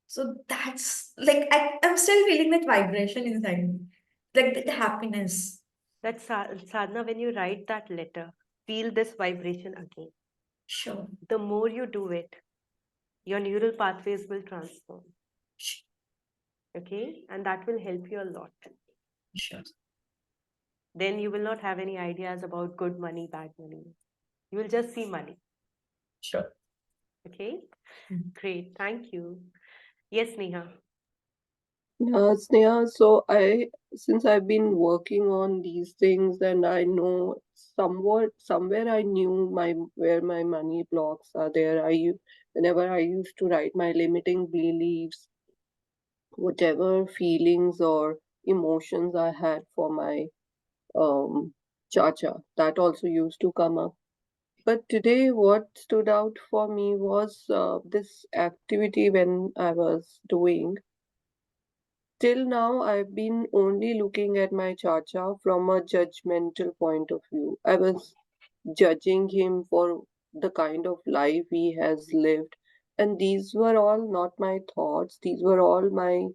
So that's like, I'm still feeling that vibration inside me, like that happiness. That's Sadhana, when you write that letter, feel this vibration again. Sure. The more you do it, your neural pathways will transform. Okay? And that will help you a lot. Sure. Then you will not have any ideas about good money, bad money. You will just see money. Sure. Okay? Mhm. Great. Thank you. Yes, Neha. Sneha, since I've been working on these things and I know somewhere I knew where my money blocks are there. Whenever I used to write my limiting beliefs, whatever feelings or emotions I had for my Chacha, that also used to come up. But today, what stood out for me was this activity when I was doing. Till now, I've been only looking at my Chacha from a judgmental point of view. I was judging him for the kind of life he has lived. And these were all not my thoughts, these were all my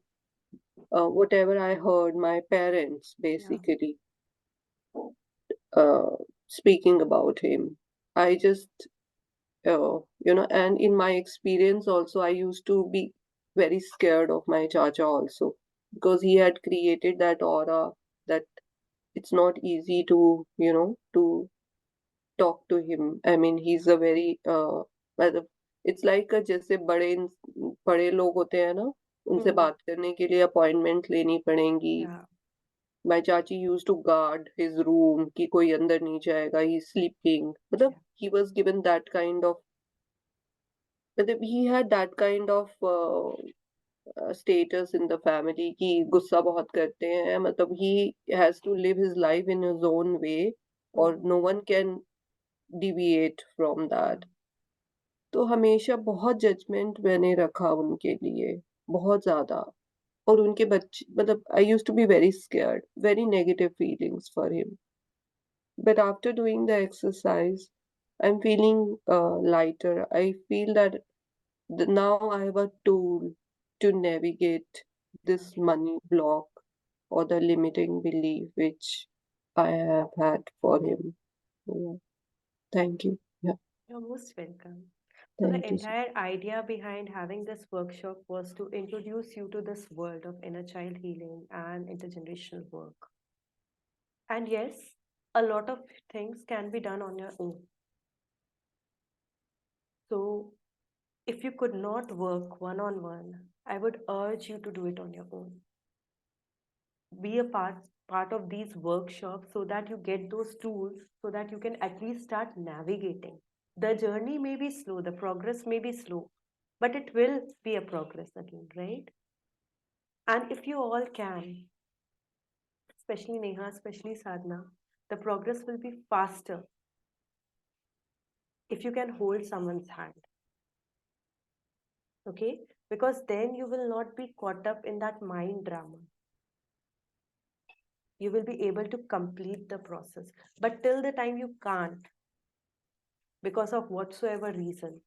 whatever I heard my parents basically uh, speaking about him. I just, and in my experience also, I used to be very scared of my Chacha also because he had created that aura that it's not easy to, to talk to him. I mean, he's a very, मतलब it's like a जैसे बड़े लोग होते हैं ना, उनसे बात करने के लिए अपॉइंटमेंट लेनी पड़ेंगी. Yeah. My chachi used to guard his room कि कोई अंदर नहीं जाएगा, he's sleeping. मतलब he was given that kind of, मतलब he had that kind of status in the family कि गुस्सा बहुत करते हैं, मतलब he has to live his life in his own way or no one can deviate from that. तो हमेशा बहुत जजमेंट मैंने रखा उनके लिए, बहुत ज्यादा. और उनके बच्चे, मतलब I used to be very scared, very negative feelings for him. But after doing the exercise, I'm feeling lighter. I feel that now I have a tool to navigate this money block or the limiting belief which I have had for him. Yeah. Thank you. Yeah. You're most welcome. So Thank the you. entire idea behind having this workshop was to introduce you to this world of inner child healing and intergenerational work. And yes, a lot of things can be done on your own. So if you could not work one-on-one, I would urge you to do it on your own. Be a part of these workshops so that you get those tools so that you can at least start navigating. The journey may be slow, the progress may be slow, but it will be a progress again, right? And if you all can, especially Neha, especially Sadhna, the progress will be faster if you can hold someone's hand. Okay? Because then you will not be caught up in that mind drama. You will be able to complete the process. But till the time you can't, because of whatsoever reason,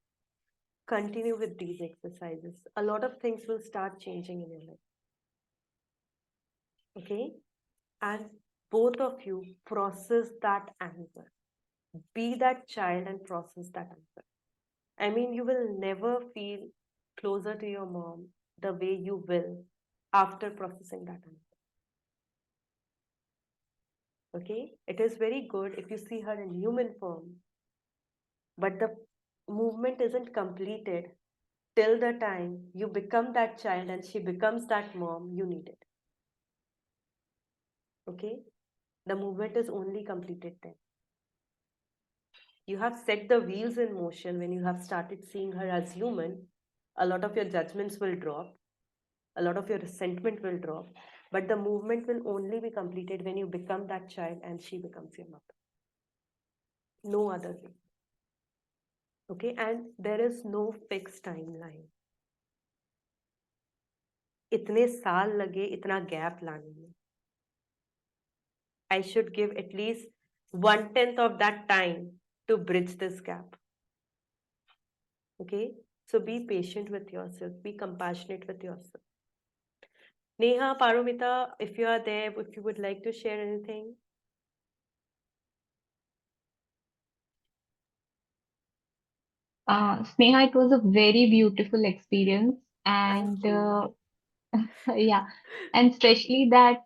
continue with these exercises. A lot of things will start changing in your life. Okay? And both of you process that anger. Be that child and process that anger. I mean, you will never feel closer to your mom the way you will after processing that anger. Okay? It is very good if you see her in human form, but the movement isn't completed till the time you become that child and she becomes that mom you needed. Okay? The movement is only completed then. You have set the wheels in motion when you have started seeing her as human. A lot of your judgments will drop, a lot of your resentment will drop, but the movement will only be completed when you become that child and she becomes your mother. No other way. Okay, and there is no fixed timeline. इतने साल लगे इतना gap लाने में. I should give at least 1/10 of that time to bridge this gap. Okay, so be patient with yourself, be compassionate with yourself. Neha, Paromita, if you are there, if you would like to share anything. Sneha, it was a very beautiful experience, and yeah, and especially that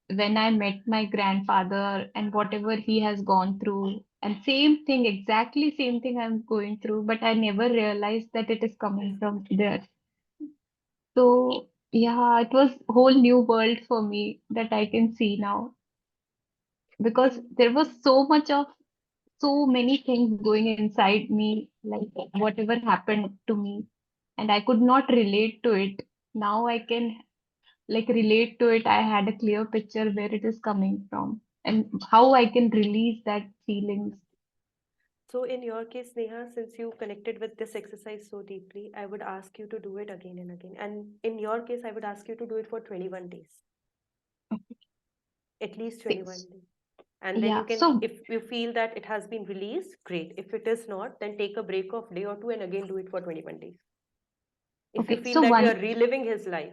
when I met my grandfather and whatever he has gone through, and same thing, exactly same thing I'm going through, but I never realized that it is coming from there. So yeah, it was whole new world for me that I can see now, because there was so many things going inside me, like whatever happened to me, and I could not relate to it. Now I can like relate to it. I had a clear picture where it is coming from and how I can release that feelings. So in your case, Neha, since you connected with this exercise so deeply, I would ask you to do it again and again. And in your case, I would ask you to do it for 21 days. At least 21 days. And then you Yeah, can, so if you feel that it has been released, great. If it is not, then take a break of day or two and again do it for 21 days. If you okay, feel so that you are one reliving his life,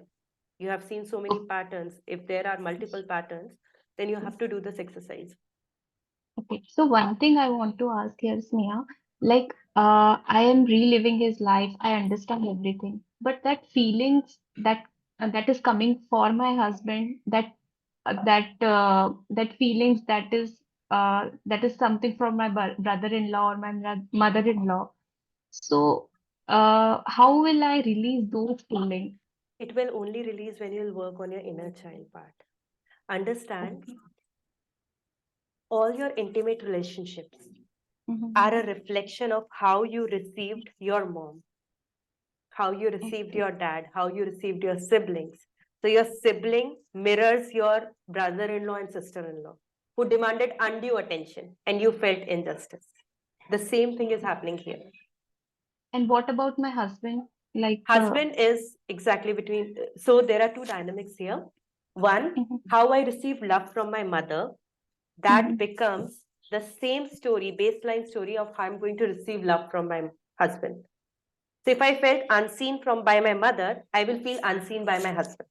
you have seen so many patterns. If there are multiple patterns, then you have to do this exercise. okay, so one thing I want to ask here, Sneha, like I am reliving his life. I understand everything, but that feelings that is coming for my husband, that feelings that is something from my brother-in-law or my mother-in-law. So how will I release those feelings? It will only release when you will work on your inner child part. Understand, all your intimate relationships are a reflection of how you received your mom, how you received your dad, how you received your siblings. So your sibling mirrors your brother-in-law and sister-in-law who demanded undue attention and you felt injustice. The same thing is happening here. And what about my husband? Like Husband is exactly between, so there are two dynamics here. One, how I receive love from my mother, that becomes the same story, baseline story of how I'm going to receive love from my husband. So if I felt unseen by my mother, I will feel unseen by my husband.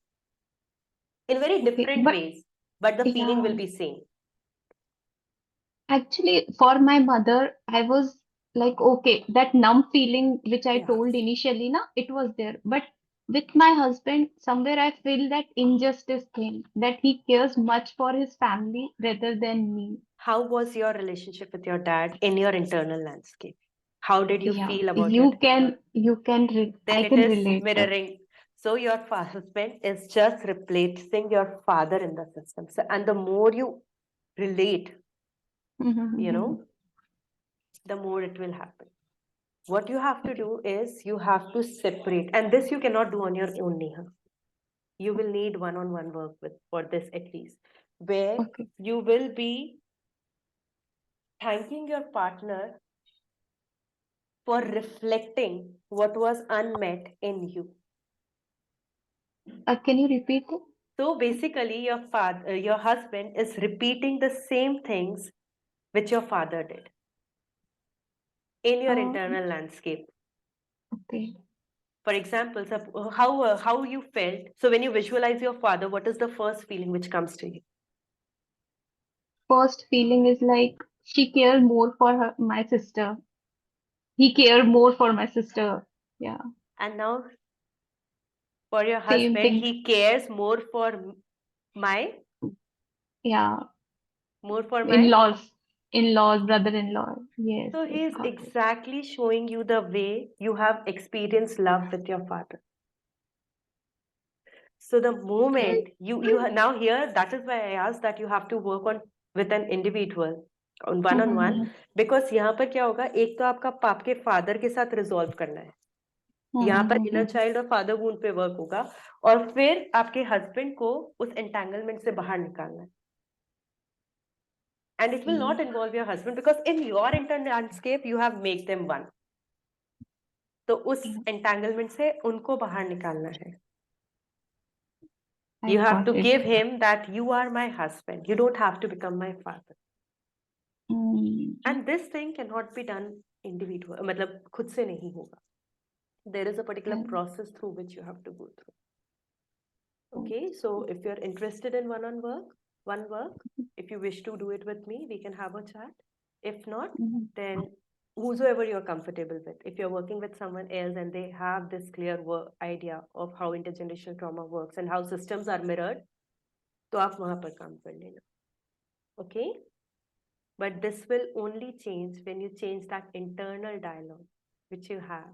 In very okay, different but ways, but the feeling yeah, will be same. actually, for my mother, I was like, okay, that numb feeling which I Yeah. told initially, na, it was there. But with my husband, somewhere I feel that injustice thing, that he cares much for his family rather than me. How was your relationship with your dad in your internal landscape? How did you Yeah, feel about your dad? I Then it can is relate that. mirroring. So your husband is just replacing your father in the system. So, and the more you relate, the more it will happen. What you have to do is you have to separate, and this you cannot do on your own, Neha. You will need one-on-one work with for this at least. where Okay. you will be thanking your partner for reflecting what was unmet in you. Can you repeat it? So basically, your husband is repeating the same things which your father did in your Uh, internal landscape. Okay. For example, how you felt. So when you visualize your father, what is the first feeling which comes to you? First feeling is like she cared more for my sister. He cared more for my sister. Yeah. And now for your Same husband, thing. he cares more for my Yeah. more for my. In-laws, brother-in-law. Yes, So yes, he is got it. exactly showing you the way you have experienced love with your father. So the moment now here, that is why I asked that you have to work on with an individual on one-on-one, because यहाँ पर क्या होगा, एक तो आपका आपके father के साथ रिजॉल्व करना है, यहाँ पर इनर चाइल्ड और फादर वूंड पे वर्क होगा, और फिर आपके हस्बैंड को उस एंटेंगलमेंट से बाहर निकालना है. And it will not involve your husband because in your internal landscape you have made them one. तो उस एंटेंगलमेंट से उनको बाहर निकालना है. I You have got to it. give him that you are my husband. You don't have to become my father. And this thing cannot be done individual. मतलब खुद से नहीं होगा. There is a particular process through which you have to go through. Okay, so if you're interested in one work, if you wish to do it with me, we can have a chat. If not, then whosoever you're comfortable with. If you're working with someone else and they have this clear idea of how intergenerational trauma works and how systems are mirrored, तो आप वहाँ पर काम कर लेना. Okay? But this will only change when you change that internal dialogue which you have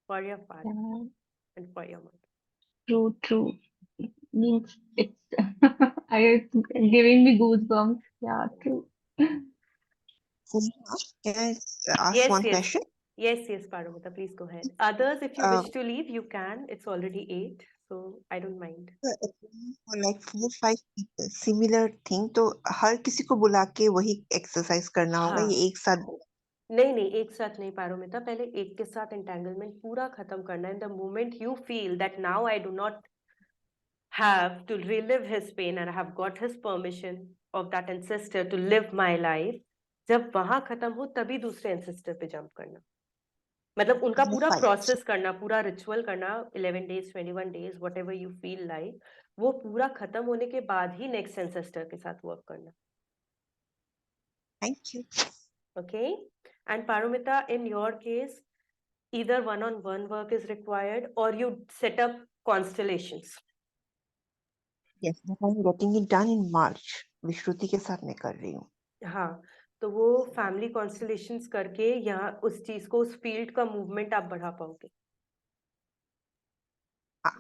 for your father and for your mother. True. Means it's it's giving me goosebumps. Yeah, true. Can I ask Yes, one yes. question? Yes, Paromita, please go ahead. Others, if you Uh, wish to leave, you can. It's already 8, so I don't mind. For like 4-5 people, similar thing, तो हर किसी को बुला के वही exercise करना होगा, हाँ. ये एक साथ? नहीं, एक साथ नहीं पारोमिता, पहले एक के साथ एंटेंगलमेंट पूरा खत्म करना है. The moment you feel that now I do not have to relive his pain and I have got his permission of that ancestor to live my life, जब वहां खत्म हो तभी दूसरे ancestor पे जंप करना. मतलब उनका पूरा प्रोसेस करना, पूरा रिचुअल करना, 11 days, 21 days, whatever you feel like, वो पूरा खत्म होने के बाद ही नेक्स्ट एंसेस्टर के साथ वर्क करना. Thank you. Okay? And Paromita, in your case, either one-on-one work is required or you set up constellations. Yes, but I'm getting it done in March. Vishruti के साथ मैं कर रही हूँ. हाँ, तो वो फैमिली कॉन्स्टलेशंस करके यहाँ उस चीज को, उस फील्ड का मूवमेंट आप बढ़ा पाओगे.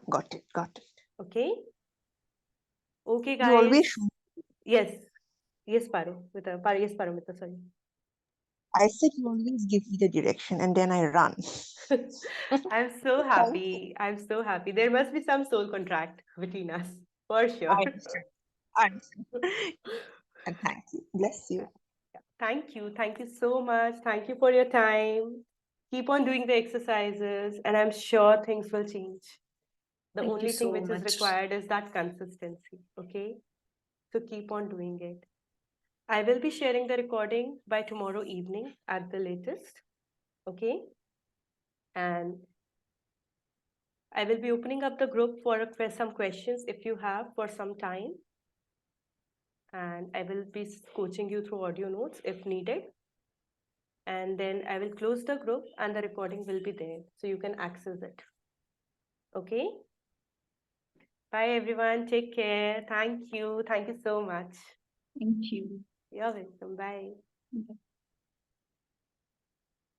Got it. Okay? Okay, You guys. always Yes, Paromita, sorry. I said you always give me the direction and then I run. I'm so happy. There must be some soul contract between us, for sure. I understand. And thank you. Bless you. Thank you so much. Thank you for your time. Keep on doing the exercises and I'm sure things will change. The Thank you only thing so which is much. required is that consistency, okay? So keep on doing it. I will be sharing the recording by tomorrow evening at the latest, okay? And I will be opening up the group for some questions if you have for some time. And I will be coaching you through audio notes if needed. And then I will close the group and the recording will be there so you can access it. Okay? Bye everyone. Take care. Thank you. Thank you so much. Thank you. You're welcome. Bye.